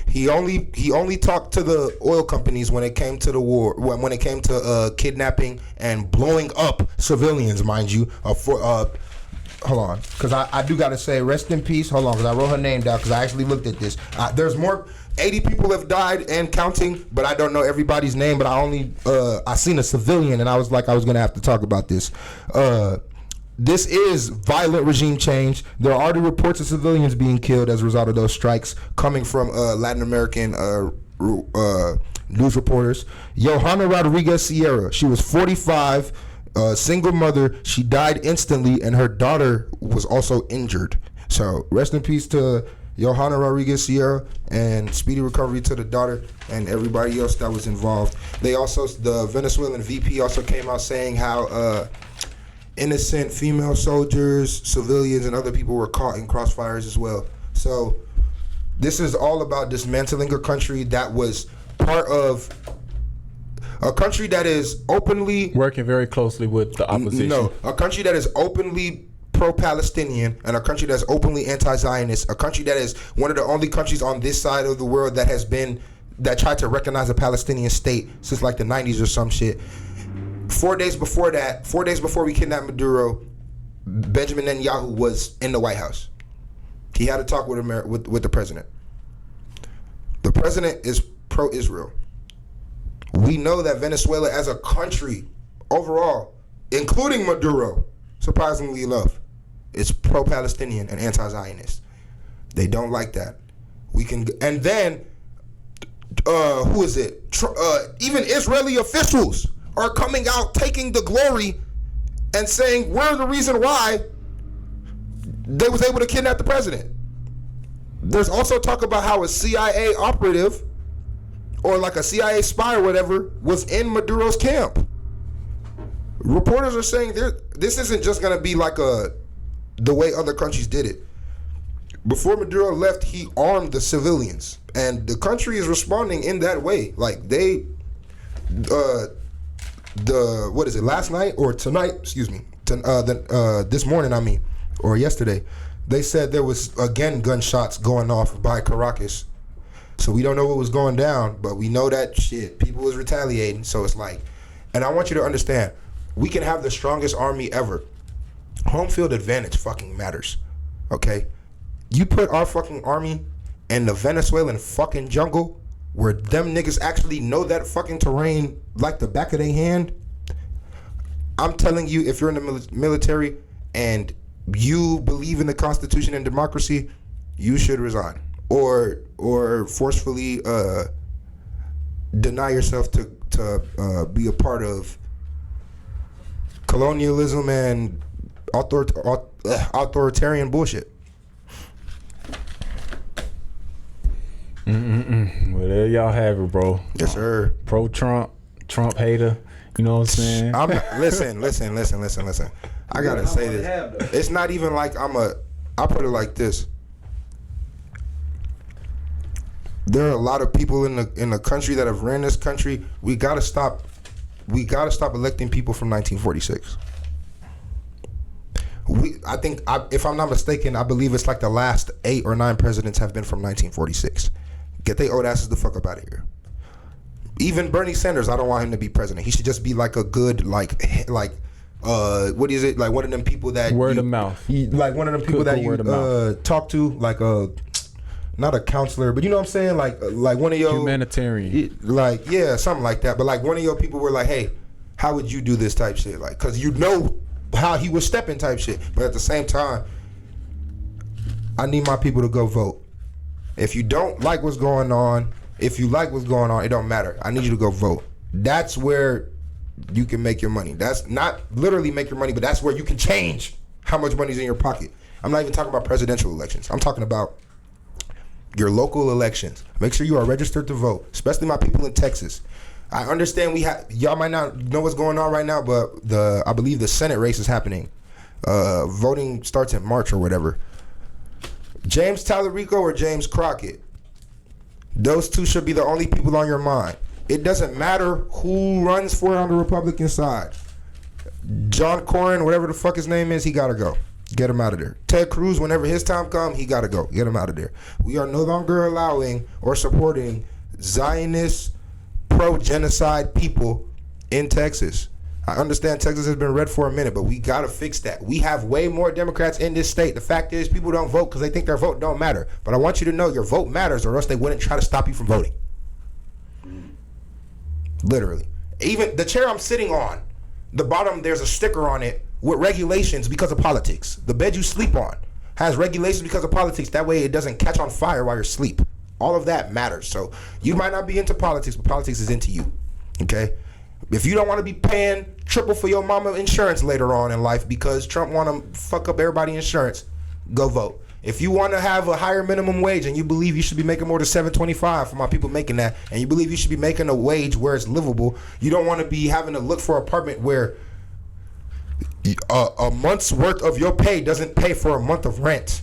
He only talked to the oil companies when it came to the war, when it came to kidnapping and blowing up civilians, mind you. Hold on, because I do got to say, rest in peace. Hold on, because I wrote her name down because I actually looked at this. There's more. 80 people have died and counting, but I don't know everybody's name. But I seen a civilian, and I was like, I was gonna have to talk about this. This is violent regime change. There are already reports of civilians being killed as a result of those strikes coming from Latin American news reporters. Johanna Rodriguez Sierra, she was 45, single mother. She died instantly, and her daughter was also injured. So rest in peace to Johanna Rodriguez Sierra, and speedy recovery to the daughter and everybody else that was involved. The Venezuelan VP also came out saying how innocent female soldiers, civilians, and other people were caught in crossfires as well. So this is all about dismantling a country that was part of a country that is openly working very closely with the opposition. No, a country that is openly pro-Palestinian, and a country that's openly anti-Zionist, a country that is one of the only countries on this side of the world that tried to recognize a Palestinian state since like the 90s or some shit. 4 days before we kidnapped Maduro, Benjamin Netanyahu was in the White House. He had a talk with the president. The president is pro-Israel. We know that Venezuela as a country overall, including Maduro, surprisingly enough, is pro-Palestinian and anti-Zionist. They don't like that. And then who is it? Even Israeli officials are coming out taking the glory and saying we're the reason why they was able to kidnap the president. There's also talk about how a CIA operative or like a CIA spy or whatever was in Maduro's camp. Reporters are saying this isn't just going to be like the way other countries did it. Before Maduro left, he armed the civilians, and the country is responding in that way. Like last night or tonight? Excuse me. This morning, or yesterday, they said there was again gunshots going off by Caracas. So we don't know what was going down, but we know that shit, people was retaliating. So it's like, and I want you to understand, we can have the strongest army ever. Home field advantage fucking matters. Okay? You put our fucking army in the Venezuelan fucking jungle where them niggas actually know that fucking terrain like the back of their hand. I'm telling you, if you're in the military and you believe in the Constitution and democracy, you should resign or forcefully deny yourself to be a part of colonialism and authoritarian bullshit. Well, there y'all have it, bro. Yes, sir. Pro Trump hater. You know what I'm saying? Listen. I gotta say this. It's not even like I put it like this. There are a lot of people in the country that have ran this country. We gotta stop electing people from 1946. If I'm not mistaken, I believe it's like the last 8 or 9 presidents have been from 1946. Get they old asses the fuck up out of here. Even Bernie Sanders, I don't want him to be president. He should just be like a good like what is it, like one of them people that word of mouth, like one of them people that you talk to, like not a counselor, but you know what I'm saying, like one of your humanitarian, like something like that. But like one of your people were like, hey, how would you do this type shit, like, because you know how he was stepping type shit. But at the same time, I need my people to go vote. If you don't like what's going on, if you like what's going on, it don't matter. I need you to go vote. That's where you can make your money. That's not literally make your money, but that's where you can change how much money's in your pocket. I'm not even talking about presidential elections. I'm talking about your local elections. Make sure you are registered to vote, especially my people in Texas. I understand y'all might not know what's going on right now, but I believe the Senate race is happening. Voting starts in March or whatever. James Tallarico or James Crockett. Those two should be the only people on your mind. It doesn't matter who runs for it on the Republican side. John Cornyn, whatever the fuck his name is, he gotta go. Get him out of there. Ted Cruz, whenever his time comes, he gotta go. Get him out of there. We are no longer allowing or supporting Zionist, pro-genocide people in Texas. I understand Texas has been red for a minute, but we gotta fix that. We have way more Democrats in this state. The fact is, people don't vote because they think their vote don't matter. But I want you to know your vote matters, or else they wouldn't try to stop you from voting. Literally. Even the chair I'm sitting on, the bottom, there's a sticker on it with regulations because of politics. The bed you sleep on has regulations because of politics. That way it doesn't catch on fire while you're asleep. All of that matters. So you might not be into politics, but politics is into you. Okay? If you don't want to be paying triple for your mama insurance later on in life because Trump want to fuck up everybody's insurance, go vote. If you want to have a higher minimum wage and you believe you should be making more than $7.25 for my people making that, and you believe you should be making a wage where it's livable, you don't want to be having to look for an apartment where a month's worth of your pay doesn't pay for a month of rent.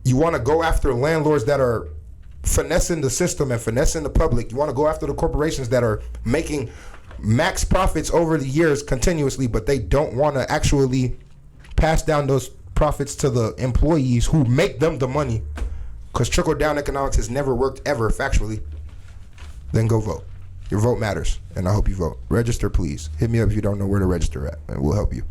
You want to go after landlords that are finessing the system and finessing the public. You want to go after the corporations that are making max profits over the years continuously, but they don't want to actually pass down those profits to the employees who make them the money, because trickle down economics has never worked ever factually. Then go vote. Your vote matters, and I hope you vote. Register, please. Hit me up if you don't know where to register at, and we'll help you.